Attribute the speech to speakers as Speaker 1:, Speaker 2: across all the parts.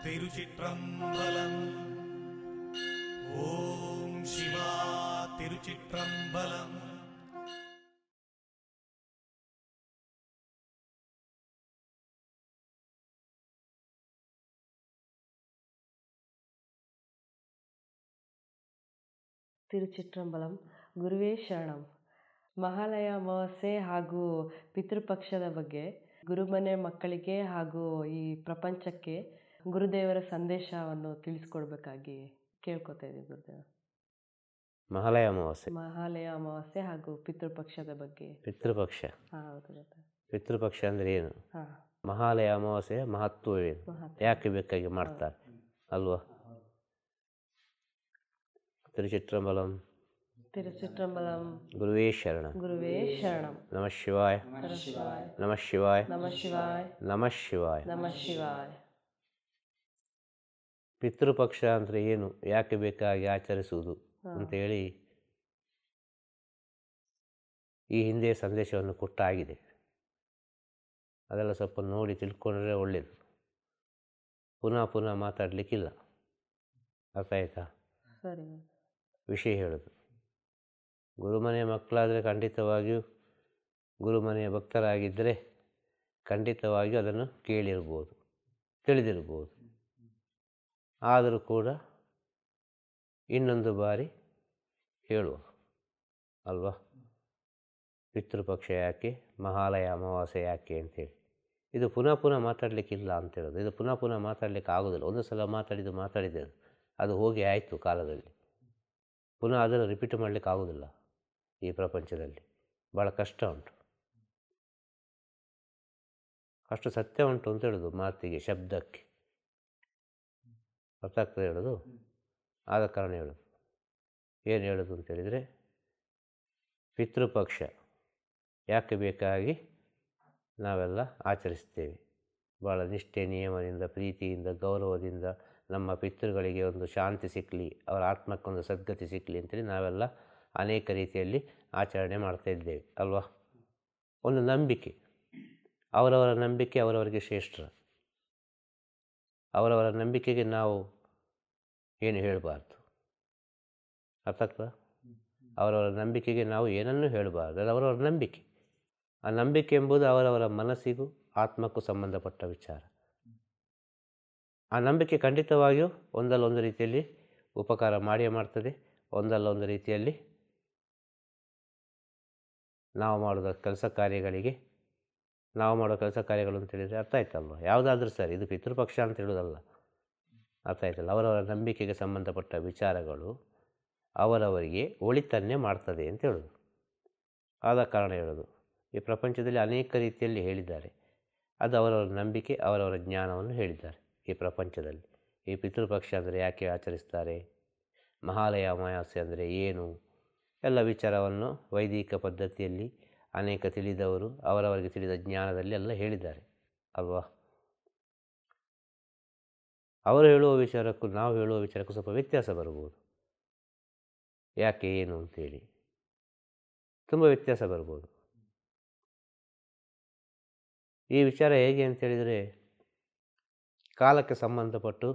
Speaker 1: திருச்சிற்றம்பலம். ஓம் சிவா திருச்சிற்றம்பலம்.
Speaker 2: ತಿರುಚಿಟ್ರಂಬಲಂ. ಗುರುವೇ ಶರಣಂ. ಮಹಾಲಯ ಅಮಾವಾಸ್ಯೆ ಹಾಗೂ ಪಿತೃಪಕ್ಷದ ಬಗ್ಗೆ ಗುರುಮನೆ ಮಕ್ಕಳಿಗೆ ಹಾಗೂ ಈ ಪ್ರಪಂಚಕ್ಕೆ ಗುರುದೇವರ ಸಂದೇಶವನ್ನು ತಿಳಿಸ್ಕೊಡ್ಬೇಕಾಗಿ ಕೇಳ್ಕೊತಾ ಇದ್ದೀವಿ ಗುರುದೇವ.
Speaker 3: ಮಹಾಲಯ ಅಮಾವಾಸ್ಯೆ,
Speaker 2: ಮಹಾಲಯ ಅಮಾವಾಸ್ಯೆ ಹಾಗೂ ಪಿತೃಪಕ್ಷದ ಬಗ್ಗೆ.
Speaker 3: ಪಿತೃಪಕ್ಷ.
Speaker 2: ಹೌದು ಗುರುದೇವ.
Speaker 3: ಪಿತೃಪಕ್ಷ ಅಂದರೆ ಏನು?
Speaker 2: ಹಾಂ,
Speaker 3: ಮಹಾಲಯ ಅಮಾವಾಸ್ಯೆಯ ಮಹತ್ವವೇನು? ಯಾಕೆ ಬೇಕಾಗಿ ಮಾಡ್ತಾರೆ ಅಲ್ವಾ? ತಿರುಚಿಟ್ರಂಬಲಂ.
Speaker 2: ತಿರುಚಿಟ್ರಂಬಲಂ.
Speaker 3: ಗುರುವೇ ಶರಣಂ.
Speaker 2: ಗುರುವೇ ಶರಣಂ.
Speaker 3: ನಮಃ ಶಿವಾಯ.
Speaker 2: ನಮಃ ಶಿವಾಯ.
Speaker 3: ನಮಃ ಶಿವಾಯ.
Speaker 2: ನಮಃ ಶಿವಾಯ.
Speaker 3: ನಮಃ ಶಿವಾಯ.
Speaker 2: ನಮಃ ಶಿವಾಯ.
Speaker 3: ಪಿತೃಪಕ್ಷ ಅಂದರೆ ಏನು, ಯಾಕೆ ಬೇಕಾಗಿ ಆಚರಿಸುವುದು ಅಂತೇಳಿ ಈ ಹಿಂದೆ ಸಂದೇಶವನ್ನು ಕೊಟ್ಟಾಗಿದೆ. ಅದೆಲ್ಲ ಸ್ವಲ್ಪ ನೋಡಿ ತಿಳ್ಕೊಂಡ್ರೆ ಒಳ್ಳೆಯದು. ಪುನಃ ಪುನಃ ಮಾತಾಡಲಿಕ್ಕಿಲ್ಲ. ಅರ್ಥ ಆಯ್ತಾ?
Speaker 2: ಸರಿ.
Speaker 3: ವಿಷಯ ಹೇಳೋದು, ಗುರುಮನೆಯ ಮಕ್ಕಳಾದರೆ ಖಂಡಿತವಾಗಿಯೂ, ಗುರುಮನೆಯ ಭಕ್ತರಾಗಿದ್ದರೆ ಖಂಡಿತವಾಗಿಯೂ ಅದನ್ನು ಕೇಳಿರ್ಬೋದು, ತಿಳಿದಿರ್ಬೋದು. ಆದರೂ ಕೂಡ ಇನ್ನೊಂದು ಬಾರಿ ಹೇಳುವ ಅಲ್ವಾ? ಪಿತೃಪಕ್ಷ ಯಾಕೆ, ಮಹಾಲಯ ಅಮಾವಾಸ್ಯೆ ಯಾಕೆ ಅಂತೇಳಿ. ಇದು ಪುನಃ ಪುನಃ ಮಾತಾಡಲಿಕ್ಕಿಲ್ಲ ಅಂತೇಳೋದು. ಇದು ಪುನಃ ಪುನಃ ಮಾತಾಡಲಿಕ್ಕೆ ಆಗೋದಿಲ್ಲ. ಒಂದು ಸಲ ಮಾತಾಡಿದೆ ಅದು ಹೋಗಿ ಆಯಿತು ಕಾಲದಲ್ಲಿ. ಪುನಃ ಅದನ್ನು ರಿಪೀಟ್ ಮಾಡಲಿಕ್ಕೆ ಆಗೋದಿಲ್ಲ. ಈ ಪ್ರಪಂಚದಲ್ಲಿ ಭಾಳ ಕಷ್ಟ ಉಂಟು, ಅಷ್ಟು ಸತ್ಯ ಉಂಟು ಅಂತ ಹೇಳೋದು ಮಾತಿಗೆ, ಶಬ್ದಕ್ಕೆ. ಅರ್ಥ ಆಗ್ತದೆ ಹೇಳೋದು? ಆದ ಕಾರಣ ಹೇಳೋದು. ಏನು ಹೇಳೋದು ಅಂತೇಳಿದರೆ, ಪಿತೃಪಕ್ಷ ಯಾಕೆ ಬೇಕಾಗಿ ನಾವೆಲ್ಲ ಆಚರಿಸ್ತೇವೆ. ಭಾಳ ನಿಷ್ಠೆ, ನಿಯಮದಿಂದ, ಪ್ರೀತಿಯಿಂದ, ಗೌರವದಿಂದ ನಮ್ಮ ಪಿತೃಗಳಿಗೆ ಒಂದು ಶಾಂತಿ ಸಿಕ್ಕಲಿ, ಅವರ ಆತ್ಮಕ್ಕೊಂದು ಸದ್ಗತಿ ಸಿಕ್ಕಲಿ ಅಂತೇಳಿ ನಾವೆಲ್ಲ ಅನೇಕ ರೀತಿಯಲ್ಲಿ ಆಚರಣೆ ಮಾಡ್ತಾ ಇದ್ದೇವೆ ಅಲ್ವಾ? ಒಂದು ನಂಬಿಕೆ, ಅವರವರ ನಂಬಿಕೆ ಅವರವರಿಗೆ ಶ್ರೇಷ್ಠ. ಅವರವರ ನಂಬಿಕೆಗೆ ನಾವು ಏನು ಹೇಳಬಾರ್ದು. ಅರ್ಥ ಆಗ್ತದೆ? ಅವರವರ ನಂಬಿಕೆಗೆ ನಾವು ಏನನ್ನೂ ಹೇಳಬಾರ್ದು. ಅದು ಅವರವರ ನಂಬಿಕೆ. ಆ ನಂಬಿಕೆ ಎಂಬುದು ಅವರವರ ಮನಸ್ಸಿಗೂ ಆತ್ಮಕ್ಕೂ ಸಂಬಂಧಪಟ್ಟ ವಿಚಾರ. ಆ ನಂಬಿಕೆ ಖಂಡಿತವಾಗಿಯೂ ಒಂದಲ್ಲ ಒಂದು ರೀತಿಯಲ್ಲಿ ಉಪಕಾರ ಮಾಡಿಯೇ ಮಾಡ್ತದೆ. ಒಂದಲ್ಲ ಒಂದು ರೀತಿಯಲ್ಲಿ ನಾವು ಮಾಡುವ ಕೆಲಸ ಕಾರ್ಯಗಳಿಗೆ, ನಾವು ಮಾಡೋ ಕೆಲಸ ಕಾರ್ಯಗಳು ಅಂತೇಳಿದರೆ ಅರ್ಥ ಆಯ್ತಲ್ವ? ಯಾವುದಾದ್ರೂ ಸರಿ, ಇದು ಪಿತೃಪಕ್ಷ ಅಂತ ಹೇಳೋದಲ್ಲ. ಅರ್ಥ ಆಯ್ತಲ್ಲ? ಅವರವರ ನಂಬಿಕೆಗೆ ಸಂಬಂಧಪಟ್ಟ ವಿಚಾರಗಳು ಅವರವರಿಗೆ ಒಳಿತನ್ನೇ ಮಾಡ್ತದೆ ಅಂತ ಹೇಳೋದು. ಆದ ಕಾರಣ ಹೇಳೋದು, ಈ ಪ್ರಪಂಚದಲ್ಲಿ ಅನೇಕ ರೀತಿಯಲ್ಲಿ ಹೇಳಿದ್ದಾರೆ. ಅದು ಅವರವರ ನಂಬಿಕೆ, ಅವರವರ ಜ್ಞಾನವನ್ನು ಹೇಳಿದ್ದಾರೆ ಈ ಪ್ರಪಂಚದಲ್ಲಿ. ಈ ಪಿತೃಪಕ್ಷ ಅಂದರೆ ಯಾಕೆ ಆಚರಿಸ್ತಾರೆ, ಮಹಾಲಯ ಅಮಾವಾಸ್ಯೆ ಅಂದರೆ ಏನು, ಎಲ್ಲ ವಿಚಾರವನ್ನು ವೈದಿಕ ಪದ್ಧತಿಯಲ್ಲಿ ಅನೇಕ ತಿಳಿದವರು ಅವರವರಿಗೆ ತಿಳಿದ ಜ್ಞಾನದಲ್ಲಿ ಎಲ್ಲ ಹೇಳಿದ್ದಾರೆ ಅಲ್ವಾ? ಅವರು ಹೇಳುವ ವಿಚಾರಕ್ಕೂ ನಾವು ಹೇಳುವ ವಿಚಾರಕ್ಕೂ ಸ್ವಲ್ಪ ವ್ಯತ್ಯಾಸ ಬರ್ಬೋದು. ಯಾಕೆ, ಏನು ಅಂತೇಳಿ ತುಂಬ ವ್ಯತ್ಯಾಸ ಬರ್ಬೋದು. ಈ ವಿಚಾರ ಹೇಗೆ ಅಂತೇಳಿದರೆ, ಕಾಲಕ್ಕೆ ಸಂಬಂಧಪಟ್ಟು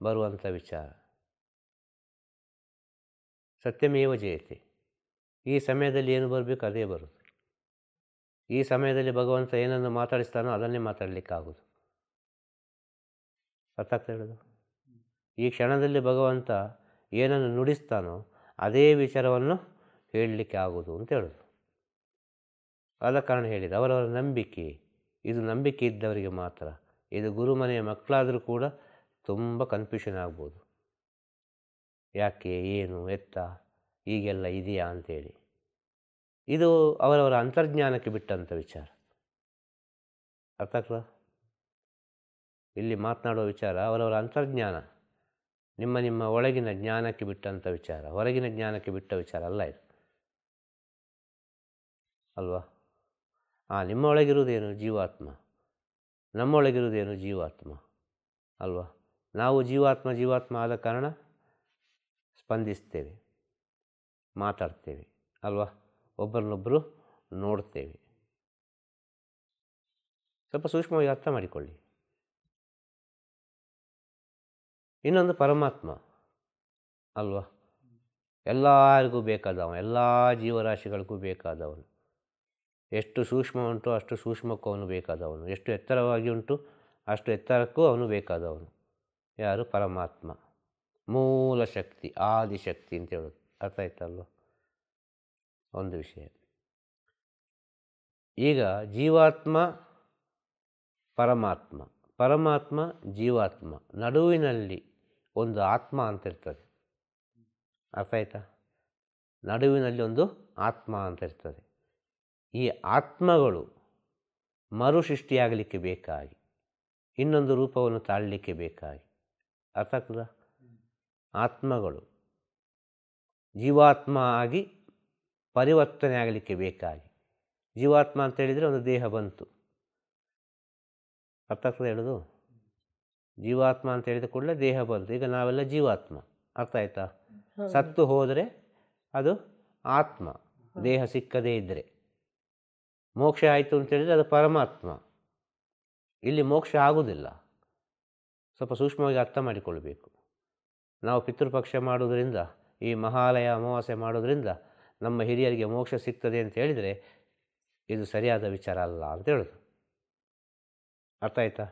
Speaker 3: ಬರುವಂಥ ವಿಚಾರ. ಸತ್ಯಮೇವ ಜಯತೆ. ಈ ಸಮಯದಲ್ಲಿ ಏನು ಬರಬೇಕು ಅದೇ ಬರೋದು. ಈ ಸಮಯದಲ್ಲಿ ಭಗವಂತ ಏನನ್ನು ಮಾತಾಡಿಸ್ತಾನೋ ಅದನ್ನೇ ಮಾತಾಡಲಿಕ್ಕಾಗೋದು. ಅರ್ಥ ಆಗ್ತಾ ಹೇಳೋದು? ಈ ಕ್ಷಣದಲ್ಲಿ ಭಗವಂತ ಏನನ್ನು ನುಡಿಸ್ತಾನೋ ಅದೇ ವಿಚಾರವನ್ನು ಹೇಳಲಿಕ್ಕೆ ಆಗೋದು ಅಂತ ಹೇಳೋದು. ಆದ ಕಾರಣ ಹೇಳಿದ ಅವರವರ ನಂಬಿಕೆ, ಇದು ನಂಬಿಕೆ ಇದ್ದವರಿಗೆ ಮಾತ್ರ. ಇದು ಗುರುಮನೆಯ ಮಕ್ಕಳಾದರೂ ಕೂಡ ತುಂಬ ಕನ್ಫ್ಯೂಷನ್ ಆಗ್ಬೋದು. ಯಾಕೆ, ಏನು, ಎತ್ತ, ಹೀಗೆಲ್ಲ ಇದೆಯಾ ಅಂಥೇಳಿ. ಇದು ಅವರವರ ಅಂತರ್ಜ್ಞಾನಕ್ಕೆ ಬಿಟ್ಟಂಥ ವಿಚಾರ. ಅರ್ಥ ಆಗ್ತದ? ಇಲ್ಲಿ ಮಾತನಾಡುವ ವಿಚಾರ ಅವರವರ ಅಂತರ್ಜ್ಞಾನ, ನಿಮ್ಮ ಒಳಗಿನ ಜ್ಞಾನಕ್ಕೆ ಬಿಟ್ಟಂಥ ವಿಚಾರ, ಹೊರಗಿನ ಜ್ಞಾನಕ್ಕೆ ಬಿಟ್ಟ ವಿಚಾರ ಅಲ್ಲ ಇದು ಅಲ್ವಾ? ನಿಮ್ಮ ಒಳಗಿರುವುದೇನು? ಜೀವಾತ್ಮ. ನಮ್ಮೊಳಗಿರುವುದೇನು? ಜೀವಾತ್ಮ ಅಲ್ವಾ? ನಾವು ಜೀವಾತ್ಮ ಆದ ಕಾರಣ ಸ್ಪಂದಿಸ್ತೇವೆ, ಮಾತಾಡ್ತೇವೆ ಅಲ್ವಾ? ಒಬ್ಬರನ್ನೊಬ್ಬರು ನೋಡ್ತೇವೆ. ಸ್ವಲ್ಪ ಸೂಕ್ಷ್ಮವಾಗಿ ಅರ್ಥ ಮಾಡಿಕೊಳ್ಳಿ. ಇನ್ನೊಂದು ಪರಮಾತ್ಮ ಅಲ್ವಾ, ಎಲ್ಲರಿಗೂ ಬೇಕಾದವ, ಎಲ್ಲ ಜೀವರಾಶಿಗಳಿಗೂ ಬೇಕಾದವನು. ಎಷ್ಟು ಸೂಕ್ಷ್ಮ ಉಂಟು ಅಷ್ಟು ಸೂಕ್ಷ್ಮಕ್ಕೂ ಅವನು ಬೇಕಾದವನು, ಎಷ್ಟು ಎತ್ತರವಾಗಿ ಉಂಟು ಅಷ್ಟು ಎತ್ತರಕ್ಕೂ ಅವನು ಬೇಕಾದವನು. ಯಾರು? ಪರಮಾತ್ಮ, ಮೂಲ ಶಕ್ತಿ, ಆದಿಶಕ್ತಿ ಅಂತ ಹೇಳೋದು. ಅರ್ಥ ಆಯ್ತಲ್ವ? ಒಂದು ವಿಷಯ. ಈಗ ಜೀವಾತ್ಮ, ಪರಮಾತ್ಮ, ಪರಮಾತ್ಮ, ಜೀವಾತ್ಮ, ನಡುವಿನಲ್ಲಿ ಒಂದು ಆತ್ಮ ಅಂತ ಇರ್ತದೆ. ಅರ್ಥ ಆಯ್ತಾ? ನಡುವಿನಲ್ಲಿ ಒಂದು ಆತ್ಮ ಅಂತ ಇರ್ತದೆ. ಈ ಆತ್ಮಗಳು ಮರುಸೃಷ್ಟಿಯಾಗಲಿಕ್ಕೆ ಬೇಕಾಗಿ, ಇನ್ನೊಂದು ರೂಪವನ್ನು ತಾಳಲಿಕ್ಕೆ ಬೇಕಾಗಿ, ಅರ್ಥ ಆಗ್ತದ? ಆತ್ಮಗಳು ಜೀವಾತ್ಮ ಆಗಿ ಪರಿವರ್ತನೆ ಆಗಲಿಕ್ಕೆ ಬೇಕಾಗಿ, ಜೀವಾತ್ಮ ಅಂತ ಹೇಳಿದರೆ ಒಂದು ದೇಹ ಬಂತು. ಅರ್ಥ ಆಗ್ತದೆ ಹೇಳೋದು? ಜೀವಾತ್ಮ ಅಂತ ಹೇಳಿದ ಕೂಡಲೇ ದೇಹ ಬಂತು. ಈಗ ನಾವೆಲ್ಲ ಜೀವಾತ್ಮ. ಅರ್ಥ ಆಯ್ತಾ? ಸತ್ತು ಹೋದರೆ ಅದು ಆತ್ಮ, ದೇಹ ಸಿಕ್ಕದೇ ಇದ್ದರೆ. ಮೋಕ್ಷ ಆಯಿತು ಅಂತೇಳಿದರೆ ಅದು ಪರಮಾತ್ಮ. ಇಲ್ಲಿ ಮೋಕ್ಷ ಆಗುವುದಿಲ್ಲ. ಸ್ವಲ್ಪ ಸೂಕ್ಷ್ಮವಾಗಿ ಅರ್ಥ ಮಾಡಿಕೊಳ್ಬೇಕು. ನಾವು ಪಿತೃಪಕ್ಷ ಮಾಡೋದ್ರಿಂದ, ಈ ಮಹಾಲಯ ಅಮಾವಾಸ್ಯೆ ಮಾಡೋದ್ರಿಂದ ನಮ್ಮ ಹಿರಿಯರಿಗೆ ಮೋಕ್ಷ ಸಿಗ್ತದೆ ಅಂತ ಹೇಳಿದರೆ ಇದು ಸರಿಯಾದ ವಿಚಾರ ಅಲ್ಲ ಅಂತ ಹೇಳೋದು. ಅರ್ಥ ಆಯ್ತಾ?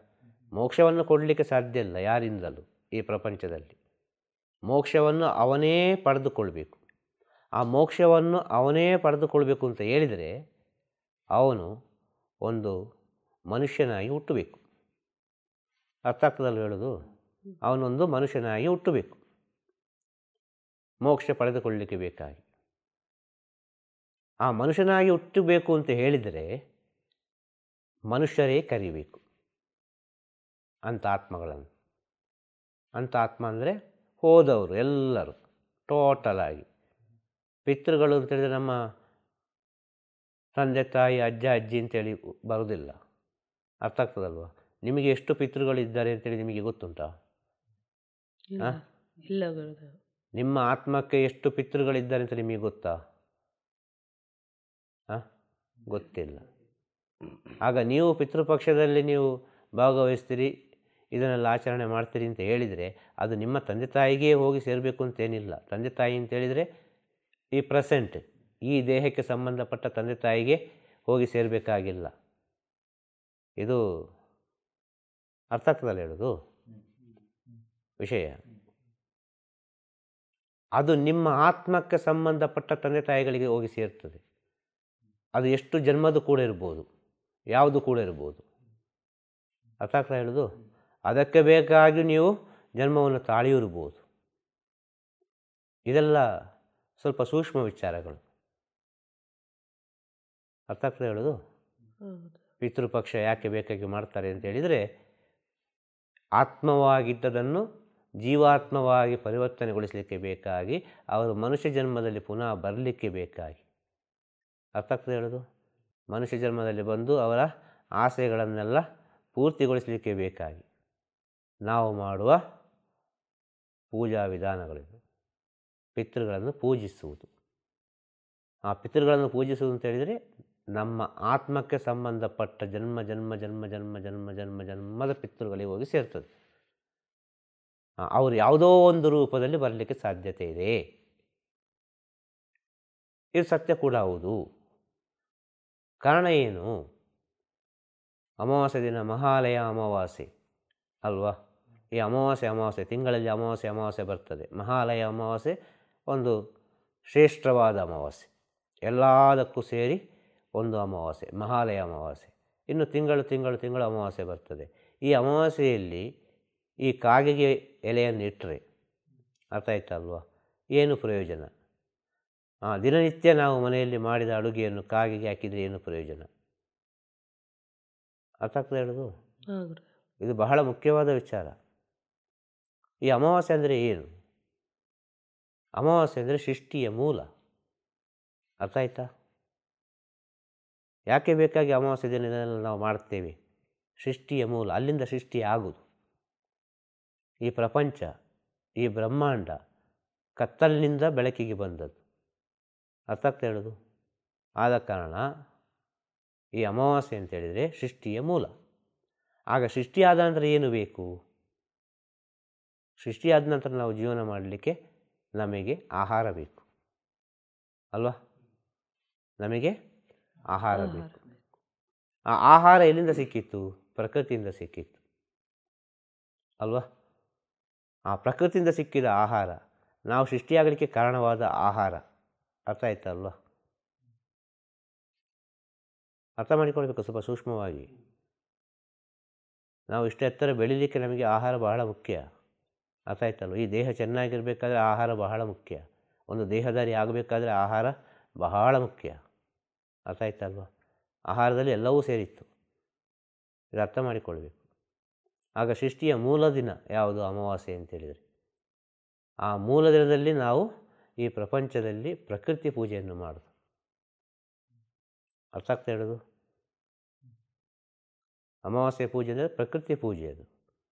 Speaker 3: ಮೋಕ್ಷವನ್ನು ಕೊಡಲಿಕ್ಕೆ ಸಾಧ್ಯ ಇಲ್ಲ ಯಾರಿಂದಲೂ ಈ ಪ್ರಪಂಚದಲ್ಲಿ. ಮೋಕ್ಷವನ್ನು ಅವನೇ ಪಡೆದುಕೊಳ್ಬೇಕು. ಆ ಮೋಕ್ಷವನ್ನು ಅವನೇ ಪಡೆದುಕೊಳ್ಬೇಕು ಅಂತ ಹೇಳಿದರೆ ಅವನು ಒಂದು ಮನುಷ್ಯನಾಗಿ ಹುಟ್ಟಬೇಕು. ಅರ್ಥ ಆಗ್ತದಲ್ಲ ಹೇಳೋದು? ಅವನೊಂದು ಮನುಷ್ಯನಾಗಿ ಹುಟ್ಟಬೇಕು ಮೋಕ್ಷ ಪಡೆದುಕೊಳ್ಳಲಿಕ್ಕೆ ಬೇಕಾಗಿ. ಆ ಮನುಷ್ಯನಾಗಿ ಹುಟ್ಟಬೇಕು ಅಂತ ಹೇಳಿದರೆ ಮನುಷ್ಯರೇ ಕರಿಬೇಕು ಅಂಥ ಆತ್ಮಗಳನ್ನು. ಅಂಥ ಆತ್ಮ ಅಂದರೆ ಹೋದವರು ಎಲ್ಲರೂ ಟೋಟಲ್ ಆಗಿ. ಪಿತೃಗಳು ಅಂತೇಳಿದರೆ ನಮ್ಮ ತಂದೆ ತಾಯಿ ಅಜ್ಜ ಅಜ್ಜಿ ಅಂತೇಳಿ ಬರೋದಿಲ್ಲ. ಅರ್ಥ ಆಗ್ತದಲ್ವ? ನಿಮಗೆ ಎಷ್ಟು ಪಿತೃಗಳಿದ್ದಾರೆ ಅಂತೇಳಿ ನಿಮಗೆ ಗೊತ್ತುಂಟಾ?
Speaker 2: ಇಲ್ಲ.
Speaker 3: ನಿಮ್ಮ ಆತ್ಮಕ್ಕೆ ಎಷ್ಟು ಪಿತೃಗಳಿದ್ದಾರೆ ಅಂತ ನಿಮಗೆ ಗೊತ್ತಾ? ಗೊತ್ತಿಲ್ಲ. ಆಗ ನೀವು ಪಿತೃಪಕ್ಷದಲ್ಲಿ ನೀವು ಭಾಗವಹಿಸ್ತೀರಿ, ಇದನ್ನೆಲ್ಲ ಆಚರಣೆ ಮಾಡ್ತೀರಿ ಅಂತ ಹೇಳಿದರೆ ಅದು ನಿಮ್ಮ ತಂದೆ ತಾಯಿಗೇ ಹೋಗಿ ಸೇರಬೇಕು ಅಂತೇನಿಲ್ಲ. ತಂದೆ ತಾಯಿ ಅಂತೇಳಿದರೆ ಈ ಪ್ರೆಸೆಂಟ್, ಈ ದೇಹಕ್ಕೆ ಸಂಬಂಧಪಟ್ಟ ತಂದೆ ತಾಯಿಗೆ ಹೋಗಿ ಸೇರಬೇಕಾಗಿಲ್ಲ. ಇದು ಅರ್ಥ ಆಗ್ತದಲ್ಲ ಹೇಳೋದು ವಿಷಯ? ಅದು ನಿಮ್ಮ ಆತ್ಮಕ್ಕೆ ಸಂಬಂಧಪಟ್ಟ ತಂದೆ ತಾಯಿಗಳಿಗೆ ಹೋಗಿ ಸೇರ್ತದೆ. ಅದು ಎಷ್ಟು ಜನ್ಮದ ಕೂಡ ಇರ್ಬೋದು, ಯಾವುದು ಕೂಡ ಇರ್ಬೋದು. ಅರ್ಥ ಆಗ್ತಾ ಹೇಳೋದು? ಅದಕ್ಕೆ ಬೇಕಾಗಿ ನೀವು ಜನ್ಮವನ್ನು ತಾಳಿಯಿರ್ಬೋದು. ಇದೆಲ್ಲ ಸ್ವಲ್ಪ ಸೂಕ್ಷ್ಮ ವಿಚಾರಗಳು. ಅರ್ಥ ಆಗ್ತಾ ಹೇಳೋದು? ಪಿತೃಪಕ್ಷ ಯಾಕೆ ಬೇಕಾಗಿ ಮಾಡ್ತಾರೆ ಅಂತ ಹೇಳಿದರೆ ಆತ್ಮವಾಗಿದ್ದದನ್ನು ಜೀವಾತ್ಮವಾಗಿ ಪರಿವರ್ತನೆಗೊಳಿಸಲಿಕ್ಕೆ ಬೇಕಾಗಿ, ಅವರು ಮನುಷ್ಯ ಜನ್ಮದಲ್ಲಿ ಪುನಃ ಬರಲಿಕ್ಕೆ ಬೇಕಾಗಿ. ಅರ್ಥ ಆಗ್ತದೆ ಹೇಳೋದು? ಮನುಷ್ಯ ಜನ್ಮದಲ್ಲಿ ಬಂದು ಅವರ ಆಸೆಗಳನ್ನೆಲ್ಲ ಪೂರ್ತಿಗೊಳಿಸಲಿಕ್ಕೆ ಬೇಕಾಗಿ ನಾವು ಮಾಡುವ ಪೂಜಾ ವಿಧಾನಗಳಿವೆ. ಪಿತೃಗಳನ್ನು ಪೂಜಿಸುವುದು. ಆ ಪಿತೃಗಳನ್ನು ಪೂಜಿಸುವುದು ಅಂತ ಹೇಳಿದರೆ ನಮ್ಮ ಆತ್ಮಕ್ಕೆ ಸಂಬಂಧಪಟ್ಟ ಜನ್ಮ ಜನ್ಮ ಜನ್ಮ ಜನ್ಮ ಜನ್ಮ ಜನ್ಮ ಜನ್ಮದ ಪಿತೃಗಳಿಗೆ ಹೋಗಿ ಸೇರ್ತದೆ. ಅವರು ಯಾವುದೋ ಒಂದು ರೂಪದಲ್ಲಿ ಬರಲಿಕ್ಕೆ ಸಾಧ್ಯತೆ ಇದೆ. ಇದು ಸತ್ಯ ಕೂಡ ಹೌದು. ಕಾರಣ ಏನು? ಅಮಾವಾಸ್ಯೆ ದಿನ ಮಹಾಲಯ ಅಮಾವಾಸ್ಯೆ ಅಲ್ವಾ? ಈ ಅಮಾವಾಸ್ಯೆ ತಿಂಗಳಲ್ಲಿ ಅಮಾವಾಸ್ಯೆ ಬರ್ತದೆ. ಮಹಾಲಯ ಅಮಾವಾಸ್ಯೆ ಒಂದು ಶ್ರೇಷ್ಠವಾದ ಅಮಾವಾಸ್ಯೆ, ಎಲ್ಲದಕ್ಕೂ ಸೇರಿ ಒಂದು ಅಮಾವಾಸ್ಯೆ, ಮಹಾಲಯ ಅಮಾವಾಸ್ಯೆ. ಇನ್ನು ತಿಂಗಳು ಅಮಾವಾಸ್ಯೆ ಬರ್ತದೆ. ಈ ಅಮಾವಾಸ್ಯೆಯಲ್ಲಿ ಈ ಕಾಗೆಗೆ ಎಲೆಯನ್ನು ಇಟ್ಟರೆ, ಅರ್ಥ ಆಯ್ತಲ್ವಾ, ಏನು ಪ್ರಯೋಜನ? ದಿನನಿತ್ಯ ನಾವು ಮನೆಯಲ್ಲಿ ಮಾಡಿದ ಅಡುಗೆಯನ್ನು ಕಾಗೆಗೆ ಹಾಕಿದರೆ ಏನು ಪ್ರಯೋಜನ? ಅರ್ಥ ಆಗ್ತದೆ ಹೇಳೋದು? ಇದು ಬಹಳ ಮುಖ್ಯವಾದ ವಿಚಾರ. ಈ ಅಮಾವಾಸ್ಯೆ ಅಂದರೆ ಏನು? ಅಮಾವಾಸ್ಯೆ ಅಂದರೆ ಸೃಷ್ಟಿಯ ಮೂಲ. ಅರ್ಥ ಆಯ್ತಾ? ಯಾಕೆ ಬೇಕಾಗಿ ಅಮಾವಾಸ್ಯೆ ದಿನದಲ್ಲಿ ನಾವು ಮಾಡ್ತೇವೆ? ಸೃಷ್ಟಿಯ ಮೂಲ, ಅಲ್ಲಿಂದ ಸೃಷ್ಟಿ ಆಗುವುದು. ಈ ಪ್ರಪಂಚ, ಈ ಬ್ರಹ್ಮಾಂಡ ಕತ್ತಲಿನಿಂದ ಬೆಳಕಿಗೆ ಬಂದದ್ದು. ಅರ್ಥ ಆಗ್ತಾ ಹೇಳೋದು? ಆದ ಕಾರಣ ಈ ಅಮಾವಾಸ್ಯೆ ಅಂತೇಳಿದರೆ ಸೃಷ್ಟಿಯ ಮೂಲ. ಆಗ ಸೃಷ್ಟಿಯಾದ ನಂತರ ಏನು ಬೇಕು? ಸೃಷ್ಟಿಯಾದ ನಂತರ ನಾವು ಜೀವನ ಮಾಡಲಿಕ್ಕೆ ನಮಗೆ ಆಹಾರ ಬೇಕು ಅಲ್ವಾ? ನಮಗೆ ಆಹಾರ ಬೇಕು. ಆ ಆಹಾರ ಎಲ್ಲಿಂದ ಸಿಕ್ಕಿತ್ತು? ಪ್ರಕೃತಿಯಿಂದ ಸಿಕ್ಕಿತ್ತು ಅಲ್ವಾ? ಆ ಪ್ರಕೃತಿಯಿಂದ ಸಿಕ್ಕಿದ ಆಹಾರ ನಾವು ಸೃಷ್ಟಿಯಾಗಲಿಕ್ಕೆ ಕಾರಣವಾದ ಆಹಾರ. ಅರ್ಥ ಆಯ್ತಾ ಅಲ್ವಾ? ಅರ್ಥ ಮಾಡಿಕೊಳ್ಬೇಕು ಸ್ವಲ್ಪ ಸೂಕ್ಷ್ಮವಾಗಿ. ನಾವು ಇಷ್ಟು ಎತ್ತರ ಬೆಳೀಲಿಕ್ಕೆ ನಮಗೆ ಆಹಾರ ಬಹಳ ಮುಖ್ಯ. ಅರ್ಥ ಆಯ್ತಲ್ವ? ಈ ದೇಹ ಚೆನ್ನಾಗಿರಬೇಕಾದ್ರೆ ಆಹಾರ ಬಹಳ ಮುಖ್ಯ. ಒಂದು ದೇಹದಾರಿ ಆಗಬೇಕಾದ್ರೆ ಆಹಾರ ಬಹಳ ಮುಖ್ಯ. ಅರ್ಥ ಆಯ್ತಲ್ವ? ಆಹಾರದಲ್ಲಿ ಎಲ್ಲವೂ ಸೇರಿತ್ತು. ಇದು ಅರ್ಥ ಮಾಡಿಕೊಳ್ಬೇಕು. ಆಗ ಸೃಷ್ಟಿಯ ಮೂಲ ದಿನ ಯಾವುದು? ಅಮಾವಾಸ್ಯೆ ಅಂತೇಳಿದರೆ ಆ ಮೂಲ ದಿನದಲ್ಲಿ ನಾವು ಈ ಪ್ರಪಂಚದಲ್ಲಿ ಪ್ರಕೃತಿ ಪೂಜೆಯನ್ನು ಮಾಡೋದು. ಅರ್ಥ ಆಗ್ತಾ ಹೇಳೋದು? ಅಮಾವಾಸ್ಯೆ ಪೂಜೆ ಅಂದರೆ ಪ್ರಕೃತಿ ಪೂಜೆ. ಅದು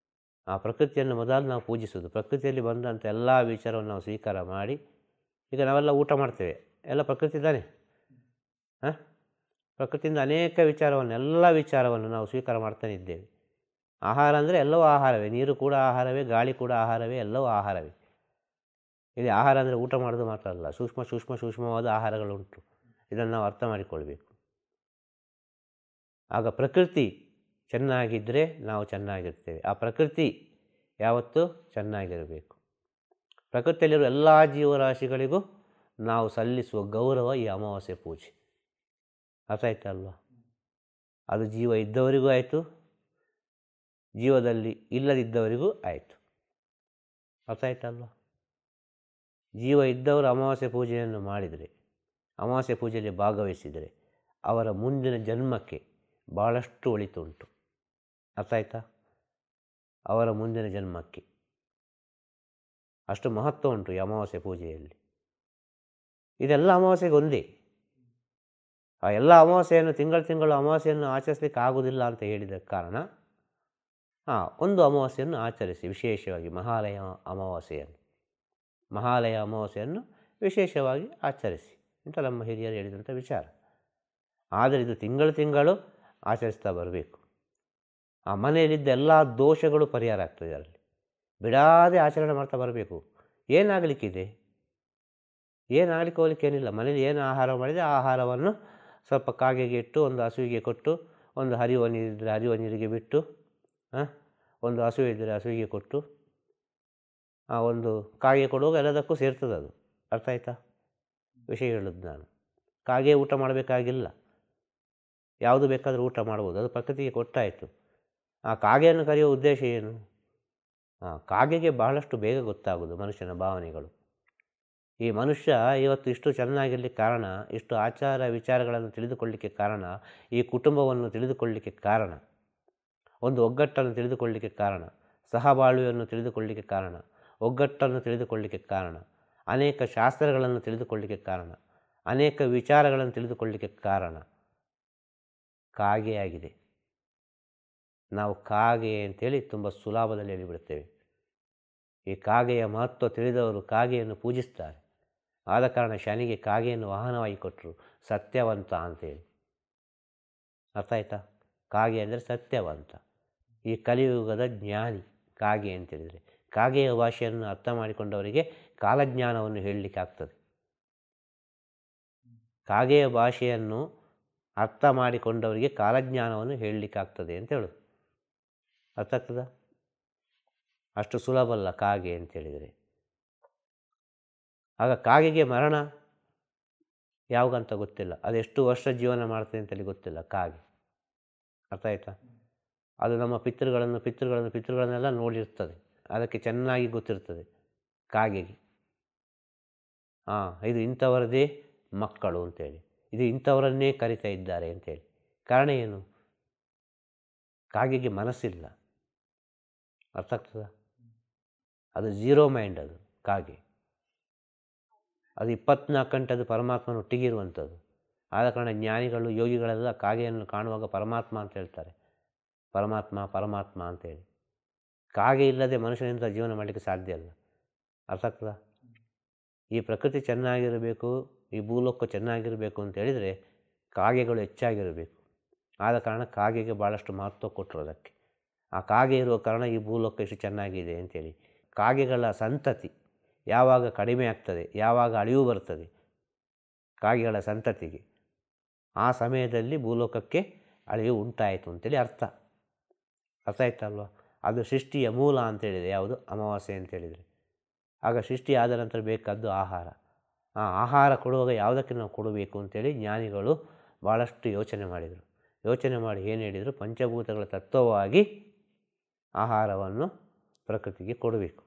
Speaker 3: ಆ ಪ್ರಕೃತಿಯನ್ನು ಮೊದಲು ನಾವು ಪೂಜಿಸೋದು. ಪ್ರಕೃತಿಯಲ್ಲಿ ಬಂದಂಥ ಎಲ್ಲ ವಿಚಾರವನ್ನು ನಾವು ಸ್ವೀಕಾರ ಮಾಡಿ, ಈಗ ನಾವೆಲ್ಲ ಊಟ ಮಾಡ್ತೇವೆ, ಎಲ್ಲ ಪ್ರಕೃತಿ ತಾನೇ. ಪ್ರಕೃತಿಯಿಂದ ಅನೇಕ ವಿಚಾರವನ್ನು, ಎಲ್ಲ ವಿಚಾರವನ್ನು ನಾವು ಸ್ವೀಕಾರ ಮಾಡ್ತಾನೆ ಇದ್ದೇವೆ. ಆಹಾರ ಅಂದರೆ ಎಲ್ಲವೂ ಆಹಾರವೇ. ನೀರು ಕೂಡ ಆಹಾರವೇ, ಗಾಳಿ ಕೂಡ ಆಹಾರವೇ, ಎಲ್ಲವೂ ಆಹಾರವೇ. ಇಲ್ಲಿ ಆಹಾರ ಅಂದರೆ ಊಟ ಮಾಡೋದು ಮಾತ್ರ ಅಲ್ಲ, ಸೂಕ್ಷ್ಮವಾದ ಆಹಾರಗಳುಂಟು. ಇದನ್ನು ನಾವು ಅರ್ಥ ಮಾಡಿಕೊಳ್ಬೇಕು. ಆಗ ಪ್ರಕೃತಿ ಚೆನ್ನಾಗಿದ್ದರೆ ನಾವು ಚೆನ್ನಾಗಿರ್ತೇವೆ. ಆ ಪ್ರಕೃತಿ ಯಾವತ್ತೂ ಚೆನ್ನಾಗಿರಬೇಕು. ಪ್ರಕೃತಿಯಲ್ಲಿರುವ ಎಲ್ಲ ಜೀವರಾಶಿಗಳಿಗೂ ನಾವು ಸಲ್ಲಿಸುವ ಗೌರವ ಈ ಅಮಾವಾಸ್ಯೆ ಪೂಜೆ. ಅರ್ಥ ಆಯ್ತಾ ಅಲ್ವಾ? ಅದು ಜೀವ ಇದ್ದವರಿಗೂ ಆಯಿತು, ಜೀವದಲ್ಲಿ ಇಲ್ಲದಿದ್ದವರಿಗೂ ಆಯಿತು. ಅರ್ಥ ಆಯ್ತಾ ಅಲ್ವಾ? ಜೀವ ಇದ್ದವರು ಅಮಾವಾಸ್ಯೆ ಪೂಜೆಯನ್ನು ಮಾಡಿದರೆ, ಅಮಾವಾಸ್ಯೆ ಪೂಜೆಯಲ್ಲಿ ಭಾಗವಹಿಸಿದರೆ ಅವರ ಮುಂದಿನ ಜನ್ಮಕ್ಕೆ ಭಾಳಷ್ಟು ಒಳಿತುಂಟು. ಅರ್ಥ ಆಯ್ತಾ? ಅವರ ಮುಂದಿನ ಜನ್ಮಕ್ಕೆ ಅಷ್ಟು ಮಹತ್ವ ಉಂಟು ಈ ಅಮಾವಾಸ್ಯೆ ಪೂಜೆಯಲ್ಲಿ. ಇದೆಲ್ಲ ಅಮಾವಾಸ್ಯೆಗೆ ಒಂದೇ. ಆ ಎಲ್ಲ ಅಮಾವಾಸ್ಯೆಯನ್ನು ತಿಂಗಳು ಅಮಾವಾಸ್ಯೆಯನ್ನು ಆಚರಿಸಲಿಕ್ಕೆ ಆಗುವುದಿಲ್ಲ ಅಂತ ಹೇಳಿದ ಕಾರಣ ಒಂದು ಅಮಾವಾಸ್ಯೆಯನ್ನು ಆಚರಿಸಿ, ವಿಶೇಷವಾಗಿ ಮಹಾಲಯ ಅಮಾವಾಸ್ಯೆಯನ್ನು ವಿಶೇಷವಾಗಿ ಆಚರಿಸಿ ಅಂತ ನಮ್ಮ ಹಿರಿಯರು ಹೇಳಿದಂಥ ವಿಚಾರ. ಆದರೆ ಇದು ತಿಂಗಳು ಆಚರಿಸ್ತಾ ಬರಬೇಕು. ಆ ಮನೆಯಲ್ಲಿದ್ದ ಎಲ್ಲ ದೋಷಗಳು ಪರಿಹಾರ ಆಗ್ತದೆ. ಅದರಲ್ಲಿ ಬಿಡಾದೆ ಆಚರಣೆ ಮಾಡ್ತಾ ಬರಬೇಕು. ಏನಾಗಲಿಕ್ಕಿದೆ? ಏನಾಗಲಿಕ್ಕೆ ಹೋಗ್ಲಿಕ್ಕೇನಿಲ್ಲ. ಮನೇಲಿ ಏನು ಆಹಾರ ಮಾಡಿದರೆ ಆ ಆಹಾರವನ್ನು ಸ್ವಲ್ಪ ಕಾಗೆಗೆ ಇಟ್ಟು, ಒಂದು ಹಸುವಿಗೆ ಕೊಟ್ಟು, ಒಂದು ಹರಿಯುವ ನೀರಿದ್ದರೆ ಹರಿಯುವ ನೀರಿಗೆ ಬಿಟ್ಟು, ಒಂದು ಹಸು ಇದ್ದರೆ ಹಸುವಿಗೆ ಕೊಟ್ಟು, ಒಂದು ಕಾಗೆ ಕೊಡುವಾಗ ಎಲ್ಲದಕ್ಕೂ ಸೇರ್ತದೆ ಅದು. ಅರ್ಥ ಆಯ್ತಾ? ವಿಷಯ ಹೇಳೋದು ನಾನು. ಕಾಗೆ ಊಟ ಮಾಡಬೇಕಾಗಿಲ್ಲ, ಯಾವುದು ಬೇಕಾದರೂ ಊಟ ಮಾಡ್ಬೋದು. ಅದು ಪ್ರಕೃತಿಗೆ ಕೊಟ್ಟಾಯಿತು. ಆ ಕಾಗೆಯನ್ನು ಕರೆಯುವ ಉದ್ದೇಶ ಏನು? ಕಾಗೆಗೆ ಬಹಳಷ್ಟು ಬೇಗ ಗೊತ್ತಾಗೋದು ಮನುಷ್ಯನ ಭಾವನೆಗಳು. ಈ ಮನುಷ್ಯ ಇವತ್ತು ಇಷ್ಟು ಚೆನ್ನಾಗಿರಲಿಕ್ಕೆ ಕಾರಣ, ಇಷ್ಟು ಆಚಾರ ವಿಚಾರಗಳನ್ನು ತಿಳಿದುಕೊಳ್ಳಲಿಕ್ಕೆ ಕಾರಣ, ಈ ಕುಟುಂಬವನ್ನು ತಿಳಿದುಕೊಳ್ಳಲಿಕ್ಕೆ ಕಾರಣ, ಒಂದು ಒಗ್ಗಟ್ಟನ್ನು ತಿಳಿದುಕೊಳ್ಳಲಿಕ್ಕೆ ಕಾರಣ, ಸಹಬಾಳ್ವೆಯನ್ನು ತಿಳಿದುಕೊಳ್ಳಲಿಕ್ಕೆ ಕಾರಣ, ಒಗ್ಗಟ್ಟನ್ನು ತಿಳಿದುಕೊಳ್ಳಲಿಕ್ಕೆ ಕಾರಣ, ಅನೇಕ ಶಾಸ್ತ್ರಗಳನ್ನು ತಿಳಿದುಕೊಳ್ಳಲಿಕ್ಕೆ ಕಾರಣ, ಅನೇಕ ವಿಚಾರಗಳನ್ನು ತಿಳಿದುಕೊಳ್ಳಲಿಕ್ಕೆ ಕಾರಣ ಕಾಗೆಯಾಗಿದೆ. ನಾವು ಕಾಗೆ ಅಂತೇಳಿ ತುಂಬ ಸುಲಭದಲ್ಲಿ ಹೇಳಿಬಿಡ್ತೇವೆ. ಈ ಕಾಗೆಯ ಮಹತ್ವ ತಿಳಿದವರು ಕಾಗೆಯನ್ನು ಪೂಜಿಸ್ತಾರೆ. ಆದ ಕಾರಣ ಶನಿಗೆ ಕಾಗೆಯನ್ನು ವಾಹನವಾಗಿ ಕೊಟ್ಟರು, ಸತ್ಯವಂತ ಅಂತೇಳಿ. ಅರ್ಥ ಆಯ್ತಾ? ಕಾಗೆ ಅಂದರೆ ಸತ್ಯವಂತ, ಈ ಕಲಿಯುಗದ ಜ್ಞಾನಿ ಕಾಗೆ ಅಂತೇಳಿದರೆ. ಕಾಗೆಯ ಭಾಷೆಯನ್ನು ಅರ್ಥ ಮಾಡಿಕೊಂಡವರಿಗೆ ಕಾಲಜ್ಞಾನವನ್ನು ಹೇಳಲಿಕ್ಕೆ ಆಗ್ತದೆ. ಕಾಗೆಯ ಭಾಷೆಯನ್ನು ಅರ್ಥ ಮಾಡಿಕೊಂಡವರಿಗೆ ಕಾಲಜ್ಞಾನವನ್ನು ಹೇಳಲಿಕ್ಕಾಗ್ತದೆ ಅಂತ ಹೇಳೋದು. ಅರ್ಥ ಆಗ್ತದ? ಅಷ್ಟು ಸುಲಭ ಅಲ್ಲ ಕಾಗೆ ಅಂತೇಳಿದರೆ. ಆಗ ಕಾಗೆಗೆ ಮರಣ ಯಾವಾಗಂತ ಗೊತ್ತಿಲ್ಲ, ಅದೆಷ್ಟು ವರ್ಷ ಜೀವನ ಮಾಡ್ತದೆ ಅಂತೇಳಿ ಗೊತ್ತಿಲ್ಲ ಕಾಗೆ. ಅರ್ಥ ಆಯ್ತಾ? ಅದು ನಮ್ಮ ಪಿತೃಗಳನ್ನೆಲ್ಲ ನೋಡಿರ್ತದೆ. ಅದಕ್ಕೆ ಚೆನ್ನಾಗಿ ಗೊತ್ತಿರ್ತದೆ ಕಾಗೆಗೆ. ಇದು ಇಂಥವರದೇ ಮಕ್ಕಳು ಅಂತೇಳಿ, ಇದು ಇಂಥವರನ್ನೇ ಕರಿತಾ ಇದ್ದಾರೆ ಅಂತೇಳಿ. ಕಾರಣ ಏನು? ಕಾಗೆಗೆ ಮನಸ್ಸಿಲ್ಲ. ಅರ್ಥ ಆಗ್ತದ? ಅದು ಝೀರೋ ಮೈಂಡ್. ಅದು ಕಾಗೆ, ಅದು 24 ಗಂಟೆ ಅದು ಪರಮಾತ್ಮನ ಒಟ್ಟಿಗಿರುವಂಥದ್ದು. ಆದ ಕಾರಣ ಜ್ಞಾನಿಗಳು ಯೋಗಿಗಳೆಲ್ಲ ಕಾಗೆಯನ್ನು ಕಾಣುವಾಗ ಪರಮಾತ್ಮ ಅಂತ ಹೇಳ್ತಾರೆ. ಪರಮಾತ್ಮ ಅಂತೇಳಿ. ಕಾಗೆ ಇಲ್ಲದೆ ಮನುಷ್ಯನಿಂದ ಜೀವನ ಮಾಡಲಿಕ್ಕೆ ಸಾಧ್ಯ ಇಲ್ಲ. ಅರ್ಥ ಆಗ್ತದ? ಈ ಪ್ರಕೃತಿ ಚೆನ್ನಾಗಿರಬೇಕು, ಈ ಭೂಲೋಕ ಚೆನ್ನಾಗಿರಬೇಕು ಅಂತ ಹೇಳಿದರೆ ಕಾಗೆಗಳು ಹೆಚ್ಚಾಗಿರಬೇಕು. ಆದ ಕಾರಣ ಕಾಗೆಗೆ ಭಾಳಷ್ಟು ಮಹತ್ವ ಕೊಟ್ಟರು ಅದಕ್ಕೆ. ಆ ಕಾಗೆ ಇರುವ ಕಾರಣ ಈ ಭೂಲೋಕ ಎಷ್ಟು ಚೆನ್ನಾಗಿದೆ ಅಂತೇಳಿ. ಕಾಗೆಗಳ ಸಂತತಿ ಯಾವಾಗ ಕಡಿಮೆ ಆಗ್ತದೆ, ಯಾವಾಗ ಅಳಿವು ಬರ್ತದೆ ಕಾಗೆಗಳ ಸಂತತಿಗೆ, ಆ ಸಮಯದಲ್ಲಿ ಭೂಲೋಕಕ್ಕೆ ಅಳಿವು ಉಂಟಾಯಿತು ಅಂತೇಳಿ ಅರ್ಥ ಆಯ್ತಲ್ವ. ಅದು ಸೃಷ್ಟಿಯ ಮೂಲ ಅಂತೇಳಿದೆ ಯಾವುದು, ಅಮಾವಾಸ್ಯೆ ಅಂತೇಳಿದರೆ. ಆಗ ಸೃಷ್ಟಿ ಆದ ನಂತರ ಬೇಕಾದ್ದು ಆಹಾರ. ಆ ಆಹಾರ ಕೊಡುವಾಗ ಯಾವುದಕ್ಕೆ ನಾವು ಕೊಡಬೇಕು ಅಂತೇಳಿ ಜ್ಞಾನಿಗಳು ಭಾಳಷ್ಟು ಯೋಚನೆ ಮಾಡಿದರು. ಯೋಚನೆ ಮಾಡಿ ಏನು ಹೇಳಿದರು, ಪಂಚಭೂತಗಳ ತತ್ವವಾಗಿ ಆಹಾರವನ್ನು ಪ್ರಕೃತಿಗೆ ಕೊಡಬೇಕು.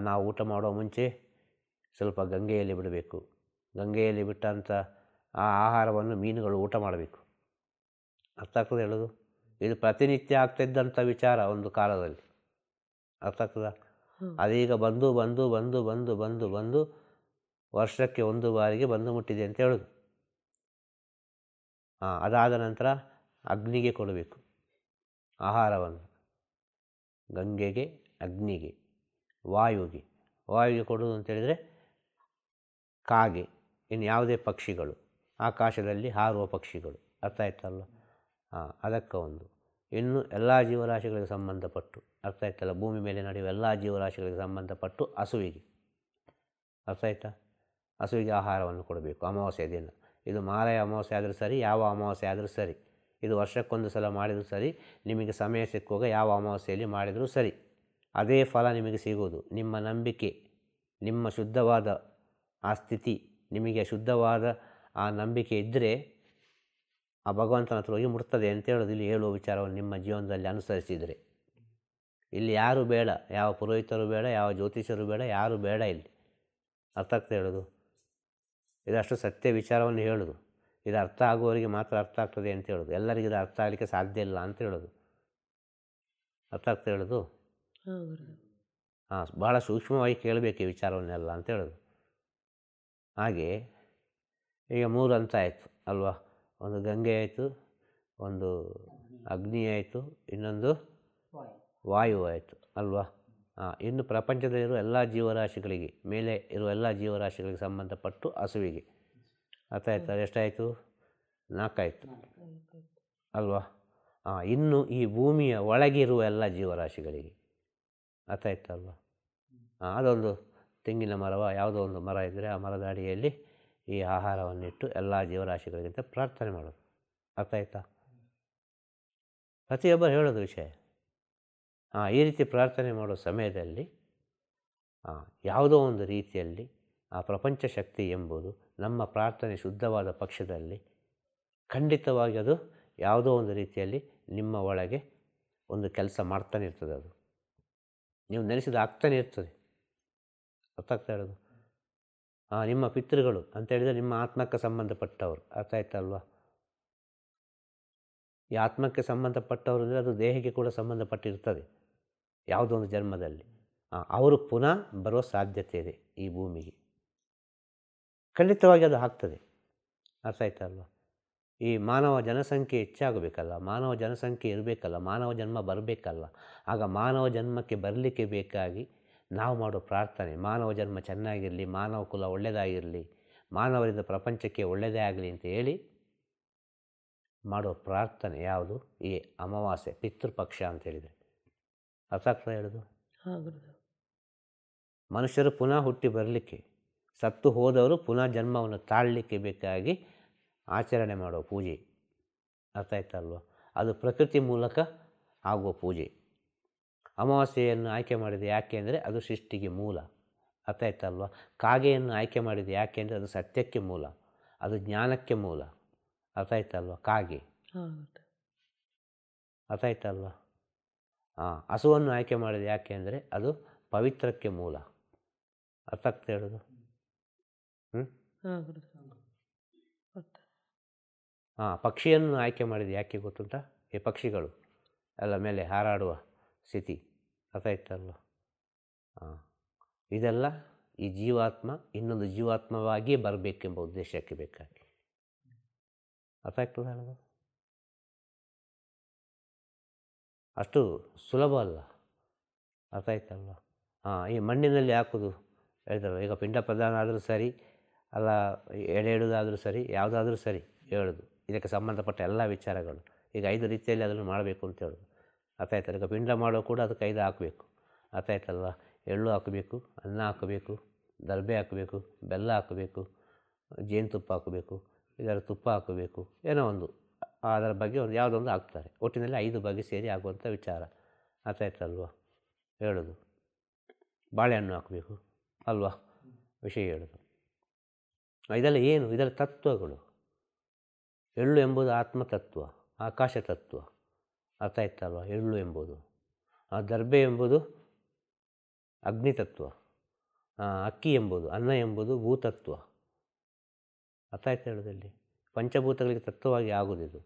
Speaker 3: ನಾವು ಊಟ ಮಾಡೋ ಮುಂಚೆ ಸ್ವಲ್ಪ ಗಂಗೆಯಲ್ಲಿ ಬಿಡಬೇಕು. ಗಂಗೆಯಲ್ಲಿ ಬಿಟ್ಟಂಥ ಆ ಆಹಾರವನ್ನು ಮೀನುಗಳು ಊಟ ಮಾಡಬೇಕು. ಅರ್ಥ ಆಗ್ತದೆ ಹೇಳೋದು. ಇದು ಪ್ರತಿನಿತ್ಯ ಆಗ್ತಿದ್ದಂಥ ವಿಚಾರ ಒಂದು ಕಾಲದಲ್ಲಿ. ಅರ್ಥ ಆಗ್ತದ. ಅದೀಗ ಬಂದು ಬಂದು ಬಂದು ಬಂದು ಬಂದು ಬಂದು ವರ್ಷಕ್ಕೆ ಒಂದು ಬಾರಿಗೆ ಬಂದು ಮುಟ್ಟಿದೆ ಅಂತ ಹೇಳೋದು. ಅದಾದ ನಂತರ ಅಗ್ನಿಗೆ ಕೊಡಬೇಕು ಆಹಾರವನ್ನು. ಗಂಗೆಗೆ, ಅಗ್ನಿಗೆ, ವಾಯುವಿಗೆ ಕೊಡೋದು ಅಂತೇಳಿದರೆ ಕಾಗೆ, ಇನ್ನು ಯಾವುದೇ ಪಕ್ಷಿಗಳು, ಆಕಾಶದಲ್ಲಿ ಹಾರುವ ಪಕ್ಷಿಗಳು. ಅರ್ಥ ಆಯ್ತಲ್ಲ. ಅದಕ್ಕೆ ಒಂದು. ಇನ್ನು ಎಲ್ಲ ಜೀವರಾಶಿಗಳಿಗೆ ಸಂಬಂಧಪಟ್ಟು, ಅರ್ಥ ಆಯ್ತಲ್ಲ, ಭೂಮಿ ಮೇಲೆ ನಡೆಯುವ ಎಲ್ಲ ಜೀವರಾಶಿಗಳಿಗೆ ಸಂಬಂಧಪಟ್ಟು ಹಸುವಿಗೆ, ಅರ್ಥ ಆಯ್ತಾ, ಹಸುವಿಗೆ ಆಹಾರವನ್ನು ಕೊಡಬೇಕು ಅಮಾವಾಸ್ಯೆ ದಿನ. ಇದು ಮಾರಾಯ ಅಮಾವಾಸ್ಯೆ ಆದರೂ ಸರಿ, ಯಾವ ಅಮಾವಾಸ್ಯೆ ಆದರೂ ಸರಿ, ಇದು ವರ್ಷಕ್ಕೊಂದು ಸಲ ಮಾಡಿದರೂ ಸರಿ, ನಿಮಗೆ ಸಮಯ ಸಿಕ್ಕುವಾಗ ಯಾವ ಅಮಾವಾಸ್ಯೆಯಲ್ಲಿ ಮಾಡಿದರೂ ಸರಿ, ಅದೇ ಫಲ ನಿಮಗೆ ಸಿಗುವುದು. ನಿಮ್ಮ ನಂಬಿಕೆ, ನಿಮ್ಮ ಶುದ್ಧವಾದ ಆ ಸ್ಥಿತಿ, ನಿಮಗೆ ಶುದ್ಧವಾದ ಆ ನಂಬಿಕೆ ಇದ್ದರೆ ಆ ಭಗವಂತನ ಹತ್ರ ಹೋಗಿ ಮುಟ್ತದೆ ಅಂತ ಹೇಳೋದು. ಇಲ್ಲಿ ಹೇಳುವ ವಿಚಾರವನ್ನು ನಿಮ್ಮ ಜೀವನದಲ್ಲಿ ಅನುಸರಿಸಿದರೆ ಇಲ್ಲಿ ಯಾರೂ ಬೇಡ, ಯಾವ ಪುರೋಹಿತರು ಬೇಡ, ಯಾವ ಜ್ಯೋತಿಷರು ಬೇಡ, ಯಾರೂ ಬೇಡ ಇಲ್ಲಿ. ಅರ್ಥ ಆಗ್ತದೆ ಹೇಳೋದು. ಇದಷ್ಟು ಸತ್ಯ ವಿಚಾರವನ್ನು ಹೇಳೋದು. ಇದು ಅರ್ಥ ಆಗುವವರಿಗೆ ಮಾತ್ರ ಅರ್ಥ ಆಗ್ತದೆ ಅಂತ ಹೇಳೋದು. ಎಲ್ಲರಿಗೂ ಇದು ಅರ್ಥ ಆಗಲಿಕ್ಕೆ ಸಾಧ್ಯ ಇಲ್ಲ ಅಂತ ಹೇಳೋದು. ಅರ್ಥ ಆಗ್ತದೆ ಹೇಳೋದು. ಭಾಳ ಸೂಕ್ಷ್ಮವಾಗಿ ಕೇಳಬೇಕು ಈ ವಿಚಾರವನ್ನೆಲ್ಲ ಅಂತ ಹೇಳೋದು. ಹಾಗೆ ಈಗ 3 ಹಂತ ಆಯಿತು ಅಲ್ವಾ. ಒಂದು ಗಂಗೆ ಆಯಿತು, ಒಂದು ಅಗ್ನಿ ಆಯಿತು, ಇನ್ನೊಂದು ವಾಯು ಆಯಿತು ಅಲ್ವಾ. ಇನ್ನು ಪ್ರಪಂಚದಲ್ಲಿರುವ ಎಲ್ಲ ಜೀವರಾಶಿಗಳಿಗೆ, ಮೇಲೆ ಇರುವ ಎಲ್ಲ ಜೀವರಾಶಿಗಳಿಗೆ ಸಂಬಂಧಪಟ್ಟು ಹಸುವಿಗೆ. ಅರ್ಥ ಆಯ್ತು. ಎಷ್ಟಾಯಿತು? 4 ಆಯಿತು ಅಲ್ವಾ. ಇನ್ನು ಈ ಭೂಮಿಯ ಒಳಗಿರುವ ಎಲ್ಲ ಜೀವರಾಶಿಗಳಿಗೆ. ಅರ್ಥ ಆಯ್ತಲ್ವ. ಅದೊಂದು ತೆಂಗಿನ ಮರವ ಯಾವುದೋ ಒಂದು ಮರ ಇದ್ದರೆ ಆ ಮರದ ಅಡಿಯಲ್ಲಿ ಈ ಆಹಾರವನ್ನಿಟ್ಟು ಎಲ್ಲ ಜೀವರಾಶಿಗಳಿಗಿಂತ ಪ್ರಾರ್ಥನೆ ಮಾಡೋದು. ಅರ್ಥ ಆಯ್ತಾ? ಪ್ರತಿಯೊಬ್ಬರು ಹೇಳೋದು ವಿಷಯ. ಈ ರೀತಿ ಪ್ರಾರ್ಥನೆ ಮಾಡೋ ಸಮಯದಲ್ಲಿ ಯಾವುದೋ ಒಂದು ರೀತಿಯಲ್ಲಿ ಆ ಪ್ರಪಂಚ ಶಕ್ತಿ ಎಂಬುದು ನಮ್ಮ ಪ್ರಾರ್ಥನೆ ಶುದ್ಧವಾದ ಪಕ್ಷದಲ್ಲಿ ಖಂಡಿತವಾಗಿ ಅದು ಯಾವುದೋ ಒಂದು ರೀತಿಯಲ್ಲಿ ನಿಮ್ಮ ಒಳಗೆ ಒಂದು ಕೆಲಸ ಮಾಡ್ತಾನೆ ಇರ್ತದೆ. ಅದು ನೀವು ನೆನೆಸಿದ ಆಗ್ತಾನೆ ಇರ್ತದೆ. ಅರ್ಥ ಆಗ್ತಾ ಇರೋದು. ನಿಮ್ಮ ಪಿತೃಗಳು ಅಂತೇಳಿದರೆ ನಿಮ್ಮ ಆತ್ಮಕ್ಕೆ ಸಂಬಂಧಪಟ್ಟವರು. ಅರ್ಥ ಆಯ್ತಲ್ವ. ಈ ಆತ್ಮಕ್ಕೆ ಸಂಬಂಧಪಟ್ಟವರು ಅಂದರೆ ಅದು ದೇಹಕ್ಕೆ ಕೂಡ ಸಂಬಂಧಪಟ್ಟಿರ್ತದೆ ಯಾವುದೋ ಒಂದು ಜನ್ಮದಲ್ಲಿ. ಅವರು ಪುನಃ ಬರುವ ಸಾಧ್ಯತೆ ಇದೆ ಈ ಭೂಮಿಗೆ. ಖಂಡಿತವಾಗಿ ಅದು ಆಗ್ತದೆ. ಅರ್ಥ ಆಯ್ತಲ್ವ. ಈ ಮಾನವ ಜನಸಂಖ್ಯೆ ಹೆಚ್ಚಾಗಬೇಕಲ್ಲ, ಮಾನವ ಜನಸಂಖ್ಯೆ ಇರಬೇಕಲ್ಲ, ಮಾನವ ಜನ್ಮ ಬರಬೇಕಲ್ಲ. ಆಗ ಮಾನವ ಜನ್ಮಕ್ಕೆ ಬರಲಿಕ್ಕೆ ಬೇಕಾಗಿ ನಾವು ಮಾಡೋ ಪ್ರಾರ್ಥನೆ, ಮಾನವ ಜನ್ಮ ಚೆನ್ನಾಗಿರಲಿ, ಮಾನವ ಕುಲ ಒಳ್ಳೆಯದಾಗಿರಲಿ, ಮಾನವರಿಂದ ಪ್ರಪಂಚಕ್ಕೆ ಒಳ್ಳೆಯದೇ ಆಗಲಿ ಅಂತ ಹೇಳಿ ಮಾಡೋ ಪ್ರಾರ್ಥನೆ ಯಾವುದು? ಈ ಅಮಾವಾಸ್ಯೆ, ಪಿತೃಪಕ್ಷ ಅಂತೇಳಿದರೆ. ಅರ್ಥ ಆಗ್ತಾ ಹೇಳೋದು. ಮನುಷ್ಯರು ಪುನಃ ಹುಟ್ಟಿ ಬರಲಿಕ್ಕೆ, ಸತ್ತು ಹೋದವರು ಪುನಃ ಜನ್ಮವನ್ನು ತಾಳಲಿಕ್ಕೆ ಬೇಕಾಗಿ ಆಚರಣೆ ಮಾಡೋ ಪೂಜೆ. ಅರ್ಥ ಆಯ್ತಲ್ವ. ಅದು ಪ್ರಕೃತಿ ಮೂಲಕ ಆಗುವ ಪೂಜೆ. ಅಮಾವಾಸ್ಯೆಯನ್ನು ಆಯ್ಕೆ ಮಾಡಿದೆ ಯಾಕೆ ಅಂದರೆ ಅದು ಸೃಷ್ಟಿಗೆ ಮೂಲ. ಅರ್ಥ ಆಯ್ತಲ್ವ. ಕಾಗೆಯನ್ನು ಆಯ್ಕೆ ಮಾಡಿದೆ ಯಾಕೆ ಅಂದರೆ ಅದು ಸತ್ಯಕ್ಕೆ ಮೂಲ, ಅದು ಜ್ಞಾನಕ್ಕೆ ಮೂಲ. ಅರ್ಥ ಆಯ್ತಲ್ವ. ಕಾಗೆ. ಅರ್ಥ ಆಯ್ತಲ್ವ. ಹಸುವನ್ನು ಆಯ್ಕೆ ಮಾಡಿದೆ ಯಾಕೆ ಅಂದರೆ ಅದು ಪವಿತ್ರಕ್ಕೆ ಮೂಲ. ಅರ್ಥ ಆಗ್ತಾ ಹೇಳೋದು. ಪಕ್ಷಿಯನ್ನು ಆಯ್ಕೆ ಮಾಡಿದೆ ಯಾಕೆ ಗೊತ್ತುಂಟ? ಈ ಪಕ್ಷಿಗಳು ಎಲ್ಲ ಮೇಲೆ ಹಾರಾಡುವ ಸ್ಥಿತಿ. ಅರ್ಥ ಆಯ್ತಲ್ವ. ಇದೆಲ್ಲ ಈ ಜೀವಾತ್ಮ ಇನ್ನೊಂದು ಜೀವಾತ್ಮವಾಗಿಯೇ ಬರಬೇಕೆಂಬ ಉದ್ದೇಶಕ್ಕೆ ಬೇಕಾಗಿ. ಅರ್ಥ ಆಗ್ತದೆ ಹೇಳೋದು. ಅಷ್ಟು ಸುಲಭ ಅಲ್ಲ. ಅರ್ಥ ಆಯ್ತಲ್ವ. ಈ ಮಣ್ಣಿನಲ್ಲಿ ಹಾಕೋದು ಹೇಳ್ತಾರಲ್ಲ, ಈಗ ಪಿಂಡ ಪ್ರದಾನ ಆದರೂ ಸರಿ, ಅಲ್ಲ ಎಡೆ ಇಡೋದಾದರೂ ಸರಿ, ಯಾವುದಾದ್ರೂ ಸರಿ ಹೇಳೋದು. ಇದಕ್ಕೆ ಸಂಬಂಧಪಟ್ಟ ಎಲ್ಲ ವಿಚಾರಗಳು ಈಗ 5 ರೀತಿಯಲ್ಲಿ ಅದನ್ನು ಮಾಡಬೇಕು ಅಂತ ಹೇಳೋದು. ಅರ್ಥ ಆಯ್ತಲ್ಲ. ಈಗ ಪಿಂಡ ಮಾಡೋ ಕೂಡ ಅದಕ್ಕೆ 5 ಹಾಕಬೇಕು. ಅರ್ಥ ಆಯ್ತಲ್ವ. ಎಳ್ಳು ಹಾಕಬೇಕು, ಅನ್ನ ಹಾಕಬೇಕು, ದರ್ಬೆ ಹಾಕಬೇಕು, ಬೆಲ್ಲ ಹಾಕಬೇಕು, ಜೇನುತುಪ್ಪ ಹಾಕಬೇಕು, ಇದರ ತುಪ್ಪ ಹಾಕಬೇಕು, ಏನೋ ಒಂದು ಅದರ ಬಗ್ಗೆ ಒಂದು ಯಾವುದೊಂದು ಹಾಕ್ತಾರೆ. ಒಟ್ಟಿನಲ್ಲಿ 5 ಬಗೆ ಸೇರಿ ಆಗುವಂಥ ವಿಚಾರ ಅಲ್ವಾ ಹೇಳೋದು. ಬಾಳೆಹಣ್ಣು ಹಾಕಬೇಕು ಅಲ್ವಾ ವಿಷಯ ಹೇಳೋದು. ಇದೆಲ್ಲ ಏನು? ಇದರ ತತ್ವಗಳು. ಎಳ್ಳು ಎಂಬುದು ಆತ್ಮತತ್ವ, ಆಕಾಶ ತತ್ವ, ಅಲ್ವಾ ಎಳ್ಳು ಎಂಬುದು. ಆ ದರ್ಬೆ ಎಂಬುದು ಅಗ್ನಿತತ್ವ, ಅಕ್ಕಿ ಎಂಬುದು, ಅನ್ನ ಎಂಬುದು ಭೂತತ್ವ. ಹೇಳೋದಲ್ಲಿ ಪಂಚಭೂತಗಳಿಗೆ ತತ್ವವಾಗಿ ಆಗುವುದಿದು.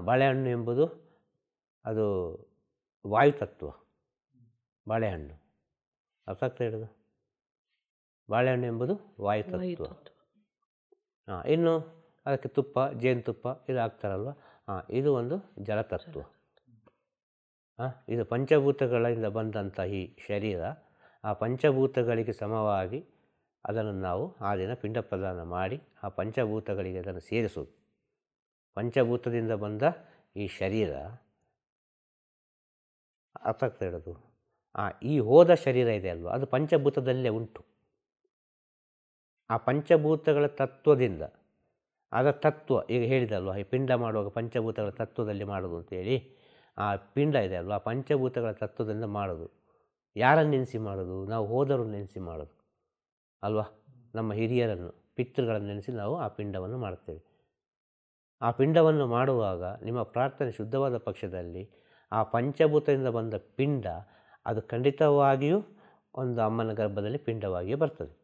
Speaker 3: ಬಾಳೆಹಣ್ಣು ಎಂಬುದು ಅದು ವಾಯುತತ್ವ, ಬಾಳೆಹಣ್ಣು. ಹೇಳೋದು ಬಾಳೆಹಣ್ಣು ಎಂಬುದು ವಾಯುತತ್ವ. ಇನ್ನು ಅದಕ್ಕೆ ತುಪ್ಪ, ಜೇನುತುಪ್ಪ ಇದು ಹಾಕ್ತಾರಲ್ವ, ಇದು ಒಂದು ಜಲತತ್ವ. ಇದು ಪಂಚಭೂತಗಳಿಂದ ಬಂದಂಥ ಈ ಶರೀರ, ಆ ಪಂಚಭೂತಗಳಿಗೆ ಸಮವಾಗಿ ಅದನ್ನು ನಾವು ಆ ದಿನ ಪಿಂಡ ಪ್ರದಾನ ಮಾಡಿ ಆ ಪಂಚಭೂತಗಳಿಗೆ ಅದನ್ನು ಸೇರಿಸೋದು. ಪಂಚಭೂತದಿಂದ ಬಂದ ಈ ಶರೀರ ಹೇಳೋದು. ಈ ಹೋದ ಶರೀರ ಇದೆ ಅಲ್ವ, ಅದು ಪಂಚಭೂತದಲ್ಲೇ ಉಂಟು. ಆ ಪಂಚಭೂತಗಳ ತತ್ವದಿಂದ, ಅದರ ತತ್ವ ಈಗ ಹೇಳಿದಲ್ವ, ಈ ಪಿಂಡ ಮಾಡುವಾಗ ಪಂಚಭೂತಗಳ ತತ್ವದಲ್ಲಿ ಮಾಡೋದು ಅಂತೇಳಿ. ಆ ಪಿಂಡ ಇದೆ ಅಲ್ವ, ಆ ಪಂಚಭೂತಗಳ ತತ್ವದಿಂದ ಮಾಡೋದು. ಯಾರನ್ನು ನೆನೆಸಿ ಮಾಡೋದು? ನಾವು ಹೋದರನ್ನು ನೆನೆಸಿ ಮಾಡೋದು ಅಲ್ವಾ. ನಮ್ಮ ಹಿರಿಯರನ್ನು, ಪಿತೃಗಳನ್ನು ನೆನೆಸಿ ನಾವು ಆ ಪಿಂಡವನ್ನು ಮಾಡ್ತೇವೆ. ಆ ಪಿಂಡವನ್ನು ಮಾಡುವಾಗ ನಿಮ್ಮ ಪ್ರಾರ್ಥನೆ ಶುದ್ಧವಾದ ಪಕ್ಷದಲ್ಲಿ ಆ ಪಂಚಭೂತದಿಂದ ಬಂದ ಪಿಂಡ ಅದು ಖಂಡಿತವಾಗಿಯೂ ಒಂದು ಅಮ್ಮನ ಗರ್ಭದಲ್ಲಿ ಪಿಂಡವಾಗಿಯೇ ಬರ್ತದೆ.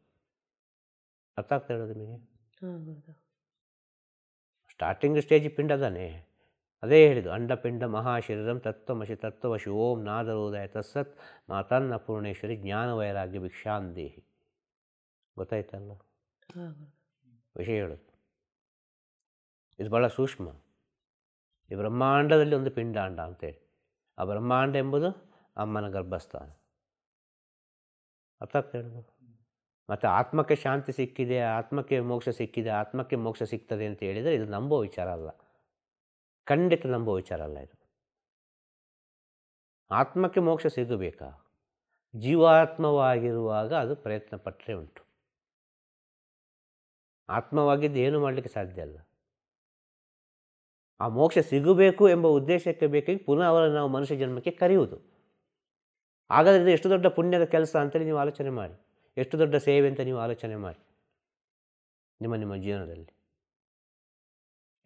Speaker 3: ಹೇಳೋದು ನಿಮಗೆ? ಸ್ಟಾರ್ಟಿಂಗ್ ಸ್ಟೇಜ್ ಪಿಂಡದಾನೆ. ಅದೇ ಹೇಳಿದ್ದು, ಅಂಡಪಿಂಡ ಮಹಾಶರೀರಂ ತತ್ವಮಶಿ ತತ್ವವಶಿ ಓಂ ನಾದರೋದಯ ತತ್ಸತ್ ಮಾತನ್ನ ಪೂರ್ಣೇಶ್ವರಿ ಜ್ಞಾನವೈರಾಗ್ಯ ಭಿಕ್ಷಾಂದೇಹಿ. ಗೊತ್ತಾಯ್ತಲ್ಲ ವಿಷಯ ಹೇಳೋದು. ಇದು ಭಾಳ ಸೂಕ್ಷ್ಮ. ಈ ಬ್ರಹ್ಮಾಂಡದಲ್ಲಿ ಒಂದು ಪಿಂಡಾಂಡ ಅಂತೇಳಿ, ಆ ಬ್ರಹ್ಮಾಂಡ ಎಂಬುದು ಅಮ್ಮನ ಗರ್ಭಸ್ಥಾನ. ಹೇಳೋದು. ಮತ್ತು ಆತ್ಮಕ್ಕೆ ಶಾಂತಿ ಸಿಕ್ಕಿದೆ, ಆತ್ಮಕ್ಕೆ ಮೋಕ್ಷ ಸಿಕ್ಕಿದೆ, ಆತ್ಮಕ್ಕೆ ಮೋಕ್ಷ ಸಿಗ್ತದೆ ಅಂತ ಹೇಳಿದರೆ ಇದು ನಂಬೋ ವಿಚಾರ ಅಲ್ಲ, ಖಂಡಿತ ನಂಬೋ ವಿಚಾರ ಅಲ್ಲ ಇದು. ಆತ್ಮಕ್ಕೆ ಮೋಕ್ಷ ಸಿಗಬೇಕಾ? ಜೀವಾತ್ಮವಾಗಿರುವಾಗ ಅದು ಪ್ರಯತ್ನ ಪಟ್ಟರೆ ಉಂಟು. ಆತ್ಮವಾಗಿದ್ದು ಏನು ಮಾಡಲಿಕ್ಕೆ ಸಾಧ್ಯ ಅಲ್ಲ. ಆ ಮೋಕ್ಷ ಸಿಗಬೇಕು ಎಂಬ ಉದ್ದೇಶಕ್ಕೆ ಬೇಕಾಗಿ ಪುನಃ ಅವರನ್ನು ನಾವು ಮನುಷ್ಯ ಜನ್ಮಕ್ಕೆ ಕರೆಯುವುದು. ಹಾಗಾದರೆ ಇದು ಎಷ್ಟು ದೊಡ್ಡ ಪುಣ್ಯದ ಕೆಲಸ ಅಂತೇಳಿ ನೀವು ಆಲೋಚನೆ ಮಾಡಿ, ಎಷ್ಟು ದೊಡ್ಡ ಸೇವೆ ಅಂತ ನೀವು ಆಲೋಚನೆ ಮಾಡಿ ನಿಮ್ಮ ಜೀವನದಲ್ಲಿ.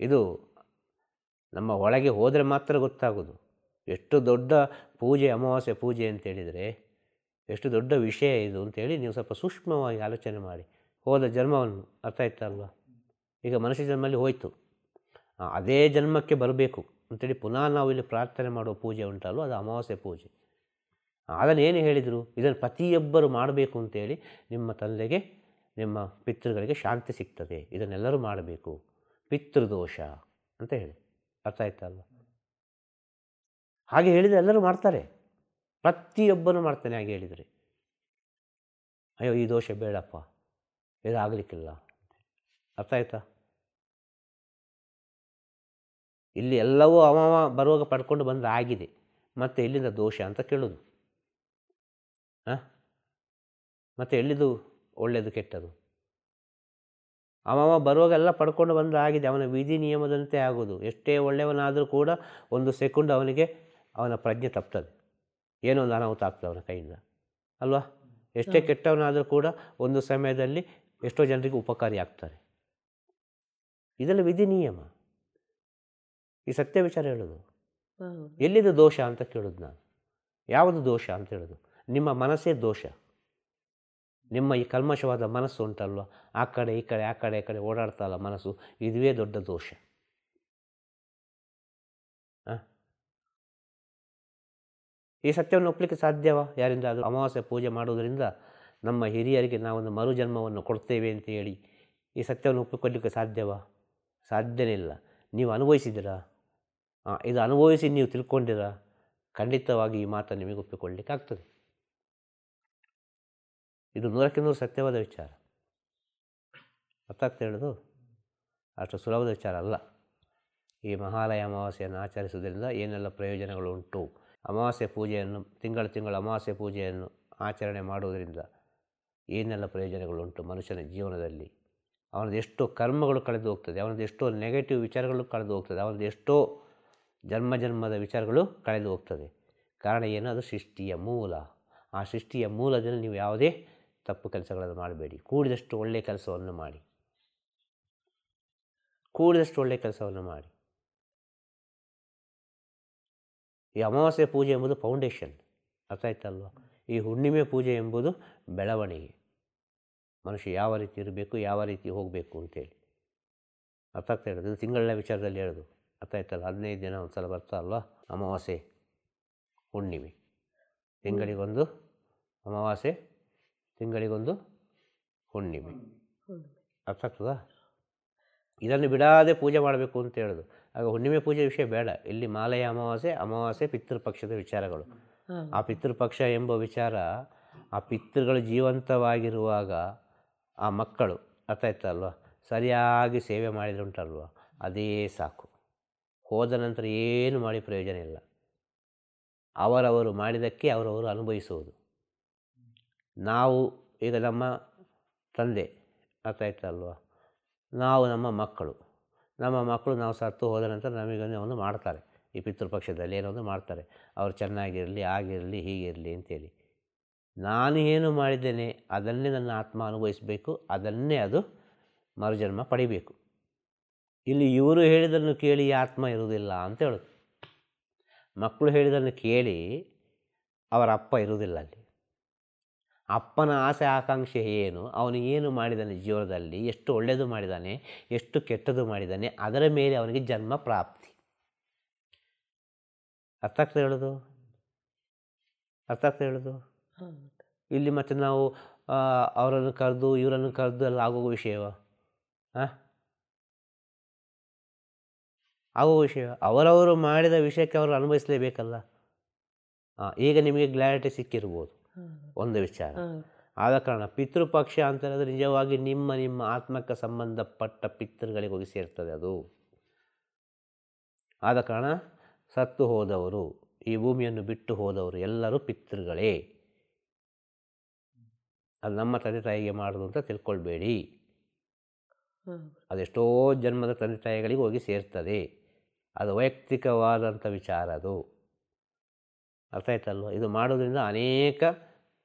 Speaker 3: ಇದು ನಮ್ಮ ಒಳಗೆ ಹೋದರೆ ಮಾತ್ರ ಗೊತ್ತಾಗೋದು ಎಷ್ಟು ದೊಡ್ಡ ಪೂಜೆ, ಅಮಾವಾಸ್ಯೆ ಪೂಜೆ ಅಂತೇಳಿದರೆ ಎಷ್ಟು ದೊಡ್ಡ ವಿಷಯ ಇದು ಅಂತೇಳಿ ನೀವು ಸ್ವಲ್ಪ ಸೂಕ್ಷ್ಮವಾಗಿ ಆಲೋಚನೆ ಮಾಡಿ. ಹೋದ ಜನ್ಮವನ್ನು ಅಲ್ವಾ, ಈಗ ಮನುಷ್ಯ ಜನ್ಮದಲ್ಲಿ ಹೋಯಿತು, ಅದೇ ಜನ್ಮಕ್ಕೆ ಬರಬೇಕು ಅಂತೇಳಿ ಪುನಃ ನಾವು ಇಲ್ಲಿ ಪ್ರಾರ್ಥನೆ ಮಾಡುವ ಪೂಜೆ ಉಂಟಲ್ವ, ಅದು ಅಮಾವಾಸ್ಯೆ ಪೂಜೆ. ಅದನ್ನೇನು ಹೇಳಿದರು? ಇದನ್ನು ಪ್ರತಿಯೊಬ್ಬರು ಮಾಡಬೇಕು ಅಂತೇಳಿ ನಿಮ್ಮ ತಂದೆಗೆ, ನಿಮ್ಮ ಪಿತೃಗಳಿಗೆ ಶಾಂತಿ ಸಿಗ್ತದೆ, ಇದನ್ನೆಲ್ಲರೂ ಮಾಡಬೇಕು, ಪಿತೃದೋಷ ಅಂತ ಹೇಳಿ. ಅಲ್ವ? ಹಾಗೆ ಹೇಳಿದರೆ ಎಲ್ಲರೂ ಮಾಡ್ತಾರೆ, ಪ್ರತಿಯೊಬ್ಬನು ಮಾಡ್ತಾನೆ. ಹಾಗೆ ಹೇಳಿದರೆ ಅಯ್ಯೋ ಈ ದೋಷ ಬೇಡಪ್ಪ, ಇದು ಆಗಲಿಕ್ಕಿಲ್ಲ. ಆಯ್ತಾ? ಇಲ್ಲಿ ಎಲ್ಲವೂ ಅವ ಬರುವಾಗ ಪಡ್ಕೊಂಡು ಬಂದು ಆಗಿದೆ, ಮತ್ತು ಎಲ್ಲಿಂದ ದೋಷ ಅಂತ ಕೇಳೋದು. ಮತ್ತು ಎಲ್ಲಿದು ಒಳ್ಳೆಯದು ಕೆಟ್ಟದು? ಅವ ಬರುವಾಗ ಎಲ್ಲ ಪಡ್ಕೊಂಡು ಬಂದು ಆಗಿದೆ, ಅವನ ವಿಧಿ ನಿಯಮದಂತೆ ಆಗೋದು. ಎಷ್ಟೇ ಒಳ್ಳೆಯವನಾದರೂ ಕೂಡ ಒಂದು ಸೆಕೆಂಡ್ ಅವನಿಗೆ ಅವನ ಪ್ರಜ್ಞೆ ತಪ್ತದೆ, ಏನೋ ಒಂದು ಅನಾಹುತ ಆಗ್ತದೆ ಅವನ ಕೈಯಿಂದ ಅಲ್ವಾ. ಎಷ್ಟೇ ಕೆಟ್ಟವನಾದರೂ ಕೂಡ ಒಂದು ಸಮಯದಲ್ಲಿ ಎಷ್ಟೋ ಜನರಿಗೆ ಉಪಕಾರಿ ಆಗ್ತಾರೆ. ಇದೆಲ್ಲ ವಿಧಿ ನಿಯಮ. ಈ ಸತ್ಯ ವಿಚಾರ ಹೇಳೋದು. ಎಲ್ಲಿದು ದೋಷ ಅಂತ ಕೇಳೋದು ನಾನು. ಯಾವುದು ದೋಷ ಅಂತ ಹೇಳೋದು? ನಿಮ್ಮ ಮನಸ್ಸೇ ದೋಷ. ನಿಮ್ಮ ಈ ಕಲ್ಮಶವಾದ ಮನಸ್ಸು ಉಂಟಲ್ವ, ಆ ಕಡೆ ಈ ಕಡೆ, ಆ ಕಡೆ ಈ ಕಡೆ ಓಡಾಡ್ತಲ್ಲ ಮನಸ್ಸು, ಇದುವೇ ದೊಡ್ಡ ದೋಷ. ಈ ಸತ್ಯವನ್ನು ಒಪ್ಪಲಿಕ್ಕೆ ಸಾಧ್ಯವಾ ಯಾರಿಂದ? ಅದು ಅಮಾವಾಸ್ಯೆ ಪೂಜೆ ಮಾಡುವುದರಿಂದ ನಮ್ಮ ಹಿರಿಯರಿಗೆ ನಾವೊಂದು ಮರುಜನ್ಮವನ್ನು ಕೊಡ್ತೇವೆ ಅಂತ ಹೇಳಿ ಈ ಸತ್ಯವನ್ನು ಒಪ್ಪಿಕೊಳ್ಳಲಿಕ್ಕೆ ಸಾಧ್ಯವಾ? ಸಾಧ್ಯನೇ ಇಲ್ಲ. ನೀವು ಅನುಭವಿಸಿದ್ದೀರಾ? ಇದು ಅನುಭವಿಸಿ ನೀವು ತಿಳ್ಕೊಂಡಿರಾ? ಖಂಡಿತವಾಗಿ ಈ ಮಾತನ್ನು ನಿಮಗೆ ಒಪ್ಪಿಕೊಳ್ಳಲಿಕ್ಕೆ ಆಗ್ತದೆ. ಇದು 100ಕ್ಕೆ 100 ಸತ್ಯವಾದ ವಿಚಾರ. ಹೇಳೋದು ಅಷ್ಟು ಸುಲಭದ ವಿಚಾರ ಅಲ್ಲ. ಈ ಮಹಾಲಯ ಅಮಾವಾಸ್ಯೆಯನ್ನು ಆಚರಿಸುವುದರಿಂದ ಏನೆಲ್ಲ ಪ್ರಯೋಜನಗಳು ಉಂಟು? ಅಮಾವಾಸ್ಯೆ ಪೂಜೆಯನ್ನು ತಿಂಗಳ ಅಮಾವಾಸ್ಯೆ ಪೂಜೆಯನ್ನು ಆಚರಣೆ ಮಾಡುವುದರಿಂದ ಏನೆಲ್ಲ ಪ್ರಯೋಜನಗಳುಂಟು ಮನುಷ್ಯನ ಜೀವನದಲ್ಲಿ. ಅವನದು ಎಷ್ಟೋ ಕರ್ಮಗಳು ಕಳೆದು ಹೋಗ್ತದೆ, ಅವನದು ಎಷ್ಟೋ ನೆಗೆಟಿವ್ ವಿಚಾರಗಳು ಕಳೆದು ಹೋಗ್ತದೆ, ಅವನದು ಎಷ್ಟೋ ಜನ್ಮದ ವಿಚಾರಗಳು ಕಳೆದು ಹೋಗ್ತದೆ. ಕಾರಣ ಏನು? ಅದು ಸೃಷ್ಟಿಯ ಮೂಲ. ಆ ಸೃಷ್ಟಿಯ ಮೂಲದಲ್ಲಿ ನೀವು ಯಾವುದೇ ತಪ್ಪು ಕೆಲಸಗಳನ್ನು ಮಾಡಬೇಡಿ. ಕೂಡಿದಷ್ಟು ಒಳ್ಳೆಯ ಕೆಲಸವನ್ನು ಮಾಡಿ, ಕೂಡಿದಷ್ಟು ಒಳ್ಳೆಯ ಕೆಲಸವನ್ನು ಮಾಡಿ. ಈ ಅಮಾವಾಸ್ಯೆ ಪೂಜೆ ಎಂಬುದು ಫೌಂಡೇಶನ್, ಅರ್ಥ ಆಯ್ತಲ್ವ? ಈ ಹುಣ್ಣಿಮೆ ಪೂಜೆ ಎಂಬುದು ಬೆಳವಣಿಗೆ. ಮನುಷ್ಯ ಯಾವ ರೀತಿ ಇರಬೇಕು, ಯಾವ ರೀತಿ ಹೋಗಬೇಕು ಅಂತೇಳಿ ಅರ್ಥ ಆಗ್ತಾ ಹೇಳೋದು. ಇದು ತಿಂಗಳ ವಿಚಾರದಲ್ಲಿ ಹೇಳೋದು, ಅರ್ಥ ಆಯ್ತಲ್ಲ? 15 ದಿನ ಒಂದು ಸಲ ಬರ್ತಾ ಅಲ್ವಾ ಅಮಾವಾಸ್ಯೆ ಹುಣ್ಣಿಮೆ. ತಿಂಗಳಿಗೊಂದು ಅಮಾವಾಸ್ಯೆ, ತಿಂಗಳಿಗೊಂದು ಹುಣ್ಣಿಮೆ. ಅರ್ಥ ಆಗ್ತದಾ? ಇದನ್ನು ಬಿಡಾದೆ ಪೂಜೆ ಮಾಡಬೇಕು ಅಂತ ಹೇಳೋದು. ಆಗ ಹುಣ್ಣಿಮೆ ಪೂಜೆ ವಿಷಯ ಬೇಡ. ಇಲ್ಲಿ ಮಾಲೆಯ ಅಮಾವಾಸ್ಯೆ ಪಿತೃಪಕ್ಷದ ವಿಚಾರಗಳು. ಆ ಪಿತೃಪಕ್ಷ ಎಂಬ ವಿಚಾರ, ಆ ಪಿತೃಗಳು ಜೀವಂತವಾಗಿರುವಾಗ ಆ ಮಕ್ಕಳು, ಅರ್ಥ ಆಯ್ತಲ್ವ, ಸರಿಯಾಗಿ ಸೇವೆ ಮಾಡಿದ್ರುಂಟಲ್ವ, ಅದೇ ಸಾಕು. ಹೋದ ನಂತರ ಏನು ಮಾಡಿ ಪ್ರಯೋಜನ ಇಲ್ಲ. ಅವರವರು ಮಾಡಿದ್ದಕ್ಕೆ ಅವರವರು ಅನುಭವಿಸುವುದು. ನಾವು ಈಗ ನಮ್ಮ ತಂದೆ, ಅರ್ಥ ಆಯ್ತಲ್ವ, ನಾವು ನಮ್ಮ ಮಕ್ಕಳು ನಾವು ಸತ್ತು ಹೋದ ನಂತರ ನಮಗೇನೋ ಒಂದು ಮಾಡ್ತಾರೆ. ಈ ಪಿತೃಪಕ್ಷದಲ್ಲಿ ಏನೋ ಒಂದು ಮಾಡ್ತಾರೆ. ಅವರು ಚೆನ್ನಾಗಿರಲಿ, ಆಗಿರಲಿ, ಹೀಗಿರಲಿ ಅಂತೇಳಿ. ನಾನು ಏನು ಮಾಡಿದ್ದೇನೆ ಅದನ್ನೇ ನನ್ನ ಆತ್ಮ ಅನುಭವಿಸಬೇಕು, ಅದನ್ನೇ ಅದು ಮರುಜನ್ಮ ಪಡಿಬೇಕು. ಇಲ್ಲಿ ಇವರು ಹೇಳಿದ್ದನ್ನು ಕೇಳಿ ಆತ್ಮ ಇರುವುದಿಲ್ಲ ಅಂತ ಹೇಳೋದು. ಮಕ್ಕಳು ಹೇಳಿದ್ದನ್ನು ಕೇಳಿ ಅವರ ಅಪ್ಪ ಇರುವುದಿಲ್ಲ ಅಲ್ಲಿ. ಅಪ್ಪನ ಆಸೆ ಆಕಾಂಕ್ಷೆ ಏನು, ಅವನು ಏನು ಮಾಡಿದ್ದಾನೆ ಜೀವನದಲ್ಲಿ, ಎಷ್ಟು ಒಳ್ಳೆಯದು ಮಾಡಿದ್ದಾನೆ, ಎಷ್ಟು ಕೆಟ್ಟದ್ದು ಮಾಡಿದ್ದಾನೆ, ಅದರ ಮೇಲೆ ಅವನಿಗೆ ಜನ್ಮ ಪ್ರಾಪ್ತಿ. ಅರ್ಥ ಆಗ್ತಾ ಹೇಳೋದು? ಇಲ್ಲಿ ಮತ್ತೆ ನಾವು ಅವರನ್ನು ಕರೆದು ಇವರನ್ನು ಕರೆದು ಎಲ್ಲ ಆಗುವ ವಿಷಯವ? ಆಗುವ ವಿಷಯ. ಅವರವರು ಮಾಡಿದ ವಿಷಯಕ್ಕೆ ಅವರು ಅನುಭವಿಸಲೇಬೇಕಲ್ಲ. ಈಗ ನಿಮಗೆ ಕ್ಲಾರಿಟಿ ಸಿಕ್ಕಿರ್ಬೋದು ಒಂದು ವಿಚಾರ. ಆದ ಕಾರಣ ಪಿತೃಪಕ್ಷ ಅಂತ ಹೇಳಿದ್ರೆ ನಿಜವಾಗಿ ನಿಮ್ಮ ಆತ್ಮಕ್ಕೆ ಸಂಬಂಧಪಟ್ಟ ಪಿತೃಗಳಿಗೆ ಹೋಗಿ ಸೇರ್ತದೆ ಅದು. ಆದ ಕಾರಣ ಸತ್ತು ಹೋದವರು, ಈ ಭೂಮಿಯನ್ನು ಬಿಟ್ಟು ಹೋದವರು ಎಲ್ಲರೂ ಪಿತೃಗಳೇ. ಅದು ನಮ್ಮ ತಂದೆ ತಾಯಿಗೆ ಮಾಡೋದು ಅಂತ ತಿಳ್ಕೊಳ್ಬೇಡಿ. ಅದೆಷ್ಟೋ ಜನ್ಮದ ತಂದೆ ತಾಯಿಗಳಿಗೆ ಹೋಗಿ ಸೇರ್ತದೆ. ಅದು ವೈಯಕ್ತಿಕವಾದಂಥ ವಿಚಾರ ಅದು. ಅರ್ಥ ಆಯ್ತಲ್ವ? ಇದು ಮಾಡೋದ್ರಿಂದ ಅನೇಕ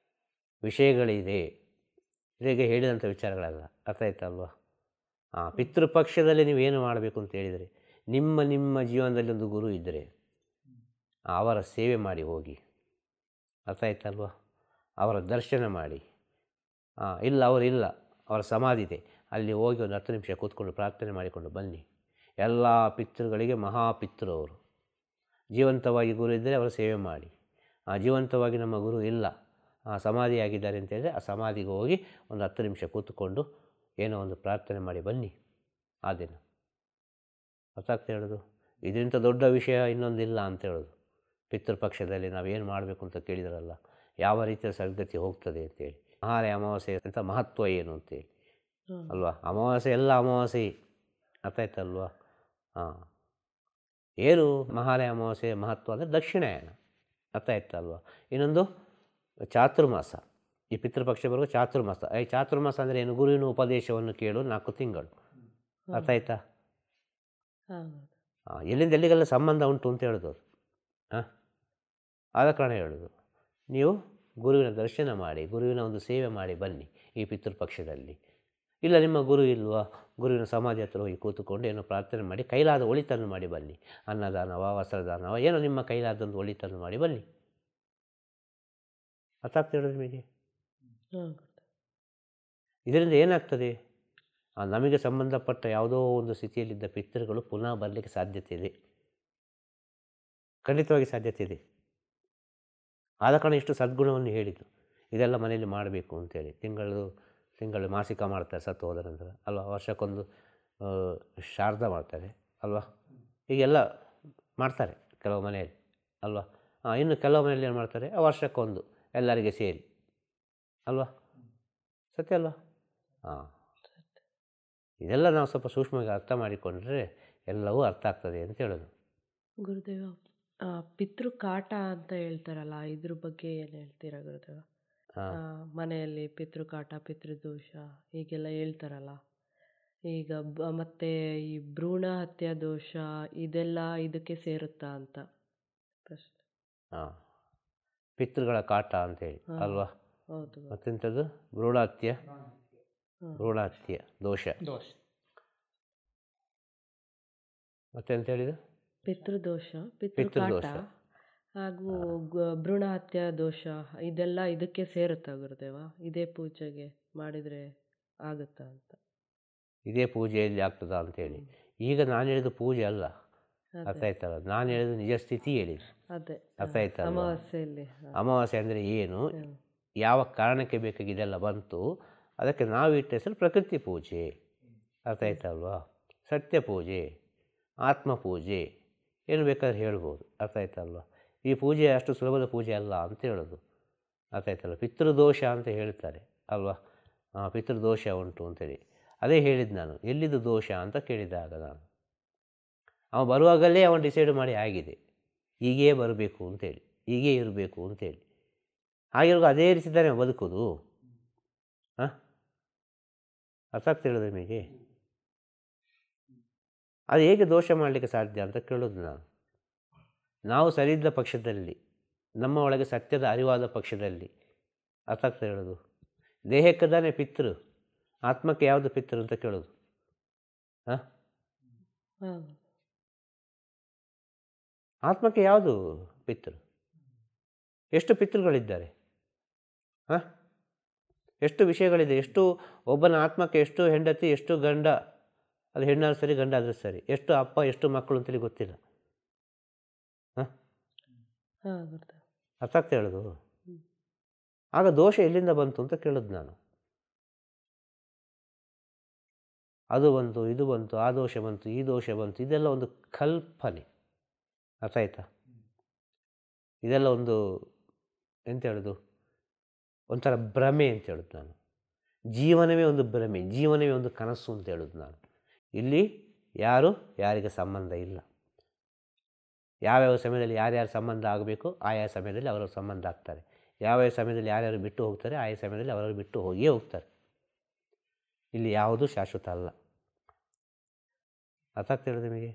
Speaker 3: ವಿಷಯಗಳಿದೆ, ಇದಕ್ಕೆ ಹೇಳಿದಂಥ ವಿಚಾರಗಳಲ್ಲ. ಅರ್ಥ ಆಯ್ತಲ್ವ? ಪಿತೃಪಕ್ಷದಲ್ಲಿ ನೀವೇನು ಮಾಡಬೇಕು ಅಂತ ಹೇಳಿದರೆ, ನಿಮ್ಮ ಜೀವನದಲ್ಲಿ ಒಂದು ಗುರು ಇದ್ದರೆ ಅವರ ಸೇವೆ ಮಾಡಿ ಹೋಗಿ. ಅರ್ಥ ಆಯ್ತಲ್ವ? ಅವರ ದರ್ಶನ ಮಾಡಿ. ಇಲ್ಲ ಅವರಿಲ್ಲ, ಅವರ ಸಮಾಧಿ ಇದೆ, ಅಲ್ಲಿ ಹೋಗಿ ಒಂದು 10 ನಿಮಿಷ ಕೂತ್ಕೊಂಡು ಪ್ರಾರ್ಥನೆ ಮಾಡಿಕೊಂಡು ಬನ್ನಿ. ಎಲ್ಲ ಪಿತೃಗಳಿಗೆ ಮಹಾಪಿತೃ ಅವರು. ಜೀವಂತವಾಗಿ ಗುರು ಇದ್ದರೆ ಅವರ ಸೇವೆ ಮಾಡಿ. ಜೀವಂತವಾಗಿ ನಮ್ಮ ಗುರು ಇಲ್ಲ, ಸಮಾಧಿಯಾಗಿದ್ದಾರೆ ಅಂತೇಳಿದರೆ ಆ ಸಮಾಧಿಗೆ ಹೋಗಿ ಒಂದು 10 ನಿಮಿಷ ಕೂತ್ಕೊಂಡು ಏನೋ ಒಂದು ಪ್ರಾರ್ಥನೆ ಮಾಡಿ ಬನ್ನಿ ಆ ದಿನ. ಅರ್ಥ ಆಗ್ತಾ ಹೇಳೋದು? ಇದರಿಂದ ದೊಡ್ಡ ವಿಷಯ ಇನ್ನೊಂದಿಲ್ಲ ಅಂತ ಹೇಳೋದು. ಪಿತೃಪಕ್ಷದಲ್ಲಿ ನಾವೇನು ಮಾಡಬೇಕು ಅಂತ ಕೇಳಿದ್ರಲ್ಲ, ಯಾವ ರೀತಿಯ ಸದ್ಗತಿ ಹೋಗ್ತದೆ ಅಂತೇಳಿ. ಮಹಾಲಯ ಅಮಾವಾಸ್ಯೆ ಅಂತ ಮಹತ್ವ ಏನು ಅಂತೇಳಿ ಅಲ್ವಾ? ಅಮಾವಾಸ್ಯೆ ಎಲ್ಲ ಅಮಾವಾಸ್ಯೆ, ಅರ್ಥ ಆಯ್ತಲ್ವಾ? ಏನು ಮಹಾಲಯ ಅಮಾವಾಸ್ಯೆ ಮಹತ್ವ ಅಂದರೆ ದಕ್ಷಿಣಾಯನ, ಅರ್ಥ ಆಯ್ತಲ್ವ? ಇನ್ನೊಂದು ಚಾತುರ್ಮಾಸ. ಈ ಪಿತೃಪಕ್ಷ ಬರುವ ಚಾತುರ್ಮಾಸ. ಈ ಚಾತುರ್ಮಾಸ ಅಂದರೆ ಏನು? ಗುರುವಿನ ಉಪದೇಶವನ್ನು ಕೇಳು 4 ತಿಂಗಳು. ಅರ್ಥ ಆಯ್ತಾ? ಎಲ್ಲಿಂದ ಎಲ್ಲಿಗೆಲ್ಲ ಸಂಬಂಧ ಉಂಟು ಅಂತ ಹೇಳೋದು ಅದು. ಆದ ಕಾರಣ ಹೇಳೋದು, ನೀವು ಗುರುವಿನ ದರ್ಶನ ಮಾಡಿ, ಗುರುವಿನ ಒಂದು ಸೇವೆ ಮಾಡಿ ಬನ್ನಿ ಈ ಪಿತೃಪಕ್ಷದಲ್ಲಿ. ಇಲ್ಲ ನಿಮ್ಮ ಗುರು ಇಲ್ವಾ, ಗುರುವಿನ ಸಮಾಧಿ ಹತ್ರ ಹೋಗಿ ಕೂತುಕೊಂಡು ಏನೋ ಪ್ರಾರ್ಥನೆ ಮಾಡಿ ಕೈಲಾದ ಒಳಿತನ್ನು ಮಾಡಿ ಬನ್ನಿ. ಅನ್ನದಾನವ, ವಸ್ತ್ರದಾನವ, ಏನೋ ನಿಮ್ಮ ಕೈಲಾದೊಂದು ಒಳಿತನ್ನು ಮಾಡಿ ಬನ್ನಿ. ಅರ್ಥ ಆಗ್ತಾ ಹೇಳೋದು ನಿಮಗೆ? ಇದರಿಂದ ಏನಾಗ್ತದೆ? ನಮಗೆ ಸಂಬಂಧಪಟ್ಟ ಯಾವುದೋ ಒಂದು ಸ್ಥಿತಿಯಲ್ಲಿದ್ದ ಪಿತೃಗಳು ಪುನಃ ಬರಲಿಕ್ಕೆ ಸಾಧ್ಯತೆ ಇದೆ, ಖಂಡಿತವಾಗಿ ಸಾಧ್ಯತೆ ಇದೆ. ಆದ ಕಾರಣ ಇಷ್ಟು ಸದ್ಗುಣವನ್ನು ಹೇಳಿದ್ದು. ಇದೆಲ್ಲ ಮನೆಯಲ್ಲಿ ಮಾಡಬೇಕು ಅಂತೇಳಿ. ತಿಂಗಳು ಮಾಸಿಕ ಮಾಡ್ತಾರೆ ಸತ್ತು ಹೋದ ನಂತರ ಅಲ್ವಾ? ವರ್ಷಕ್ಕೊಂದು ಶಾರದ ಮಾಡ್ತಾರೆ ಅಲ್ವಾ? ಹೀಗೆಲ್ಲ ಮಾಡ್ತಾರೆ ಕೆಲವು ಮನೆಯಲ್ಲಿ ಅಲ್ವಾ? ಇನ್ನು ಕೆಲವು ಮನೆಯಲ್ಲಿ ಏನು ಮಾಡ್ತಾರೆ, ವರ್ಷಕ್ಕೊಂದು ಎಲ್ಲರಿಗೆ ಸೇರಿ ಅಲ್ವಾ? ಸತ್ಯ ಅಲ್ವಾ? ಇದೆಲ್ಲ ನಾವು ಸ್ವಲ್ಪ ಸೂಕ್ಷ್ಮವಾಗಿ ಅರ್ಥ ಮಾಡಿಕೊಂಡ್ರೆ ಎಲ್ಲವೂ ಅರ್ಥ ಆಗ್ತದೆ ಅಂತ ಹೇಳೋದು.
Speaker 2: ಗುರುದೇವ, ಪಿತೃ ಕಾಟ ಅಂತ ಹೇಳ್ತಾರಲ್ಲ, ಇದ್ರ ಬಗ್ಗೆ ಏನು ಹೇಳ್ತೀರಾ ಗುರುದೇವ? ಮನೆಯಲ್ಲಿ ಪಿತೃಕಾಟ ಪಿತೃದೋಷ ಹೀಗೆಲ್ಲ ಹೇಳ್ತಾರಲ್ಲ. ಈಗ ಮತ್ತೆ ಈ ಭ್ರೂಣ ಹತ್ಯಾ ದೋಷ ಇದೆಲ್ಲ ಇದಕ್ಕೆ ಸೇರುತ್ತಾ ಅಂತ ಪ್ರಶ್ನೆ.
Speaker 3: ಹಾಂ, ಪಿತೃಗಳ ಕಾಟ ಅಂತೇಳಿ
Speaker 2: ಹಾ,
Speaker 3: ಅಲ್ವಾ?
Speaker 2: ಹೌದು.
Speaker 3: ಮತ್ತೆಂಥದ್ದು? ಭ್ರೂಣಹತ್ಯೆ ದೋಷ. ಮತ್ತೆಂತ ಹೇಳಿದ?
Speaker 2: ಪಿತೃದೋಷ ಪಿತೃಕಾಟ
Speaker 3: ಪಿತೃದೋಷ.
Speaker 2: ಹಾಗೂ ಭ್ರೂಣ ಹತ್ಯಾ ದೋಷ ಇದೆಲ್ಲ ಇದಕ್ಕೆ ಸೇರುತ್ತಾ ಗುರುದೇವ? ಇದೇ ಪೂಜೆಗೆ ಮಾಡಿದ್ರೆ ಆಗುತ್ತಾ ಅಂತ.
Speaker 3: ಇದೇ ಪೂಜೆಯಲ್ಲಿ ಆಗ್ತದಾ ಅಂತೇಳಿ. ಈಗ ನಾನು ಹೇಳಿದ ಪೂಜೆ ಅಲ್ಲ, ಅರ್ಥ ಆಯ್ತಲ್ಲ? ನಾನು ಹೇಳಿದ ನಿಜ ಸ್ಥಿತಿ ಹೇಳಿದೆ,
Speaker 2: ಅದೇ
Speaker 3: ಅರ್ಥ ಆಯ್ತಲ್ಲ?
Speaker 2: ಅಮಾವಾಸ್ಯೆಯಲ್ಲಿ.
Speaker 3: ಅಮಾವಾಸ್ಯೆ ಅಂದರೆ ಏನು, ಯಾವ ಕಾರಣಕ್ಕೆ ಬೇಕಾಗಿ ಇದೆಲ್ಲ ಬಂತು, ಅದಕ್ಕೆ ನಾವು ಇಟ್ಟ ಹೆಸರು ಪ್ರಕೃತಿ ಪೂಜೆ, ಅರ್ಥ ಆಯ್ತಲ್ವಾ? ಸತ್ಯ ಪೂಜೆ, ಆತ್ಮ ಪೂಜೆ, ಏನು ಬೇಕಾದ್ರೆ ಹೇಳ್ಬೋದು, ಅರ್ಥ ಆಯ್ತಲ್ವಾ? ಈ ಪೂಜೆ ಅಷ್ಟು ಸುಲಭದ ಪೂಜೆ ಅಲ್ಲ ಅಂತ ಹೇಳೋದು, ಅರ್ಥ ಆಯ್ತಲ್ಲ? ಪಿತೃದೋಷ ಅಂತ ಹೇಳ್ತಾರೆ ಅಲ್ವಾ? ಪಿತೃದೋಷ ಉಂಟು ಅಂತೇಳಿ ಅದೇ ಹೇಳಿದ್ದು ನಾನು. ಎಲ್ಲಿದ್ದು ದೋಷ ಅಂತ ಕೇಳಿದಾಗ ನಾನು, ಅವ ಬರುವಾಗಲೇ ಅವನು ಡಿಸೈಡ್ ಮಾಡಿ ಆಗಿದೆ, ಹೀಗೇ ಬರಬೇಕು ಅಂತೇಳಿ, ಹೀಗೇ ಇರಬೇಕು ಅಂತೇಳಿ. ಹಾಗಿರುವಾಗ ಅದೇ ರೀತಿ ತಾನೇ ಬದುಕೋದು. ಹಾಂ, ಅರ್ಥ ಆಗ್ತಾ ಹೇಳೋದು ನಿಮಗೆ? ಅದು ಹೇಗೆ ದೋಷ ಮಾಡಲಿಕ್ಕೆ ಸಾಧ್ಯ ಅಂತ ಕೇಳೋದು ನಾನು. ನಾವು ಸರಿಯಿದ್ದ ಪಕ್ಷದಲ್ಲಿ, ನಮ್ಮ ಒಳಗೆ ಸತ್ಯದ ಅರಿವಾದ ಪಕ್ಷದಲ್ಲಿ, ಅರ್ಥ ಆಗ್ತಾ ಹೇಳೋದು? ದೇಹಕ್ಕೆ ತಾನೇ ಪಿತೃ, ಆತ್ಮಕ್ಕೆ ಯಾವುದು ಪಿತೃ ಅಂತ ಕೇಳೋದು? ಹಾಂ, ಆತ್ಮಕ್ಕೆ ಯಾವುದು ಪಿತೃ? ಎಷ್ಟು ಪಿತೃಗಳಿದ್ದಾರೆ? ಹಾಂ, ಎಷ್ಟು ವಿಷಯಗಳಿದೆ, ಎಷ್ಟು ಒಬ್ಬನ ಆತ್ಮಕ್ಕೆ ಎಷ್ಟು ಹೆಂಡತಿ, ಎಷ್ಟು ಗಂಡ, ಅದು ಹೆಣ್ಣಾದ್ರೂ ಸರಿ ಗಂಡ ಆದರೂ ಸರಿ, ಎಷ್ಟು ಅಪ್ಪ ಎಷ್ಟು ಮಕ್ಕಳು ಅಂತೇಳಿ ಗೊತ್ತಿಲ್ಲ. ಹಾಂ, ಅರ್ಥ ಆಗ್ತಾ ಹೇಳೋದು? ಆಗ ದೋಷ ಎಲ್ಲಿಂದ ಬಂತು ಅಂತ ಕೇಳೋದು ನಾನು. ಅದು ಬಂತು, ಇದು ಬಂತು, ಆ ದೋಷ ಬಂತು, ಈ ದೋಷ ಬಂತು, ಇದೆಲ್ಲ ಒಂದು ಕಲ್ಪನೆ, ಅರ್ಥ ಆಯ್ತಾ? ಇದೆಲ್ಲ ಒಂದು ಎಂತ ಹೇಳೋದು, ಒಂಥರ ಭ್ರಮೆ ಅಂತ ಹೇಳೋದು ನಾನು. ಜೀವನವೇ ಒಂದು ಭ್ರಮೆ, ಜೀವನವೇ ಒಂದು ಕನಸು ಅಂತ ಹೇಳೋದು ನಾನು. ಇಲ್ಲಿ ಯಾರಿಗೆ ಸಂಬಂಧ ಇಲ್ಲ. ಯಾವ್ಯಾವ ಸಮಯದಲ್ಲಿ ಯಾರ್ಯಾರ ಸಂಬಂಧ ಆಗಬೇಕು ಆಯಾ ಸಮಯದಲ್ಲಿ ಅವರ ಸಂಬಂಧ ಆಗ್ತಾರೆ. ಯಾವ್ಯಾವ ಸಮಯದಲ್ಲಿ ಯಾರ್ಯಾರು ಬಿಟ್ಟು ಹೋಗ್ತಾರೆ ಆಯಾ ಸಮಯದಲ್ಲಿ ಅವರವರು ಬಿಟ್ಟು ಹೋಗಿಯೇ ಹೋಗ್ತಾರೆ. ಇಲ್ಲಿ ಯಾವುದೂ ಶಾಶ್ವತ ಅಲ್ಲ, ಅರ್ಥ ಆಗ್ತಾ ಹೇಳೋದು ನಿಮಗೆ?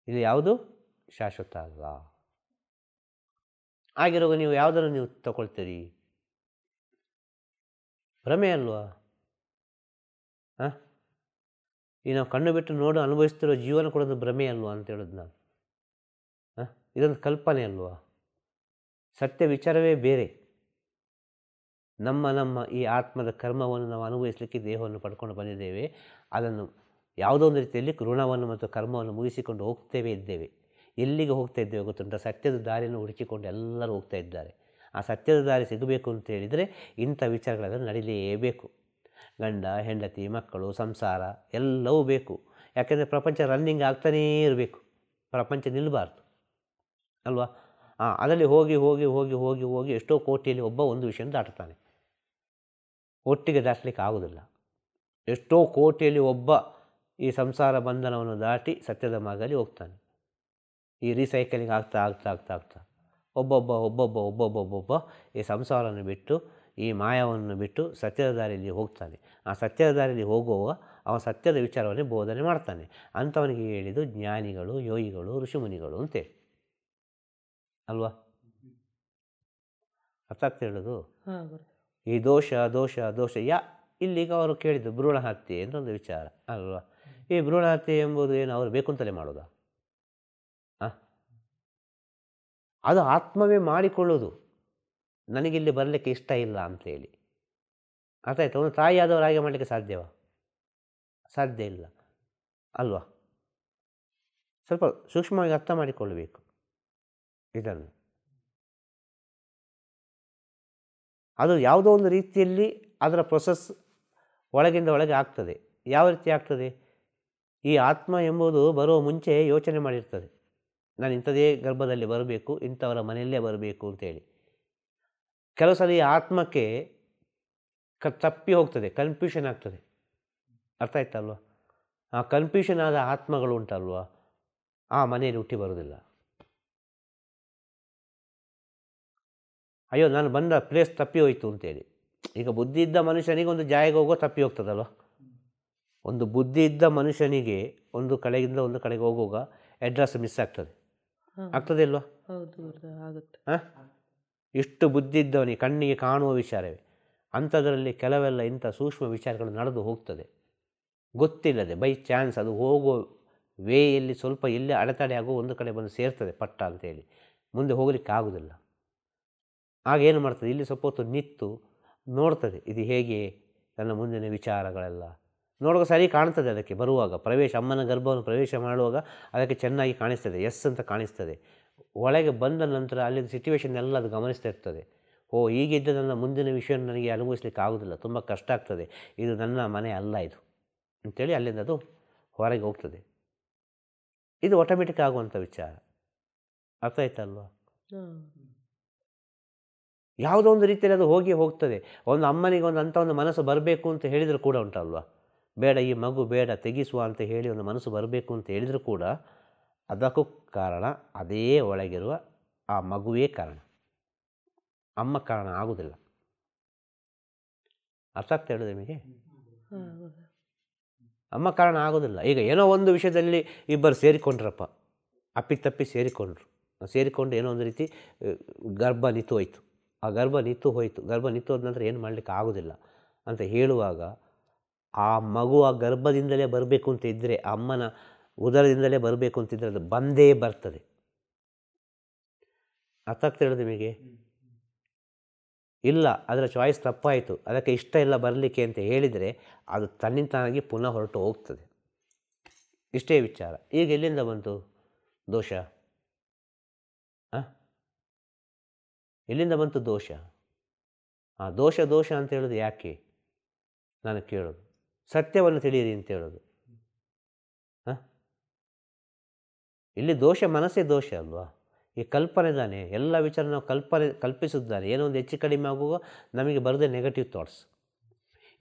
Speaker 3: ಇಲ್ಲಿ ಯಾವುದು ಶಾಶ್ವತ ಅಲ್ಲ. ಆಗಿರುವಾಗ ನೀವು ಯಾವುದನ್ನು ನೀವು ತಗೊಳ್ತೀರಿ? ಭ್ರಮೆ ಅಲ್ವಾ? ಹಾಂ, ಈ ನಾವು ಕಣ್ಣು ಬಿಟ್ಟು ನೋಡು ಅನುಭವಿಸ್ತಿರೋ ಜೀವನ ಕೊಡೋದು ಭ್ರಮೆ ಅಲ್ವಾ ಅಂತ ಹೇಳೋದು ನಾನು. ಹಾಂ, ಇದೊಂದು ಕಲ್ಪನೆ ಅಲ್ವಾ? ಸತ್ಯ ವಿಚಾರವೇ ಬೇರೆ. ನಮ್ಮ ಈ ಆತ್ಮದ ಕರ್ಮವನ್ನು ನಾವು ಅನುಭವಿಸಲಿಕ್ಕೆ ದೇಹವನ್ನು ಪಡ್ಕೊಂಡು ಬಂದಿದ್ದೇವೆ. ಅದನ್ನು ಯಾವುದೋ ಒಂದು ರೀತಿಯಲ್ಲಿ ಋಣವನ್ನು ಮತ್ತು ಕರ್ಮವನ್ನು ಮುಗಿಸಿಕೊಂಡು ಹೋಗ್ತೇವೆ ಇದ್ದೇವೆ. ಎಲ್ಲಿಗೆ ಹೋಗ್ತಾ ಇದ್ದೇವೆ ಗೊತ್ತುಂಟ? ಸತ್ಯದ ದಾರಿಯನ್ನು ಹುಡುಕಿಕೊಂಡು ಎಲ್ಲರೂ ಹೋಗ್ತಾ ಇದ್ದಾರೆ. ಆ ಸತ್ಯದ ದಾರಿ ಸಿಗಬೇಕು ಅಂತ ಹೇಳಿದರೆ ಇಂಥ ವಿಚಾರಗಳನ್ನು ನಡೀಲೇಬೇಕು. ಗಂಡ ಹೆಂಡತಿ ಮಕ್ಕಳು ಸಂಸಾರ ಎಲ್ಲವೂ ಬೇಕು. ಯಾಕೆಂದರೆ ಪ್ರಪಂಚ ರನ್ನಿಂಗ್ ಆಗ್ತಾನೇ ಇರಬೇಕು, ಪ್ರಪಂಚ ನಿಲ್ಲಬಾರ್ದು ಅಲ್ವಾ? ಅದರಲ್ಲಿ ಹೋಗಿ ಹೋಗಿ ಹೋಗಿ ಹೋಗಿ ಹೋಗಿ ಎಷ್ಟೋ ಕೋಟಿಯಲ್ಲಿ ಒಬ್ಬ ಒಂದು ವಿಷಯ ದಾಟ್ತಾನೆ, ಒಟ್ಟಿಗೆ ದಾಟಲಿಕ್ಕೆ ಆಗೋದಿಲ್ಲ. ಎಷ್ಟೋ ಕೋಟಿಯಲ್ಲಿ ಒಬ್ಬ ಈ ಸಂಸಾರ ಬಂಧನವನ್ನು ದಾಟಿ ಸತ್ಯದ ಮಾರ್ಗದಲ್ಲಿ ಹೋಗ್ತಾನೆ. ಈ ರೀಸೈಕಲಿಂಗ್ ಆಗ್ತಾ ಆಗ್ತಾ ಆಗ್ತಾ ಆಗ್ತಾ ಒಬ್ಬೊಬ್ಬ ಈ ಸಂಸಾರವನ್ನು ಬಿಟ್ಟು ಈ ಮಾಯವನ್ನು ಬಿಟ್ಟು ಸತ್ಯದ ದಾರಿಯಲ್ಲಿ ಹೋಗ್ತಾನೆ. ಆ ಸತ್ಯದ ದಾರಿಯಲ್ಲಿ ಹೋಗುವಾಗ ಅವನು ಸತ್ಯದ ವಿಚಾರವನ್ನೇ ಬೋಧನೆ ಮಾಡ್ತಾನೆ. ಅಂಥವನಿಗೆ ಹೇಳಿದ್ದು ಜ್ಞಾನಿಗಳು, ಯೋಗಿಗಳು, ಋಷಿಮುನಿಗಳು ಅಂತೇಳಿ ಅಲ್ವಾ? ಅರ್ಥ ಆಗ್ತಾ ಹೇಳೋದು? ಈ ದೋಷ ದೋಷ ದೋಷ ಇಲ್ಲಿಗ ಅವರು ಕೇಳಿದ್ದು ಭ್ರೂಣ ಹತ್ಯೆ ಅಂತ ಒಂದು ವಿಚಾರ ಅಲ್ವಾ? ಈ ಭ್ರೂಣ ಹತ್ಯೆ ಎಂಬುದು ಏನು ಅವರು ಬೇಕು ಅಂತಲೇ ಮಾಡೋದಾ? ಅದು ಆತ್ಮವೇ ಮಾಡಿಕೊಳ್ಳೋದು, ನನಗಿಲ್ಲಿ ಬರಲಿಕ್ಕೆ ಇಷ್ಟ ಇಲ್ಲ ಅಂತೇಳಿ. ಅರ್ಥ ಆಯ್ತು? ಒಂದು ತಾಯಿಯಾದವರು ಹಾಗೆ ಮಾಡಲಿಕ್ಕೆ ಸಾಧ್ಯವಾ? ಸಾಧ್ಯ ಇಲ್ಲ ಅಲ್ವಾ? ಸ್ವಲ್ಪ ಸೂಕ್ಷ್ಮವಾಗಿ ಅರ್ಥ ಮಾಡಿಕೊಳ್ಳಬೇಕು ಇದನ್ನು. ಅದು ಯಾವುದೋ ಒಂದು ರೀತಿಯಲ್ಲಿ ಅದರ ಪ್ರೊಸೆಸ್ ಒಳಗಿಂದ ಒಳಗೆ ಆಗ್ತದೆ. ಯಾವ ರೀತಿ ಆಗ್ತದೆ? ಈ ಆತ್ಮ ಎಂಬುದು ಬರುವ ಮುಂಚೆ ಯೋಚನೆ ಮಾಡಿರ್ತದೆ, ನಾನು ಇಂಥದೇ ಗರ್ಭದಲ್ಲಿ ಬರಬೇಕು, ಇಂಥವರ ಮನೆಯಲ್ಲೇ ಬರಬೇಕು ಅಂತೇಳಿ. ಕೆಲವು ಸಲ ಈ ಆತ್ಮಕ್ಕೆ ತಪ್ಪಿ ಹೋಗ್ತದೆ, ಕನ್ಫ್ಯೂಷನ್ ಆಗ್ತದೆ. ಅರ್ಥ ಆಯ್ತಲ್ವ? ಆ ಕನ್ಫ್ಯೂಷನ್ ಆದ ಆತ್ಮಗಳು ಉಂಟಲ್ವ, ಆ ಮನೆಯಲ್ಲಿ ಹುಟ್ಟಿ ಬರೋದಿಲ್ಲ. ಅಯ್ಯೋ ನಾನು ಬಂದ ಪ್ಲೇಸ್ ತಪ್ಪಿ ಹೋಯಿತು ಅಂತೇಳಿ. ಈಗ ಬುದ್ಧಿ ಇದ್ದ ಮನುಷ್ಯನಿಗೆ ಒಂದು ಜಾಗ ಹೋಗೋ ತಪ್ಪಿ ಹೋಗ್ತದಲ್ವ. ಒಂದು ಬುದ್ಧಿ ಇದ್ದ ಮನುಷ್ಯನಿಗೆ ಒಂದು ಕಡೆಯಿಂದ ಒಂದು ಕಡೆಗೆ ಹೋಗುವಾಗ ಅಡ್ರೆಸ್ ಮಿಸ್ ಆಗ್ತದೆ. ಆಗ್ತದೆ ಇಲ್ವಾ?
Speaker 2: ಹೌದು ಆಗುತ್ತೆ.
Speaker 3: ಹಾಂ, ಇಷ್ಟು ಬುದ್ಧಿ ಇದ್ದವನಿಗೆ ಕಣ್ಣಿಗೆ ಕಾಣುವ ವಿಚಾರವೇ. ಅಂಥದ್ರಲ್ಲಿ ಕೆಲವೆಲ್ಲ ಇಂಥ ಸೂಕ್ಷ್ಮ ವಿಚಾರಗಳು ನಡೆದು ಹೋಗ್ತದೆ ಗೊತ್ತಿಲ್ಲದೆ, ಬೈ ಚಾನ್ಸ್ ಅದು ಹೋಗೋ ವೇಯಲ್ಲಿ ಸ್ವಲ್ಪ ಎಲ್ಲೇ ಅಡೆತಡೆ ಆಗೋ ಒಂದು ಕಡೆ ಬಂದು ಸೇರ್ತದೆ ಪಟ್ಟ ಅಂತೇಳಿ, ಮುಂದೆ ಹೋಗಲಿಕ್ಕೆ ಆಗೋದಿಲ್ಲ. ಆಗ ಏನು ಮಾಡ್ತದೆ, ಇಲ್ಲಿ ಸ್ವಲ್ಪ ಹೊತ್ತು ನಿಂತು ನೋಡ್ತದೆ ಇದು ಹೇಗೆ ನನ್ನ ಮುಂದಿನ ವಿಚಾರಗಳೆಲ್ಲ ನೋಡುವಾಗ ಸರಿ ಕಾಣ್ತದೆ. ಅದಕ್ಕೆ ಬರುವಾಗ ಪ್ರವೇಶ, ಅಮ್ಮನ ಗರ್ಭವನ್ನು ಪ್ರವೇಶ ಮಾಡುವಾಗ ಅದಕ್ಕೆ ಚೆನ್ನಾಗಿ ಕಾಣಿಸ್ತದೆ, ಎಸ್ ಅಂತ ಕಾಣಿಸ್ತದೆ. ಒಳಗೆ ಬಂದ ನಂತರ ಅಲ್ಲಿನ ಸಿಚುವೇಶನ್ ಎಲ್ಲ ಅದು ಗಮನಿಸ್ತಾ ಇರ್ತದೆ. ಓ ಹೀಗಿದ್ದ ನನ್ನ ಮುಂದಿನ ವಿಷಯ ನನಗೆ ಅನುಭವಿಸ್ಲಿಕ್ಕೆ ಆಗೋದಿಲ್ಲ, ತುಂಬ ಕಷ್ಟ ಆಗ್ತದೆ, ಇದು ನನ್ನ ಮನೆ ಅಲ್ಲ ಇದು ಅಂಥೇಳಿ ಅಲ್ಲಿಂದ ಅದು ಹೊರಗೆ ಹೋಗ್ತದೆ. ಇದು ಆಟೋಮೆಟಿಕ್ ಆಗುವಂಥ ವಿಚಾರ. ಅರ್ಥ ಆಯ್ತಲ್ವಾ? ಯಾವುದೋ ಒಂದು ರೀತಿಯಲ್ಲಿ ಅದು ಹೋಗಿ ಹೋಗ್ತದೆ. ಒಂದು ಅಮ್ಮನಿಗೆ ಒಂದು ಅಂಥ ಒಂದು ಮನಸ್ಸು ಬರಬೇಕು ಅಂತ ಹೇಳಿದರೂ ಕೂಡ ಉಂಟಲ್ವ, ಬೇಡ ಈ ಮಗು ಬೇಡ ತೆಗಿಸುವ ಅಂತ ಹೇಳಿ ಒಂದು ಮನಸ್ಸು ಬರಬೇಕು ಅಂತ ಹೇಳಿದರೂ ಕೂಡ ಅದಕ್ಕೂ ಕಾರಣ ಅದೇ ಒಳಗಿರುವ ಆ ಮಗುವೇ ಕಾರಣ, ಅಮ್ಮ ಕಾರಣ ಆಗುವುದಿಲ್ಲ. ಅರ್ಥ ಆಗ್ತಾ ಹೇಳೋದು ನಿಮಗೆ? ಅಮ್ಮ ಕಾರಣ ಆಗೋದಿಲ್ಲ. ಈಗ ಏನೋ ಒಂದು ವಿಷಯದಲ್ಲಿ ಇಬ್ಬರು ಸೇರಿಕೊಂಡ್ರಪ್ಪ, ಅಪ್ಪಿತಪ್ಪಿ ಸೇರಿಕೊಂಡು ಏನೋ ಒಂದು ರೀತಿ ಗರ್ಭ ನಿಂತು ಹೋಯಿತು. ಆ ಗರ್ಭ ನಿಂತು ಹೋದ ನಂತರ ಏನು ಮಾಡಲಿಕ್ಕೆ ಆಗೋದಿಲ್ಲ ಅಂತ ಹೇಳುವಾಗ ಆ ಮಗು ಆ ಗರ್ಭದಿಂದಲೇ ಬರಬೇಕು ಅಂತ ಇದ್ದರೆ, ಆ ಅಮ್ಮನ ಉದರದಿಂದಲೇ ಬರಬೇಕು ಅಂತಿದ್ದರೆ ಅದು ಬಂದೇ ಬರ್ತದೆ. ಅರ್ಥ ಆಗ್ತಾ ಹೇಳೋದು ನಿಮಗೆ? ಇಲ್ಲ ಅದರ ಚಾಯ್ಸ್ ತಪ್ಪಾಯಿತು, ಅದಕ್ಕೆ ಇಷ್ಟ ಇಲ್ಲ ಬರಲಿಕ್ಕೆ ಅಂತ ಹೇಳಿದರೆ ಅದು ತನ್ನಿಂತಾನಾಗಿ ಪುನಃ ಹೊರಟು ಹೋಗ್ತದೆ. ಇಷ್ಟೇ ವಿಚಾರ. ಈಗ ಎಲ್ಲಿಂದ ಬಂತು ದೋಷ? ಎಲ್ಲಿಂದ ಬಂತು ದೋಷ? ದೋಷ ಅಂತ ಹೇಳೋದು ಯಾಕೆ ನಾನು ಕೇಳೋದು? ಸತ್ಯವನ್ನು ತಿಳಿಯಿರಿ ಅಂತ ಹೇಳೋದು. ಇಲ್ಲಿ ದೋಷ ಮನಸ್ಸೇ ದೋಷ ಅಲ್ವಾ? ಈ ಕಲ್ಪನೆ ತಾನೆ ಎಲ್ಲ ವಿಚಾರ ನಾವು ಕಲ್ಪಿಸಿದ್ದಾನೆ. ಏನೋ ಒಂದು ಹೆಚ್ಚು ಕಡಿಮೆ ಆಗುವಾಗ ನಮಗೆ ಬರೋದೇ ನೆಗೆಟಿವ್ ಥಾಟ್ಸ್.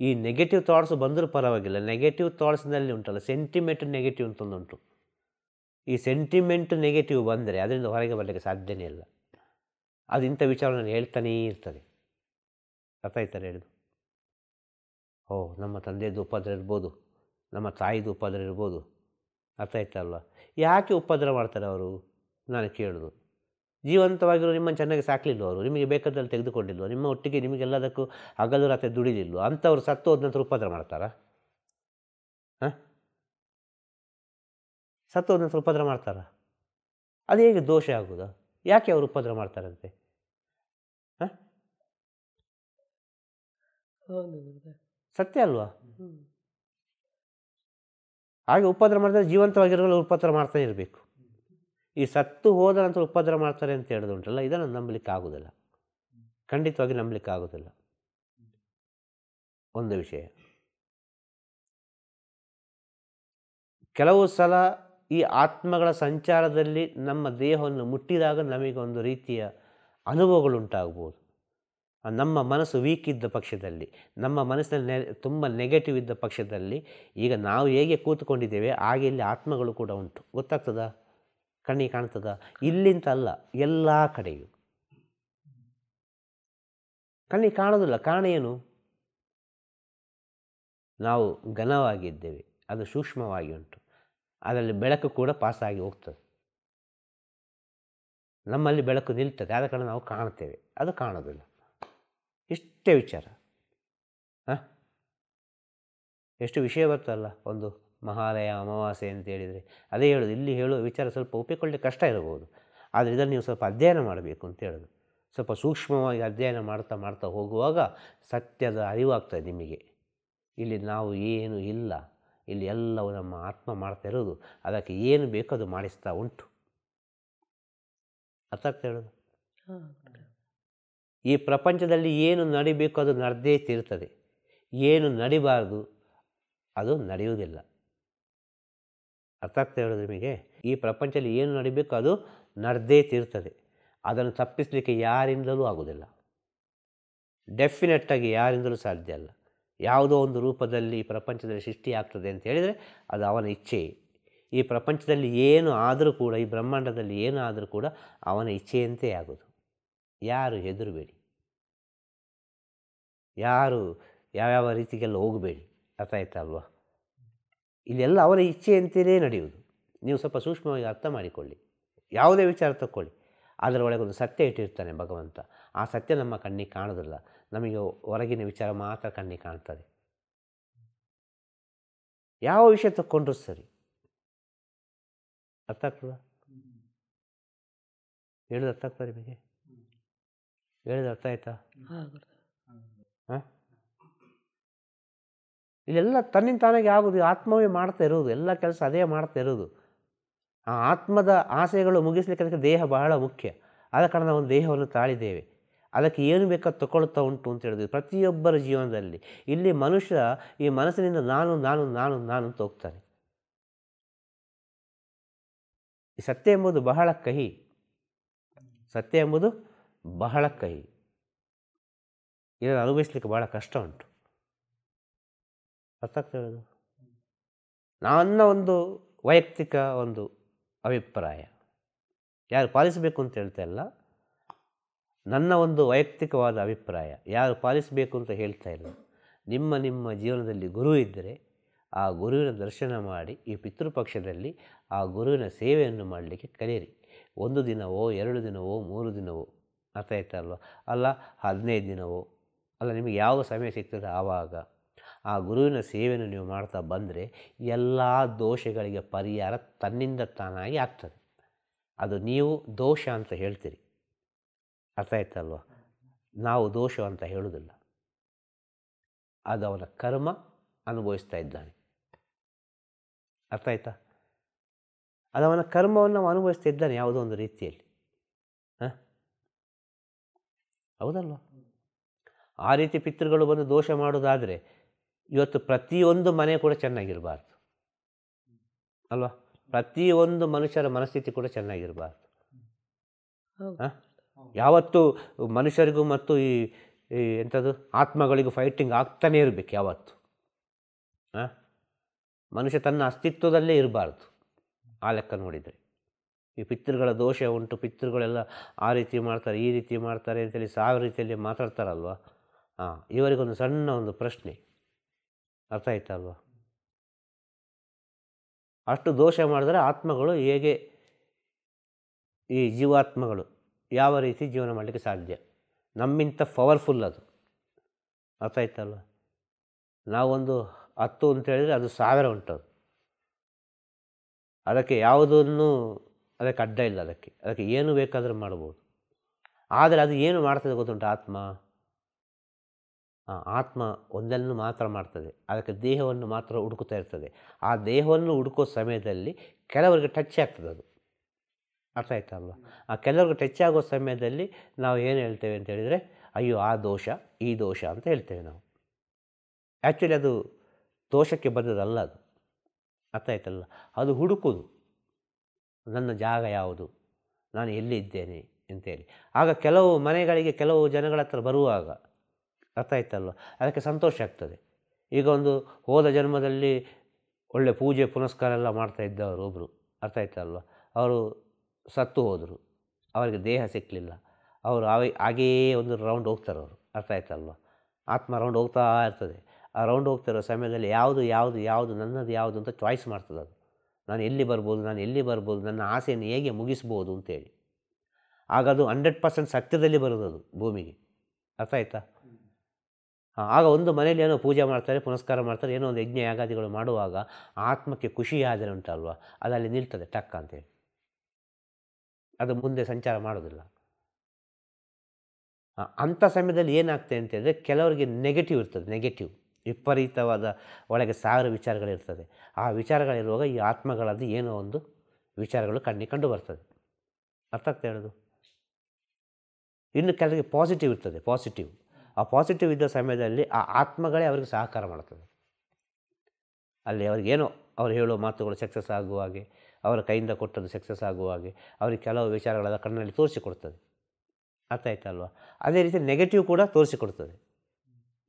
Speaker 3: ಈ ನೆಗೆಟಿವ್ ಥಾಟ್ಸ್ ಬಂದರೂ ಪರವಾಗಿಲ್ಲ, ನೆಗೆಟಿವ್ ಥಾಟ್ಸ್ನಲ್ಲಿ ಉಂಟಲ್ಲ ಸೆಂಟಿಮೆಂಟ್ ನೆಗೆಟಿವ್ ಅಂತೊಂದುಂಟು. ಈ ಸೆಂಟಿಮೆಂಟ್ ನೆಗೆಟಿವ್ ಬಂದರೆ ಅದರಿಂದ ಹೊರಗೆ ಬರಲಿಕ್ಕೆ ಸಾಧ್ಯನೇ ಇಲ್ಲ. ಅದು ಇಂಥ ವಿಚಾರವನ್ನು ಹೇಳ್ತಾನೇ ಇರ್ತದೆ. ಅರ್ಥ ಆಯ್ತಾರೆ ಹೇಳೋದು? ನಮ್ಮ ತಂದೆಯದ್ದು ಉಪದ್ರ ಇರ್ಬೋದು, ನಮ್ಮ ತಾಯಿದು ಉಪದ್ರ ಇರ್ಬೋದು. ಅರ್ಥ ಆಯ್ತಲ್ವ? ಯಾಕೆ ಉಪದ್ರ ಮಾಡ್ತಾರೆ ಅವರು ನಾನು ಕೇಳೋದು? ಜೀವಂತವಾಗಿರೋ ನಿಮ್ಮನ್ನು ಚೆನ್ನಾಗಿ ಸಾಕಲಿಲ್ವ ಅವರು? ನಿಮಗೆ ಬೇಕಾದಲ್ಲಿ ತೆಗೆದುಕೊಂಡಿಲ್ವ? ನಿಮ್ಮ ಒಟ್ಟಿಗೆ ನಿಮಗೆಲ್ಲದಕ್ಕೂ ಹಗಲು ರಾತ್ರಿ ದುಡಿಲಿಲ್ವ? ಅಂಥವ್ರು ಸತ್ತು ಹೋದ ನಂತರ ಉಪದ್ರ ಮಾಡ್ತಾರಾ? ಸತ್ತು ಹೋದ ನಂತರ ಉಪದ್ರ ಮಾಡ್ತಾರಾ? ಅದು ಹೇಗೆ ದೋಷ ಆಗುವುದಾ? ಯಾಕೆ ಅವರು ಉಪದ್ರ ಮಾಡ್ತಾರಂತೆ? ಸತ್ಯ ಅಲ್ವಾ? ಹಾಗೆ ಉಪದ್ರ ಮಾಡಿದ್ರೆ ಜೀವಂತವಾಗಿರೋ ಉಪದ್ರ ಮಾಡ್ತಾನೆ ಇರಬೇಕು. ಈ ಸತ್ತು ಹೋದ ನಂತರ ಉಪದ್ರ ಮಾಡ್ತಾರೆ ಅಂತ ಹೇಳೋದು ಉಂಟಲ್ಲ, ಇದನ್ನು ನಂಬಲಿಕ್ಕೆ ಆಗೋದಿಲ್ಲ, ಖಂಡಿತವಾಗಿ ನಂಬಲಿಕ್ಕೆ ಆಗೋದಿಲ್ಲ. ಒಂದು ವಿಷಯ, ಕೆಲವು ಸಲ ಈ ಆತ್ಮಗಳ ಸಂಚಾರದಲ್ಲಿ ನಮ್ಮ ದೇಹವನ್ನು ಮುಟ್ಟಿದಾಗ ನಮಗೊಂದು ರೀತಿಯ ಅನುಭವಗಳುಂಟಾಗ್ಬೋದು. ನಮ್ಮ ಮನಸ್ಸು ವೀಕ್ ಇದ್ದ ಪಕ್ಷದಲ್ಲಿ, ನಮ್ಮ ಮನಸ್ಸಿನಲ್ಲಿ ತುಂಬ ನೆಗೆಟಿವ್ ಇದ್ದ ಪಕ್ಷದಲ್ಲಿ, ಈಗ ನಾವು ಹೇಗೆ ಕೂತ್ಕೊಂಡಿದ್ದೇವೆ ಹಾಗೆ ಇಲ್ಲಿ ಆತ್ಮಗಳು ಕೂಡ ಉಂಟು. ಗೊತ್ತಾಗ್ತದಾ? ಕಣ್ಣಿಗೆ ಕಾಣ್ತದ? ಇಲ್ಲಿಂತ ಅಲ್ಲ, ಎಲ್ಲ ಕಡೆಯೂ ಕಣ್ಣಿಗೆ ಕಾಣೋದಿಲ್ಲ. ಕಾರಣ ಏನು? ನಾವು ಘನವಾಗಿದ್ದೇವೆ, ಅದು ಸೂಕ್ಷ್ಮವಾಗಿ ಉಂಟು, ಅದರಲ್ಲಿ ಬೆಳಕು ಕೂಡ ಪಾಸಾಗಿ ಹೋಗ್ತದೆ. ನಮ್ಮಲ್ಲಿ ಬೆಳಕು ನಿಲ್ತದೆ, ಆದ ಕಾರಣ ನಾವು ಕಾಣ್ತೇವೆ, ಅದು ಕಾಣೋದಿಲ್ಲ. ಇಷ್ಟೇ ವಿಚಾರ. ಎಷ್ಟು ವಿಷಯ ಬರ್ತಲ್ಲ ಒಂದು ಮಹಾಲಯ ಅಮಾವಾಸ್ಯೆ ಅಂತ ಹೇಳಿದರೆ. ಅದೇ ಹೇಳೋದು, ಇಲ್ಲಿ ಹೇಳೋ ವಿಚಾರ ಸ್ವಲ್ಪ ಒಪ್ಪಿಕೊಳ್ಳಿಕ್ಕೆ ಕಷ್ಟ ಇರಬಹುದು, ಆದರೆ ಇದನ್ನು ನೀವು ಸ್ವಲ್ಪ ಅಧ್ಯಯನ ಮಾಡಬೇಕು ಅಂತ ಹೇಳೋದು. ಸ್ವಲ್ಪ ಸೂಕ್ಷ್ಮವಾಗಿ ಅಧ್ಯಯನ ಮಾಡ್ತಾ ಹೋಗುವಾಗ ಸತ್ಯದ ಅರಿವಾಗ್ತದೆ ನಿಮಗೆ. ಇಲ್ಲಿ ನಾವು ಏನು ಇಲ್ಲ, ಇಲ್ಲಿ ಎಲ್ಲವೂ ನಮ್ಮ ಆತ್ಮ ಮಾಡ್ತಾ ಇರೋದು, ಅದಕ್ಕೆ ಏನು ಬೇಕೋ ಅದು ಮಾಡಿಸ್ತಾ ಉಂಟು. ಅರ್ಥ ಆಗ್ತಾ ಹೇಳೋದು? ಈ ಪ್ರಪಂಚದಲ್ಲಿ ಏನು ನಡಿಬೇಕು ಅದು ನಡೆದೇ ತೀರ್ತದೆ, ಏನು ನಡಿಬಾರ್ದು ಅದು ನಡೆಯುವುದಿಲ್ಲ. ಅರ್ಥ ಆಗ್ತಾ ಹೇಳೋದು ನಿಮಗೆ? ಈ ಪ್ರಪಂಚದಲ್ಲಿ ಏನು ನಡಿಬೇಕು ಅದು ನಡೆದೇ ತೀರ್ತದೆ, ಅದನ್ನು ತಪ್ಪಿಸಲಿಕ್ಕೆ ಯಾರಿಂದಲೂ ಆಗೋದಿಲ್ಲ. ಡೆಫಿನೆಟ್ಟಾಗಿ ಯಾರಿಂದಲೂ ಸಾಧ್ಯ ಅಲ್ಲ. ಯಾವುದೋ ಒಂದು ರೂಪದಲ್ಲಿ ಈ ಪ್ರಪಂಚದಲ್ಲಿ ಸೃಷ್ಟಿ ಆಗ್ತದೆ ಅಂತ ಹೇಳಿದರೆ ಅದು ಅವನ ಇಚ್ಛೆ. ಈ ಪ್ರಪಂಚದಲ್ಲಿ ಏನು ಆದರೂ ಕೂಡ, ಈ ಬ್ರಹ್ಮಾಂಡದಲ್ಲಿ ಏನು ಆದರೂ ಕೂಡ ಅವನ ಇಚ್ಛೆಯಂತೆ ಆಗೋದು. ಯಾರು ಹೆದರಬೇಡಿ, ಯಾರು ಯಾವ್ಯಾವ ರೀತಿಗೆಲ್ಲ ಹೋಗಬೇಡಿ. ಅರ್ಥ ಆಯ್ತಾ ಅಲ್ವಾ? ಇಲ್ಲೆಲ್ಲ ಅವರ ಇಚ್ಛೆಯಂತೆಯೇ ನಡೆಯುವುದು. ನೀವು ಸ್ವಲ್ಪ ಸೂಕ್ಷ್ಮವಾಗಿ ಅರ್ಥ ಮಾಡಿಕೊಳ್ಳಿ. ಯಾವುದೇ ವಿಚಾರ ತಗೊಳ್ಳಿ, ಅದರೊಳಗೆ ಒಂದು ಸತ್ಯ ಇಟ್ಟಿರ್ತಾನೆ ಭಗವಂತ. ಆ ಸತ್ಯ ನಮ್ಮ ಕಣ್ಣಿಗೆ ಕಾಣೋದಿಲ್ಲ, ನಮಗೆ ಹೊರಗಿನ ವಿಚಾರ ಮಾತ್ರ ಕಣ್ಣಿಗೆ ಕಾಣ್ತದೆ. ಯಾವ ವಿಷಯ ತಗೊಂಡ್ರೂ ಸರಿ. ಅರ್ಥ ಆಗ್ತದ? ಹೇಳಿದ ಅರ್ಥ ಆಗ್ತದೆ ನಿಮಗೆ? ಹೇಳಿದ ಅರ್ಥ ಆಯ್ತಾ? ಹಾಂ, ಇಲ್ಲೆಲ್ಲ ತನ್ನಿಂದ ತಾನಾಗೆ ಆಗೋದು. ಆತ್ಮವೇ ಮಾಡ್ತಾ ಇರೋದು, ಎಲ್ಲ ಕೆಲಸ ಅದೇ ಮಾಡ್ತಾ ಇರೋದು. ಆ ಆತ್ಮದ ಆಸೆಗಳು ಮುಗಿಸ್ಲಿಕ್ಕೆ ಅದಕ್ಕೆ ದೇಹ ಬಹಳ ಮುಖ್ಯ. ಆದ ಕಾರಣ ನಾವು ಒಂದು ದೇಹವನ್ನು ತಾಳಿದ್ದೇವೆ. ಅದಕ್ಕೆ ಏನು ಬೇಕಾದ ತಗೊಳ್ತಾ ಉಂಟು ಅಂತ ಹೇಳಿದ್ವಿ ಪ್ರತಿಯೊಬ್ಬರ ಜೀವನದಲ್ಲಿ. ಇಲ್ಲಿ ಮನುಷ್ಯ ಈ ಮನಸ್ಸಿನಿಂದ ನಾನು ನಾನು ನಾನು ನಾನು ಅಂತ ಹೋಗ್ತಾನೆ. ಈ ಸತ್ಯ ಎಂಬುದು ಬಹಳ ಕಹಿ. ಸತ್ಯ ಎಂಬುದು ಬಹಳ ಕಹಿ. ಇದನ್ನು ಅನುಭವಿಸ್ಲಿಕ್ಕೆ ಬಹಳ ಕಷ್ಟ ಉಂಟು. ಅರ್ಥ ಆಗ್ತಾ ಹೇಳೋದು? ನನ್ನ ಒಂದು ವೈಯಕ್ತಿಕ ಒಂದು ಅಭಿಪ್ರಾಯ, ಯಾರು ಪಾಲಿಸಬೇಕು ಅಂತ ಹೇಳ್ತಾ ಇಲ್ಲ, ನನ್ನ ಒಂದು ವೈಯಕ್ತಿಕವಾದ ಅಭಿಪ್ರಾಯ, ಯಾರು ಪಾಲಿಸಬೇಕು ಅಂತ ಹೇಳ್ತಾ ಇಲ್ಲ. ನಿಮ್ಮ ನಿಮ್ಮ ಜೀವನದಲ್ಲಿ ಗುರು ಇದ್ದರೆ ಆ ಗುರುವಿನ ದರ್ಶನ ಮಾಡಿ ಈ ಪಿತೃಪಕ್ಷದಲ್ಲಿ ಆ ಗುರುವಿನ ಸೇವೆಯನ್ನು ಮಾಡಲಿಕ್ಕೆ ಕಲಿಯಿರಿ. 1 ದಿನವೋ 2 ದಿನವೋ 3 ದಿನವೋ, ಅರ್ಥ ಆಯ್ತಾ ಅಲ್ವ? ಅಲ್ಲ 15 ದಿನವೋ, ಅಲ್ಲ ನಿಮಗೆ ಯಾವ ಸಮಯ ಸಿಗ್ತದೆ ಆವಾಗ ಆ ಗುರುವಿನ ಸೇವೆಯನ್ನು ನೀವು ಮಾಡ್ತಾ ಬಂದರೆ ಎಲ್ಲ ದೋಷಗಳಿಗೆ ಪರಿಹಾರ ತನ್ನಿಂದ ತಾನಾಗಿ ಆಗ್ತದೆ. ಅದು ನೀವು ದೋಷ ಅಂತ ಹೇಳ್ತೀರಿ. ಅರ್ಥ ಆಯ್ತಲ್ವ? ನಾವು ದೋಷ ಅಂತ ಹೇಳುವುದಿಲ್ಲ. ಅದು ಅವನ ಕರ್ಮ ಅನುಭವಿಸ್ತಾ ಇದ್ದಾನೆ. ಅರ್ಥ ಆಯ್ತಾ? ಅದು ಅವನ ಕರ್ಮವನ್ನು ನಾವು ಅನುಭವಿಸ್ತಾ ಇದ್ದಾನೆ ಯಾವುದೋ ಒಂದು ರೀತಿಯಲ್ಲಿ. ಹೌದಲ್ವ? ಆ ರೀತಿ ಪಿತೃಗಳು ಬಂದು ದೋಷ ಮಾಡೋದಾದರೆ ಇವತ್ತು ಪ್ರತಿಯೊಂದು ಮನೆ ಕೂಡ ಚೆನ್ನಾಗಿರಬಾರ್ದು ಅಲ್ವಾ? ಪ್ರತಿಯೊಂದು ಮನುಷ್ಯರ ಮನಸ್ಥಿತಿ ಕೂಡ ಚೆನ್ನಾಗಿರಬಾರ್ದು. ಯಾವತ್ತು ಮನುಷ್ಯರಿಗೂ ಮತ್ತು ಈ ಎಂಥದ್ದು ಆತ್ಮಗಳಿಗೂ ಫೈಟಿಂಗ್ ಆಗ್ತಾನೇ ಇರಬೇಕು ಯಾವತ್ತು. ಮನುಷ್ಯ ತನ್ನ ಅಸ್ತಿತ್ವದಲ್ಲೇ ಇರಬಾರ್ದು. ಆ ಲೆಕ್ಕ ನೋಡಿದರೆ ಈ ಪಿತೃಗಳ ದೋಷ ಉಂಟು, ಪಿತೃಗಳೆಲ್ಲ ಆ ರೀತಿ ಮಾಡ್ತಾರೆ ಈ ರೀತಿ ಮಾಡ್ತಾರೆ ಅಂತೇಳಿ 1000 ರೀತಿಯಲ್ಲಿ ಮಾತಾಡ್ತಾರಲ್ವ. ಇವರಿಗೊಂದು ಸಣ್ಣ ಒಂದು ಪ್ರಶ್ನೆ, ಅರ್ಥ ಆಯ್ತಲ್ವ? ಅಷ್ಟು ದೋಷ ಮಾಡಿದ್ರೆ ಆತ್ಮಗಳು ಹೇಗೆ, ಈ ಜೀವಾತ್ಮಗಳು ಯಾವ ರೀತಿ ಜೀವನ ಮಾಡಲಿಕ್ಕೆ ಸಾಧ್ಯ? ನಮ್ಮಿಂತ ಪವರ್ಫುಲ್ ಅದು. ಅರ್ಥ ಆಯ್ತಲ್ವ? ನಾವೊಂದು 10 ಅಂತ ಹೇಳಿದರೆ ಅದು 1000 ಉಂಟದು. ಅದಕ್ಕೆ ಯಾವುದನ್ನು ಅದಕ್ಕೆ ಅಡ್ಡ ಇಲ್ಲ. ಅದಕ್ಕೆ ಏನು ಬೇಕಾದರೂ ಮಾಡ್ಬೋದು. ಆದರೆ ಅದು ಏನು ಮಾಡ್ತದೆ ಗೊತ್ತುಂಟು? ಆತ್ಮ ಒಂದನ್ನು ಮಾತ್ರ ಮಾಡ್ತದೆ. ಅದಕ್ಕೆ ದೇಹವನ್ನು ಮಾತ್ರ ಹುಡುಕುತ್ತಾ ಇರ್ತದೆ. ಆ ದೇಹವನ್ನು ಹುಡುಕೋ ಸಮಯದಲ್ಲಿ ಕೆಲವರಿಗೆ ಟಚ್ ಆಗ್ತದೆ ಅದು. ಅರ್ಥ ಆಯ್ತಲ್ವ? ಆ ಕೆಲವ್ರಿಗೆ ಟಚ್ ಆಗೋ ಸಮಯದಲ್ಲಿ ನಾವು ಏನು ಹೇಳ್ತೇವೆ ಅಂತ ಹೇಳಿದರೆ, ಅಯ್ಯೋ ಆ ದೋಷ ಈ ದೋಷ ಅಂತ ಹೇಳ್ತೇವೆ ನಾವು. ಆ್ಯಕ್ಚುಲಿ ಅದು ದೋಷಕ್ಕೆ ಬಂದದಲ್ಲ ಅದು. ಅರ್ಥ ಆಯ್ತಲ್ಲ? ಅದು ಹುಡುಕೋದು, ನನ್ನ ಜಾಗ ಯಾವುದು, ನಾನು ಎಲ್ಲಿ ಇದ್ದೇನೆ ಅಂತೇಳಿ. ಆಗ ಕೆಲವು ಮನೆಗಳಿಗೆ ಕೆಲವು ಜನಗಳ ಹತ್ರ ಬರುವಾಗ, ಅರ್ಥ ಆಯ್ತಲ್ವ, ಅದಕ್ಕೆ ಸಂತೋಷ ಆಗ್ತದೆ. ಈಗ ಒಂದು ಹೋದ ಜನ್ಮದಲ್ಲಿ ಒಳ್ಳೆ ಪೂಜೆ ಪುನಸ್ಕಾರ ಎಲ್ಲ ಮಾಡ್ತಾ ಇದ್ದವರು ಒಬ್ಬರು, ಅರ್ಥ ಆಯ್ತಲ್ವ, ಅವರು ಸತ್ತು ಹೋದರು, ಅವರಿಗೆ ದೇಹ ಸಿಕ್ಕಲಿಲ್ಲ. ಅವರು ಹಾಗೆಯೇ ಒಂದು ರೌಂಡ್ ಹೋಗ್ತಾರೆ ಅವರು. ಅರ್ಥ ಆಯ್ತಲ್ವ? ಆತ್ಮ ರೌಂಡ್ ಹೋಗ್ತಾ ಇರ್ತದೆ. ಆ ರೌಂಡ್ ಹೋಗ್ತಿರೋ ಸಮಯದಲ್ಲಿ ಯಾವುದು ನನ್ನದು ಯಾವುದು ಅಂತ ಚಾಯ್ಸ್ ಮಾಡ್ತದೆ ಅದು. ನಾನು ಎಲ್ಲಿ ಬರ್ಬೋದು, ನನ್ನ ಆಸೆಯನ್ನು ಹೇಗೆ ಮುಗಿಸ್ಬೋದು ಅಂತೇಳಿ. ಆಗ ಅದು 100% ಸತ್ಯದಲ್ಲಿ ಬರೋದು ಅದು ಭೂಮಿಗೆ. ಅರ್ಥ ಆಯ್ತಾ? ಆಗ ಒಂದು ಮನೇಲಿ ಏನೋ ಪೂಜೆ ಮಾಡ್ತಾರೆ, ಪುನಸ್ಕಾರ ಮಾಡ್ತಾರೆ, ಏನೋ ಒಂದು ಯಜ್ಞ ಯಾಗಾದಿಗಳು ಮಾಡುವಾಗ ಆತ್ಮಕ್ಕೆ ಖುಷಿ ಆದರೆ ಉಂಟಲ್ವ, ಅದಲ್ಲಿ ನಿಲ್ತದೆ ಟಕ್ ಅಂತೇಳಿ. ಅದು ಮುಂದೆ ಸಂಚಾರ ಮಾಡೋದಿಲ್ಲ. ಅಂಥ ಸಮಯದಲ್ಲಿ ಏನಾಗ್ತದೆ ಅಂತೇಳಿದ್ರೆ, ಕೆಲವರಿಗೆ ನೆಗೆಟಿವ್ ಇರ್ತದೆ. ನೆಗೆಟಿವ್ ವಿಪರೀತವಾದ ಒಳಗೆ 1000 ವಿಚಾರಗಳಿರ್ತದೆ. ಆ ವಿಚಾರಗಳಿರುವಾಗ ಈ ಆತ್ಮಗಳದ್ದು ಏನೋ ಒಂದು ವಿಚಾರಗಳು ಕಂಡು ಬರ್ತದೆ. ಅರ್ಥ ಆಗ್ತಾ ಹೇಳೋದು? ಇನ್ನು ಕೆಲವರಿಗೆ ಪಾಸಿಟಿವ್ ಇರ್ತದೆ. ಆ ಪಾಸಿಟಿವ್ ಇದ್ದ ಸಮಯದಲ್ಲಿ ಆ ಆತ್ಮಗಳೇ ಅವರಿಗೆ ಸಹಕಾರ ಮಾಡ್ತದೆ. ಅಲ್ಲಿ ಅವ್ರಿಗೇನೋ ಅವ್ರು ಹೇಳೋ ಮಾತುಗಳು ಸಕ್ಸಸ್ ಆಗುವ ಹಾಗೆ, ಅವರ ಕೈಯಿಂದ ಕೊಟ್ಟದ್ದು ಸಕ್ಸಸ್ ಆಗುವ ಹಾಗೆ ಅವರಿಗೆ ಕೆಲವು ವಿಚಾರಗಳ ಕಣ್ಣಲ್ಲಿ ತೋರಿಸಿಕೊಡ್ತದೆ. ಅರ್ಥ ಆಯ್ತಲ್ವ? ಅದೇ ರೀತಿ ನೆಗೆಟಿವ್ ಕೂಡ ತೋರಿಸಿಕೊಡ್ತದೆ.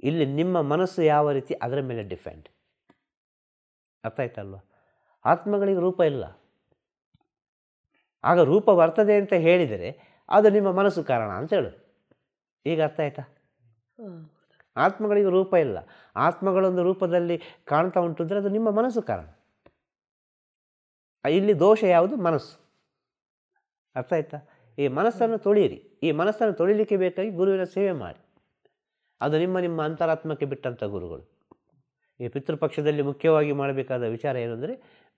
Speaker 3: ಇಲ್ಲಿ ನಿಮ್ಮ ಮನಸ್ಸು ಯಾವ ರೀತಿ ಅದರ ಮೇಲೆ ಡಿಪೆಂಡ್. ಅರ್ಥ ಆಯ್ತಲ್ವ? ಆತ್ಮಗಳಿಗೆ ರೂಪ ಇಲ್ಲ. ಆಗ ರೂಪ ಬರ್ತದೆ ಅಂತ ಹೇಳಿದರೆ ಅದು ನಿಮ್ಮ ಮನಸ್ಸು ಕಾರಣ ಅಂತ ಹೇಳೋದು. ಈಗ ಅರ್ಥ ಆಯ್ತಾ?
Speaker 2: ಹಾಂ.
Speaker 3: ಆತ್ಮಗಳಿಗೆ ರೂಪ ಇಲ್ಲ. ಆತ್ಮಗಳೊಂದು ರೂಪದಲ್ಲಿ ಕಾಣ್ತಾ ಉಂಟು ಅಂದರೆ ಅದು ನಿಮ್ಮ ಮನಸ್ಸು ಕಾರಣ. ಇಲ್ಲಿ ದೋಷ ಯಾವುದು? ಮನಸ್ಸು. ಅರ್ಥ ಆಯ್ತಾ? ಈ ಮನಸ್ಸನ್ನು ತೊಳೆಯಿರಿ. ಈ ಮನಸ್ಸನ್ನು ತೊಳಿಲಿಕ್ಕೆ ಬೇಕಾಗಿ ಗುರುವಿನ ಸೇವೆ ಮಾಡಿ. ಅದು ನಿಮ್ಮ ಅಂತರಾತ್ಮಕ್ಕೆ ಬಿಟ್ಟಂಥ ಗುರುಗಳು. ಈ ಪಿತೃಪಕ್ಷದಲ್ಲಿ ಮುಖ್ಯವಾಗಿ ಮಾಡಬೇಕಾದ ವಿಚಾರ ಏನಂದರೆ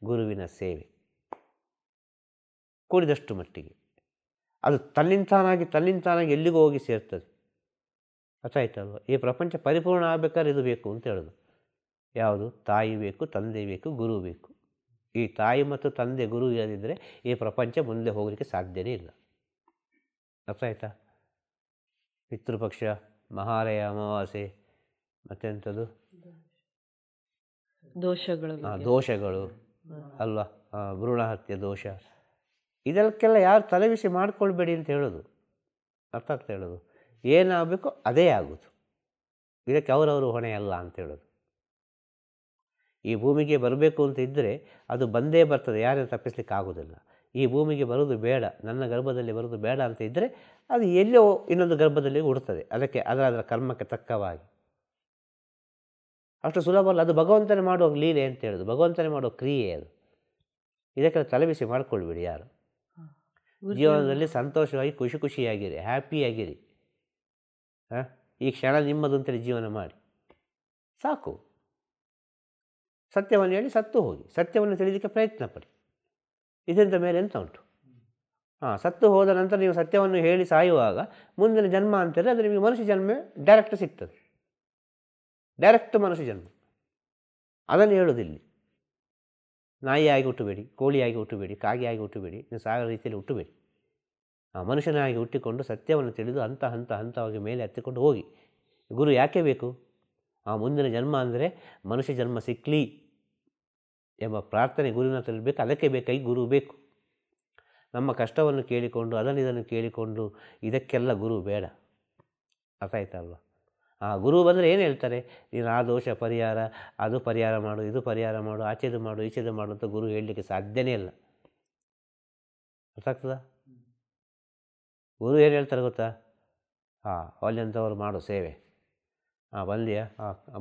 Speaker 3: ಗುರುವಿನ ಸೇವೆ. ಕೂಡಿದಷ್ಟು ಮಟ್ಟಿಗೆ ಅದು ತನ್ನಿಂತಾನಾಗಿ ಎಲ್ಲಿಗೂ ಹೋಗಿ ಸೇರ್ತದೆ. ಅರ್ಥ ಆಯ್ತಲ್ವ? ಈ ಪ್ರಪಂಚ ಪರಿಪೂರ್ಣ ಆಗಬೇಕಾದ್ರೆ ಇದು ಬೇಕು ಅಂತ ಹೇಳೋದು. ಯಾವುದು? ತಾಯಿ ಬೇಕು, ತಂದೆ ಬೇಕು, ಗುರು ಬೇಕು. ಈ ತಾಯಿ ಮತ್ತು ತಂದೆ ಗುರು ಇಲ್ಲದಿದ್ದರೆ ಈ ಪ್ರಪಂಚ ಮುಂದೆ ಹೋಗಲಿಕ್ಕೆ ಸಾಧ್ಯವೇ ಇಲ್ಲ. ಅರ್ಥ ಆಯ್ತಾ? ಪಿತೃಪಕ್ಷ, ಮಹಾಲಯ, ಅಮಾವಾಸ್ಯೆ, ಮತ್ತೆಂಥದ್ದು ದೋಷಗಳು ಅಲ್ವಾ, ಭ್ರೂಣ ಹತ್ಯೆ ದೋಷ, ಇದಕ್ಕೆಲ್ಲ ಯಾರು ತಲೆಬಿಸಿ ಮಾಡ್ಕೊಳ್ಬೇಡಿ ಅಂತ ಹೇಳೋದು. ಅರ್ಥ ಆಗ್ತಾ ಹೇಳೋದು? ಏನಾಗಬೇಕು ಅದೇ ಆಗೋದು. ಇದಕ್ಕೆ ಅವರವರು ಹೊಣೆ ಅಲ್ಲ ಅಂತ ಹೇಳೋದು. ಈ ಭೂಮಿಗೆ ಬರಬೇಕು ಅಂತ ಇದ್ದರೆ ಅದು ಬಂದೇ ಬರ್ತದೆ, ಯಾರೇನು ತಪ್ಪಿಸ್ಲಿಕ್ಕೆ ಆಗೋದಿಲ್ಲ. ಈ ಭೂಮಿಗೆ ಬರೋದು ಬೇಡ, ನನ್ನ ಗರ್ಭದಲ್ಲಿ ಬರೋದು ಬೇಡ ಅಂತ ಇದ್ದರೆ ಅದು ಎಲ್ಲೋ ಇನ್ನೊಂದು ಗರ್ಭದಲ್ಲಿ ಹುಡ್ತದೆ. ಅದಕ್ಕೆ ಅದರ ಕರ್ಮಕ್ಕೆ ತಕ್ಕವಾಗಿ. ಅಷ್ಟು ಸುಲಭ ಅಲ್ಲ. ಅದು ಭಗವಂತನೇ ಮಾಡುವ ಲೀಲೆ ಅಂತ ಹೇಳೋದು, ಭಗವಂತನೇ ಮಾಡುವ ಕ್ರಿಯೆ ಅದು. ಇದಕ್ಕೆಲ್ಲ ತಲೆಬಿಸಿ ಮಾಡ್ಕೊಳ್ಬೇಡಿ ಯಾರು. ಜೀವನದಲ್ಲಿ ಸಂತೋಷವಾಗಿ ಖುಷಿಯಾಗಿರಿ, ಹ್ಯಾಪಿಯಾಗಿರಿ. ಈ ಕ್ಷಣ ನಿಮ್ಮದು ಅಂತೇಳಿ ಜೀವನ ಮಾಡಿ ಸಾಕು. ಸತ್ಯವನ್ನು ಹೇಳಿ ಸತ್ತು ಹೋಗಿ, ಸತ್ಯವನ್ನು ತಿಳಿಲಿಕ್ಕೆ ಪ್ರಯತ್ನ ಪಡಿ. ಇದರಿಂದ ಮೇಲೆ ಎಂತ ಉಂಟು? ಸತ್ತು ಹೋದ ನಂತರ ನೀವು ಸತ್ಯವನ್ನು ಹೇಳಿ ಸಾಯುವಾಗ ಮುಂದಿನ ಜನ್ಮ ಅಂತೇಳಿ ಅದು ನಿಮಗೆ ಮನುಷ್ಯ ಜನ್ಮ ಡೈರೆಕ್ಟ್ ಸಿಗ್ತದೆ. ಡೈರೆಕ್ಟ್ ಮನುಷ್ಯ ಜನ್ಮ. ಅದನ್ನು ಹೇಳೋದಿಲ್ಲಿ. ನಾಯಿಯಾಗಿ ಹುಟ್ಟಬೇಡಿ, ಕೋಳಿಯಾಗಿ ಹುಟ್ಟಬೇಡಿ, ಕಾಗೆಯಾಗಿ ಹುಟ್ಟಬೇಡಿ, ನೀವು ಸಾಗೋ ರೀತಿಯಲ್ಲಿ ಹುಟ್ಟಬೇಡಿ. ಮನುಷ್ಯನಾಗಿ ಹುಟ್ಟಿಕೊಂಡು ಸತ್ಯವನ್ನು ತಿಳಿದು ಹಂತವಾಗಿ ಮೇಲೆ ಹತ್ತಿಕೊಂಡು ಹೋಗಿ. ಗುರು ಯಾಕೆ ಬೇಕು? ಮುಂದಿನ ಜನ್ಮ ಅಂದರೆ ಮನುಷ್ಯ ಜನ್ಮ ಸಿಕ್ಕಲಿ ಎಂಬ ಪ್ರಾರ್ಥನೆ ಗುರುವಿನ ತಿಳಿಬೇಕು. ಅದಕ್ಕೆ ಬೇಕಾಗಿ ಗುರು ಬೇಕು. ನಮ್ಮ ಕಷ್ಟವನ್ನು ಕೇಳಿಕೊಂಡು ಇದನ್ನು ಕೇಳಿಕೊಂಡು ಇದಕ್ಕೆಲ್ಲ ಗುರು ಬೇಡ. ಅರ್ಥ ಆಯ್ತಲ್ವ? ಗುರು ಬಂದರೆ ಏನು ಹೇಳ್ತಾರೆ? ನೀನು ಆ ದೋಷ ಪರಿಹಾರ, ಅದು ಪರಿಹಾರ ಮಾಡು, ಇದು ಪರಿಹಾರ ಮಾಡು, ಆಚೆದು ಮಾಡು, ಈಚೆದು ಮಾಡು ಅಂತ ಗುರು ಹೇಳಲಿಕ್ಕೆ ಸಾಧ್ಯನೇ ಇಲ್ಲ. ಅರ್ಥ ಆಗ್ತದಾ? ಗುರು ಏನು ಹೇಳ್ತಾರೆ ಗೊತ್ತಾ? ಅಲ್ಲಿಂಥವ್ರು ಮಾಡು ಸೇವೆ. ಬಂದಿಯಾ?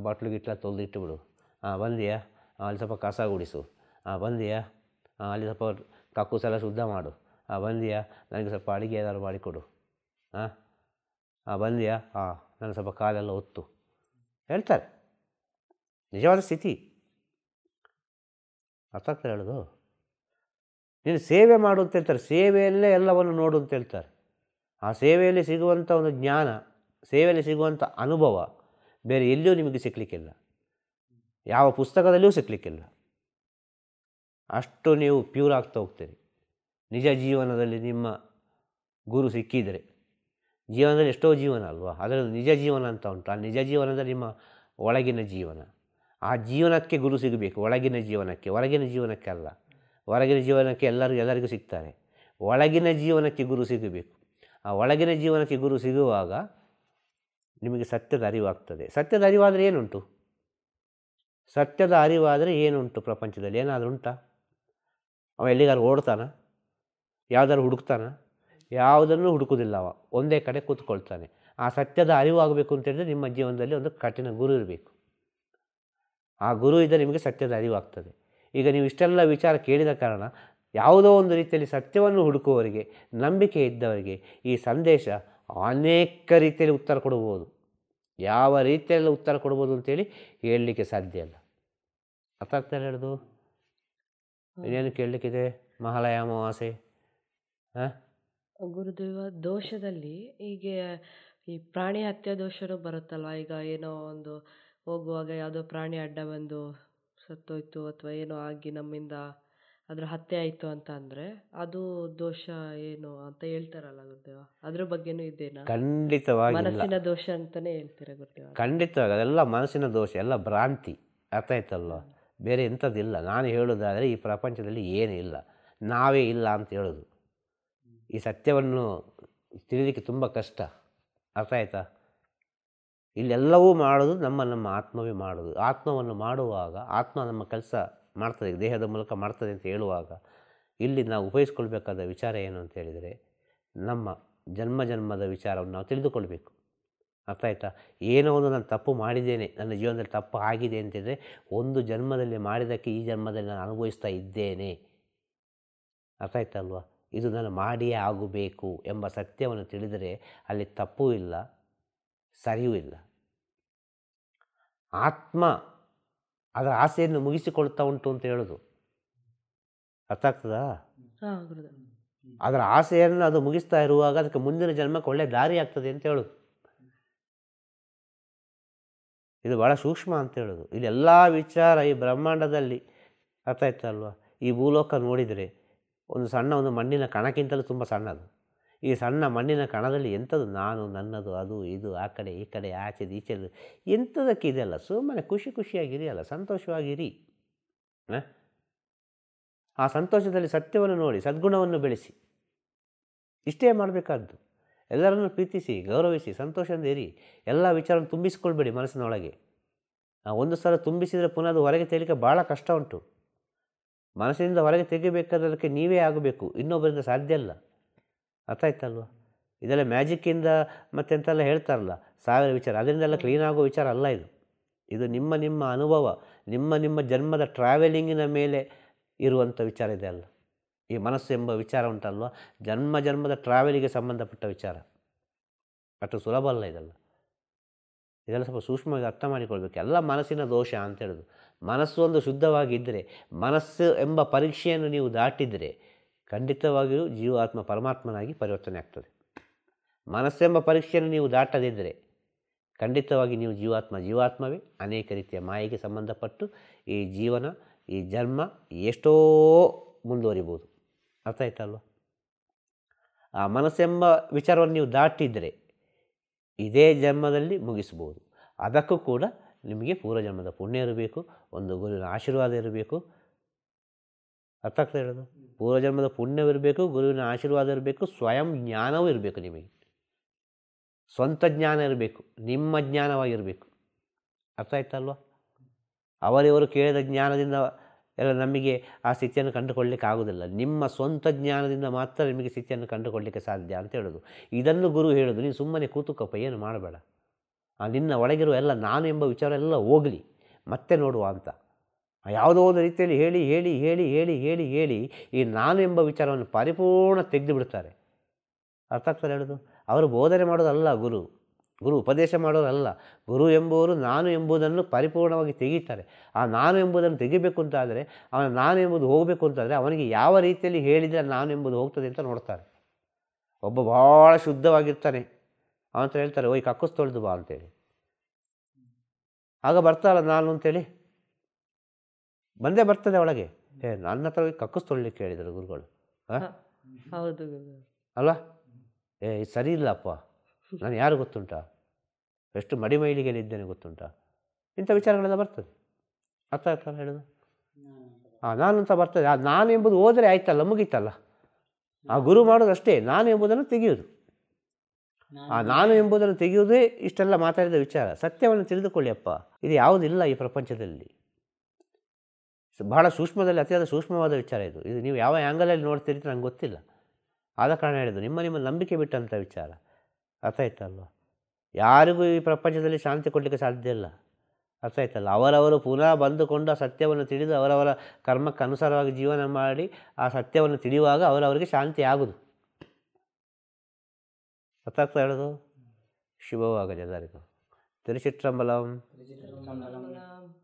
Speaker 3: ಬಾಟ್ಲು ಗಿಟ್ಲ ತೊಳೆದು ಇಟ್ಟುಬಿಡು. ಬಂದಿಯಾ? ಅಲ್ಲಿ ಸ್ವಲ್ಪ ಕಸ ಗುಡಿಸು. ಬಂದಿಯಾ? ಅಲ್ಲಿ ಸ್ವಲ್ಪ ಕಕ್ಕುಸೆಲ್ಲ ಶುದ್ಧ ಮಾಡು. ಬಂದಿಯಾ? ನನಗೆ ಸ್ವಲ್ಪ ಅಡುಗೆ ಏನಾದ್ರು ಮಾಡಿಕೊಡು. ಬಂದಿಯಾ? ನಾನು ಸ್ವಲ್ಪ ಕಾಲೆಲ್ಲ ಒತ್ತು ಹೇಳ್ತಾರೆ. ನಿಜವಾದ ಸ್ಥಿತಿ. ಅರ್ಥ ಆಗ್ತಾ ಹೇಳೋದು? ನೀನು ಸೇವೆ ಮಾಡು ಅಂತ ಹೇಳ್ತಾರೆ. ಸೇವೆಯಲ್ಲೇ ಎಲ್ಲವನ್ನು ನೋಡು ಅಂತ ಹೇಳ್ತಾರೆ. ಆ ಸೇವೆಯಲ್ಲಿ ಸಿಗುವಂಥ ಒಂದು ಜ್ಞಾನ, ಸೇವೆಯಲ್ಲಿ ಸಿಗುವಂಥ ಅನುಭವ ಬೇರೆ ಎಲ್ಲಿಯೂ ನಿಮಗೆ ಸಿಕ್ಕಲಿಕ್ಕಿಲ್ಲ. ಯಾವ ಪುಸ್ತಕದಲ್ಲಿಯೂ ಸಿಕ್ಕಲಿಕ್ಕಿಲ್ಲ. ಅಷ್ಟು ನೀವು ಪ್ಯೂರ್ ಆಗ್ತಾ ಹೋಗ್ತೀರಿ. ನಿಜ ಜೀವನದಲ್ಲಿ ನಿಮ್ಮ ಗುರು ಸಿಕ್ಕಿದರೆ, ಜೀವನದಲ್ಲಿ ಎಷ್ಟೋ ಜೀವನ ಅಲ್ವಾ, ಅದರಲ್ಲಿ ನಿಜ ಜೀವನ ಅಂತ ಉಂಟು. ಆ ನಿಜ ಜೀವನದಲ್ಲಿ ನಿಮ್ಮ ಒಳಗಿನ ಜೀವನ. ಆ ಜೀವನಕ್ಕೆ ಗುರು ಸಿಗಬೇಕು. ಒಳಗಿನ ಜೀವನಕ್ಕೆ, ಹೊರಗಿನ ಜೀವನಕ್ಕೆ ಅಲ್ಲ. ಹೊರಗಿನ ಜೀವನಕ್ಕೆ ಎಲ್ಲರಿಗೂ ಸಿಗ್ತಾರೆ. ಒಳಗಿನ ಜೀವನಕ್ಕೆ ಗುರು ಸಿಗಬೇಕು. ಆ ಒಳಗಿನ ಜೀವನಕ್ಕೆ ಗುರು ಸಿಗುವಾಗ ನಿಮಗೆ ಸತ್ಯದ ಅರಿವಾಗ್ತದೆ. ಸತ್ಯದ ಅರಿವಾದರೆ ಏನುಂಟು? ಸತ್ಯದ ಅರಿವಾದರೆ ಏನುಂಟು? ಪ್ರಪಂಚದಲ್ಲಿ ಏನಾದರೂ ಉಂಟಾ? ಅವ ಎಲ್ಲಿಗಾರು ಓಡ್ತಾನ? ಯಾವುದಾದ್ರು ಹುಡುಕ್ತಾನ? ಯಾವುದನ್ನು ಹುಡುಕೋದಿಲ್ಲ. ಅವ ಒಂದೇ ಕಡೆ ಕೂತ್ಕೊಳ್ತಾನೆ. ಆ ಸತ್ಯದ ಅರಿವಾಗಬೇಕು ಅಂತ ಹೇಳಿದ್ರೆ ನಿಮ್ಮ ಜೀವನದಲ್ಲಿ ಒಂದು ಕಠಿಣ ಗುರು ಇರಬೇಕು. ಆ ಗುರು ಇದ್ದರೆ ನಿಮಗೆ ಸತ್ಯದ ಅರಿವಾಗ್ತದೆ. ಈಗ ನೀವು ಇಷ್ಟೆಲ್ಲ ವಿಚಾರ ಕೇಳಿದ ಕಾರಣ ಯಾವುದೋ ಒಂದು ರೀತಿಯಲ್ಲಿ ಸತ್ಯವನ್ನು ಹುಡುಕುವವರಿಗೆ, ನಂಬಿಕೆ ಇದ್ದವರಿಗೆ ಈ ಸಂದೇಶ ಅನೇಕ ರೀತಿಯಲ್ಲಿ ಉತ್ತರ ಕೊಡ್ಬೋದು. ಯಾವ ರೀತಿಯಲ್ಲಿ ಉತ್ತರ ಕೊಡ್ಬೋದು ಅಂತೇಳಿ ಹೇಳಲಿಕ್ಕೆ ಸಾಧ್ಯ ಇಲ್ಲ. ಅರ್ಥ ಆಗ್ತಾ ಹೇಳೋದು? ಇನ್ನೇನು ಕೇಳಲಿಕ್ಕಿದೆ? ಮಹಾಲಯ ಅಮಾವಾಸ್ಯೆ
Speaker 2: ಗುರುದೇವ, ದೋಷದಲ್ಲಿ ಹೀಗೆ ಈ ಪ್ರಾಣಿ ಹತ್ಯೆ ದೋಷನೂ ಬರುತ್ತಲ್ವ. ಈಗ ಏನೋ ಒಂದು ಹೋಗುವಾಗ ಯಾವುದೋ ಪ್ರಾಣಿ ಅಡ್ಡ ಬಂದು ಸತ್ತೋಯ್ತು ಅಥವಾ ಏನೋ ಆಗಿ ನಮ್ಮಿಂದ ಅದ್ರ ಹತ್ಯೆ ಆಯಿತು ಅಂತ ಅಂದರೆ ಅದು ದೋಷ ಏನು ಅಂತ ಹೇಳ್ತಾರಲ್ಲ ಗುರುದೇವ, ಅದ್ರ ಬಗ್ಗೆನೂ ಇದೇನಾ?
Speaker 3: ಖಂಡಿತವಾಗಿ
Speaker 2: ಮನಸ್ಸಿನ ದೋಷ ಅಂತಾನೆ ಹೇಳ್ತೀರಾ ಗುರುದೇವ?
Speaker 3: ಖಂಡಿತವಾಗಿ ಅದೆಲ್ಲ ಮನಸ್ಸಿನ ದೋಷ, ಎಲ್ಲ ಭ್ರಾಂತಿ. ಅರ್ಥ ಆಯ್ತಲ್ವ? ಬೇರೆ ಎಂಥದ್ದಿಲ್ಲ. ನಾನು ಹೇಳೋದಾದರೆ ಈ ಪ್ರಪಂಚದಲ್ಲಿ ಏನೂ ಇಲ್ಲ, ನಾವೇ ಇಲ್ಲ ಅಂತ ಹೇಳೋದು. ಈ ಸತ್ಯವನ್ನು ತಿಳಿಲಿಕ್ಕೆ ತುಂಬ ಕಷ್ಟ. ಅರ್ಥ ಆಯ್ತಾ? ಇಲ್ಲೆಲ್ಲವೂ ಮಾಡೋದು ನಮ್ಮ ಆತ್ಮವೇ ಮಾಡೋದು. ಆತ್ಮವನ್ನು ಮಾಡುವಾಗ ಆತ್ಮ ನಮ್ಮ ಕೆಲಸ ಮಾಡ್ತದೆ, ದೇಹದ ಮೂಲಕ ಮಾಡ್ತದೆ ಅಂತ ಹೇಳುವಾಗ ಇಲ್ಲಿ ನಾವು ಉಪಯೋಗಿಸ್ಕೊಳ್ಬೇಕಾದ ವಿಚಾರ ಏನು ಅಂತ ಹೇಳಿದರೆ, ನಮ್ಮ ಜನ್ಮದ ವಿಚಾರವನ್ನು ನಾವು ತಿಳಿದುಕೊಳ್ಬೇಕು. ಅರ್ಥ ಆಯ್ತಾ? ಏನೋ ಒಂದು ನಾನು ತಪ್ಪು ಮಾಡಿದ್ದೇನೆ, ನನ್ನ ಜೀವನದಲ್ಲಿ ತಪ್ಪು ಆಗಿದೆ ಅಂತಂದರೆ ಒಂದು ಜನ್ಮದಲ್ಲಿ ಮಾಡಿದ್ದಕ್ಕೆ ಈ ಜನ್ಮದಲ್ಲಿ ನಾನು ಅನುಭವಿಸ್ತಾ ಇದ್ದೇನೆ. ಅರ್ಥ ಆಯ್ತಲ್ವ? ಇದು ನಾನು ಮಾಡಿಯೇ ಆಗಬೇಕು ಎಂಬ ಸತ್ಯವನ್ನು ತಿಳಿದರೆ ಅಲ್ಲಿ ತಪ್ಪೂ ಇಲ್ಲ, ಸರಿಯೂ ಇಲ್ಲ. ಆತ್ಮ ಅದರ ಆಸೆಯನ್ನು ಮುಗಿಸಿಕೊಳ್ತಾ ಉಂಟು ಅಂತ ಹೇಳೋದು ಅರ್ಥ ಆಗ್ತದಾ?
Speaker 2: ಹಾಂ ಗುರುದೇವ.
Speaker 3: ಅದರ ಆಸೆಯನ್ನು ಅದು ಮುಗಿಸ್ತಾ ಇರುವಾಗ ಅದಕ್ಕೆ ಮುಂದಿನ ಜನ್ಮಕ್ಕೆ ಒಳ್ಳೆ ದಾರಿ ಆಗ್ತದೆ ಅಂತ ಹೇಳೋದು. ಇದು ಭಾಳ ಸೂಕ್ಷ್ಮ ಅಂತ ಹೇಳೋದು. ಇದೆಲ್ಲ ವಿಚಾರ ಈ ಬ್ರಹ್ಮಾಂಡದಲ್ಲಿ ಅರ್ಥ ಆಯ್ತಲ್ವ? ಈ ಭೂಲೋಕ ನೋಡಿದರೆ ಒಂದು ಮಣ್ಣಿನ ಕಣಕ್ಕಿಂತಲೂ ತುಂಬ ಸಣ್ಣದು. ಈ ಸಣ್ಣ ಮಣ್ಣಿನ ಕಣದಲ್ಲಿ ಎಂಥದ್ದು ನಾನು, ನನ್ನದು, ಅದು ಇದು, ಆ ಕಡೆ ಈ ಕಡೆ, ಆಚೆದು ಈಚೆದು, ಎಂಥದಕ್ಕೆ ಇದೆಲ್ಲ? ಸುಮ್ಮನೆ ಖುಷಿಯಾಗಿರಿ ಅಲ್ಲ, ಸಂತೋಷವಾಗಿರಿ. ಆ ಸಂತೋಷದಲ್ಲಿ ಸತ್ಯವನ್ನು ನೋಡಿ, ಸದ್ಗುಣವನ್ನು ಬೆಳೆಸಿ. ಇಷ್ಟೇ ಮಾಡಬೇಕಾದ್ದು. ಎಲ್ಲರನ್ನು ಪ್ರೀತಿಸಿ, ಗೌರವಿಸಿ, ಸಂತೋಷದಿಂದ ಇರಿ. ಎಲ್ಲ ವಿಚಾರವನ್ನು ತುಂಬಿಸಿಕೊಳ್ಬೇಡಿ ಮನಸ್ಸಿನೊಳಗೆ. ಒಂದು ಸಲ ತುಂಬಿಸಿದರೆ ಪುನಃ ಅದು ಹೊರಗೆ ತೆಗಿಲಿಕ್ಕೆ ಭಾಳ ಕಷ್ಟ ಉಂಟು. ಮನಸ್ಸಿನಿಂದ ಹೊರಗೆ ತೆಗಿಬೇಕಾದಕ್ಕೆ ನೀವೇ ಆಗಬೇಕು, ಇನ್ನೊಬ್ಬರಿಂದ ಸಾಧ್ಯ ಇಲ್ಲ. ಅರ್ಥ ಆಯ್ತಲ್ವ? ಇದೆಲ್ಲ ಮ್ಯಾಜಿಕ್ಕಿಂದ ಮತ್ತೆಂತೆಲ್ಲ ಹೇಳ್ತಾರಲ್ಲ, 1000 ವಿಚಾರ, ಅದರಿಂದೆಲ್ಲ ಕ್ಲೀನ್ ಆಗೋ ವಿಚಾರ ಅಲ್ಲ ಇದು. ಇದು ನಿಮ್ಮ ಅನುಭವ, ನಿಮ್ಮ ಜನ್ಮದ ಟ್ರಾವೆಲಿಂಗಿನ ಮೇಲೆ ಇರುವಂಥ ವಿಚಾರ ಇದೆ ಅಲ್ಲ. ಈ ಮನಸ್ಸು ಎಂಬ ವಿಚಾರ ಉಂಟಲ್ವ, ಜನ್ಮದ ಟ್ರಾವೆಲಿಗೆ ಸಂಬಂಧಪಟ್ಟ ವಿಚಾರ. ಅಷ್ಟು ಸುಲಭ ಅಲ್ಲ ಇದೆಲ್ಲ ಸ್ವಲ್ಪ ಸೂಕ್ಷ್ಮವಾಗಿ ಅರ್ಥ ಮಾಡಿಕೊಳ್ಬೇಕು. ಎಲ್ಲ ಮನಸ್ಸಿನ ದೋಷ ಅಂತ ಹೇಳೋದು. ಮನಸ್ಸು ಒಂದು ಶುದ್ಧವಾಗಿದ್ದರೆ, ಮನಸ್ಸು ಎಂಬ ಪರೀಕ್ಷೆಯನ್ನು ನೀವು ದಾಟಿದರೆ ಖಂಡಿತವಾಗಿಯೂ ಜೀವಾತ್ಮ ಪರಮಾತ್ಮನಾಗಿ ಪರಿವರ್ತನೆ ಆಗ್ತದೆ. ಮನಸ್ಸೆಂಬ ಪರೀಕ್ಷೆಯನ್ನು ನೀವು ದಾಟದಿದ್ದರೆ ಖಂಡಿತವಾಗಿ ನೀವು ಜೀವಾತ್ಮವೇ ಅನೇಕ ರೀತಿಯ ಮಾಯೆಗೆ ಸಂಬಂಧಪಟ್ಟು ಈ ಜೀವನ, ಈ ಜನ್ಮ ಎಷ್ಟೋ ಮುಂದುವರಿಬೋದು. ಅರ್ಥ ಆಯ್ತಲ್ವ? ಆ ಮನಸ್ಸೆಂಬ ವಿಚಾರವನ್ನು ನೀವು ದಾಟಿದರೆ ಇದೇ ಜನ್ಮದಲ್ಲಿ ಮುಗಿಸ್ಬೋದು. ಅದಕ್ಕೂ ಕೂಡ ನಿಮಗೆ ಪೂರ್ವಜನ್ಮದ ಪುಣ್ಯ ಇರಬೇಕು, ಒಂದು ಗುರುವಿನ ಆಶೀರ್ವಾದ ಇರಬೇಕು. ಅರ್ಥ ಆಗ್ತಾ ಹೇಳೋದು? ಪೂರ್ವಜನ್ಮದ ಪುಣ್ಯವಿರಬೇಕು, ಗುರುವಿನ ಆಶೀರ್ವಾದ ಇರಬೇಕು, ಸ್ವಯಂ ಜ್ಞಾನವೂ ಇರಬೇಕು. ನಿಮಗೆ ಸ್ವಂತ ಜ್ಞಾನ ಇರಬೇಕು, ನಿಮ್ಮ ಜ್ಞಾನವಾಗಿರಬೇಕು. ಅರ್ಥ ಆಯ್ತಲ್ವ? ಅವರಿವರು ಕೇಳಿದ ಜ್ಞಾನದಿಂದ ಎಲ್ಲ ನಮಗೆ ಆ ಸ್ಥಿತಿಯನ್ನು ಕಂಡುಕೊಳ್ಳಲಿಕ್ಕೆ ಆಗೋದಿಲ್ಲ. ನಿಮ್ಮ ಸ್ವಂತ ಜ್ಞಾನದಿಂದ ಮಾತ್ರ ನಿಮಗೆ ಸ್ಥಿತಿಯನ್ನು ಕಂಡುಕೊಳ್ಳಲಿಕ್ಕೆ ಸಾಧ್ಯ ಅಂತ ಹೇಳೋದು. ಇದನ್ನು ಗುರು ಹೇಳೋದು. ನೀನು ಸುಮ್ಮನೆ ಕೂತುಕಪ್ಪ, ಏನು ಮಾಡಬೇಡ. ನಿನ್ನ ಒಳಗಿರುವ ಎಲ್ಲ ನಾನು ಎಂಬ ವಿಚಾರ ಎಲ್ಲ ಹೋಗಲಿ, ಮತ್ತೆ ನೋಡುವ ಅಂತ. ಯಾವುದೋ ಒಂದು ರೀತಿಯಲ್ಲಿ ಹೇಳಿ ಹೇಳಿ ಹೇಳಿ ಹೇಳಿ ಹೇಳಿ ಹೇಳಿ ಈ ನಾನು ಎಂಬ ವಿಚಾರವನ್ನು ಪರಿಪೂರ್ಣ ತೆಗೆದು ಬಿಡ್ತಾರೆ. ಅರ್ಥ ಆಗ್ತದೆ ಹೇಳೋದು? ಅವರು ಬೋಧನೆ ಮಾಡೋದಲ್ಲ ಗುರು ಉಪದೇಶ ಮಾಡೋರಲ್ಲ. ಗುರು ಎಂಬುವರು ನಾನು ಎಂಬುದನ್ನು ಪರಿಪೂರ್ಣವಾಗಿ ತೆಗೀತಾರೆ. ಆ ನಾನು ಎಂಬುದನ್ನು ತೆಗಿಬೇಕು ಅಂತಾದರೆ, ಅವನ ನಾನು ಎಂಬುದು ಹೋಗಬೇಕು ಅಂತಾದರೆ ಅವನಿಗೆ ಯಾವ ರೀತಿಯಲ್ಲಿ ಹೇಳಿದರೆ ನಾನು ಎಂಬುದು ಹೋಗ್ತದೆ ಅಂತ ನೋಡ್ತಾರೆ. ಒಬ್ಬ ಭಾಳ ಶುದ್ಧವಾಗಿರ್ತಾನೆ, ಅವನ ಹತ್ರ ಹೇಳ್ತಾರೆ ಓಯ್ ಕಕ್ಕಸ್ ತೊಳೆದು ಬಾ ಅಂತೇಳಿ. ಆಗ ಬರ್ತಾರಲ್ಲ ನಾನು ಅಂತೇಳಿ ಬಂದೇ ಬರ್ತದೆ ಒಳಗೆ. ನನ್ನ ಹತ್ರ ಹೋಗಿ ಕಕ್ಕಸ್ ತೊಳಿಲಿಕ್ಕೆ ಹೇಳಿದರು ಗುರುಗಳು.
Speaker 2: ಹೌದು
Speaker 3: ಅಲ್ವಾ? ಇದು ಸರಿ ಇಲ್ಲಪ್ಪ, ನಾನು ಯಾರು ಗೊತ್ತುಂಟಾ, ಎಷ್ಟು ಮಡಿಮೈಲಿಗೆಲ್ಲಿದ್ದೇನೆ ಗೊತ್ತುಂಟಾ, ಇಂಥ ವಿಚಾರಗಳೆಲ್ಲ ಬರ್ತದೆ. ಅರ್ಥ ಆಗ್ತದೆ ಹೇಳೋದು? ನಾನು ಅಂತ ಬರ್ತದೆ. ನಾನು ಎಂಬುದು ಹೋದರೆ ಆಯ್ತಲ್ಲ, ಮುಗೀತಲ್ಲ. ಆ ಗುರು ಮಾಡೋದು ಅಷ್ಟೇ, ನಾನು ಎಂಬುದನ್ನು ತೆಗೆಯೋದು. ಆ ನಾನು ಎಂಬುದನ್ನು ತೆಗೆಯುವುದೇ ಇಷ್ಟೆಲ್ಲ ಮಾತಾಡಿದ ವಿಚಾರ. ಸತ್ಯವನ್ನು ತಿಳಿದುಕೊಳ್ಳಿ ಅಪ್ಪ, ಇದು ಯಾವುದಿಲ್ಲ ಈ ಪ್ರಪಂಚದಲ್ಲಿ. ಬಹಳ ಸೂಕ್ಷ್ಮದಲ್ಲಿ ಅತಿಯಾದ ಸೂಕ್ಷ್ಮವಾದ ವಿಚಾರ ಇದು. ನೀವು ಯಾವ ಆ್ಯಂಗಲಲ್ಲಿ ನೋಡ್ತೀರಿ ಅಂತ ನಂಗೆ ಗೊತ್ತಿಲ್ಲ. ಆದ ಕಾರಣ ಹೇಳಿದ್ದು ನಿಮ್ಮ ನಂಬಿಕೆ ಬಿಟ್ಟಂಥ ವಿಚಾರ. ಅರ್ಥ ಆಯ್ತಲ್ವ? ಯಾರಿಗೂ ಈ ಪ್ರಪಂಚದಲ್ಲಿ ಶಾಂತಿ ಕೊಡಲಿಕ್ಕೆ ಸಾಧ್ಯ ಇಲ್ಲ. ಅರ್ಥ ಆಯ್ತಲ್ಲ? ಅವರವರು ಪುನಃ ಬಂದುಕೊಂಡು ಆ ಸತ್ಯವನ್ನು ತಿಳಿದು ಅವರವರ ಕರ್ಮಕ್ಕೆ ಅನುಸಾರವಾಗಿ ಜೀವನ ಮಾಡಿ ಆ ಸತ್ಯವನ್ನು ತಿಳಿಯುವಾಗ ಅವರವರಿಗೆ ಶಾಂತಿ ಆಗುವುದು. ಅರ್ಥ ಆಗ್ತಾ ಹೇಳೋದು? ಶುಭವಾಗಲಿ ಎಲ್ಲರಿಗೂ. ತಿರುಚಿಟ್ರಂಬಲಂ.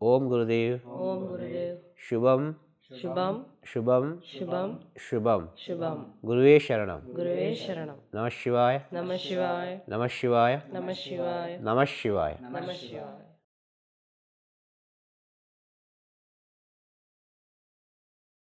Speaker 3: ಓಂ ಗುರುದೇವ್.
Speaker 2: ಓಂ ಗುರುದೇವ್.
Speaker 3: ಶುಭಂ
Speaker 2: ಶುಭಂ
Speaker 3: ಶುಭಂ
Speaker 2: ಶುಭಂ
Speaker 3: ಶುಭಂ.
Speaker 2: ಶುಭಂ.
Speaker 3: ಗುರುವೇ ಶರಣಂ.
Speaker 2: ಗುರುವೇ ಶರಣಂ.
Speaker 3: ನಮಃ ಶಿವಾಯ.
Speaker 2: ನಮಃ ಶಿವಾಯ.
Speaker 3: ನಮಃ ಶಿವಾಯ.
Speaker 2: ನಮಃ ಶಿವಾಯ.
Speaker 3: ನಮಃ ಶಿವಾಯ.
Speaker 2: ನಮಃ ಶಿವಾಯ.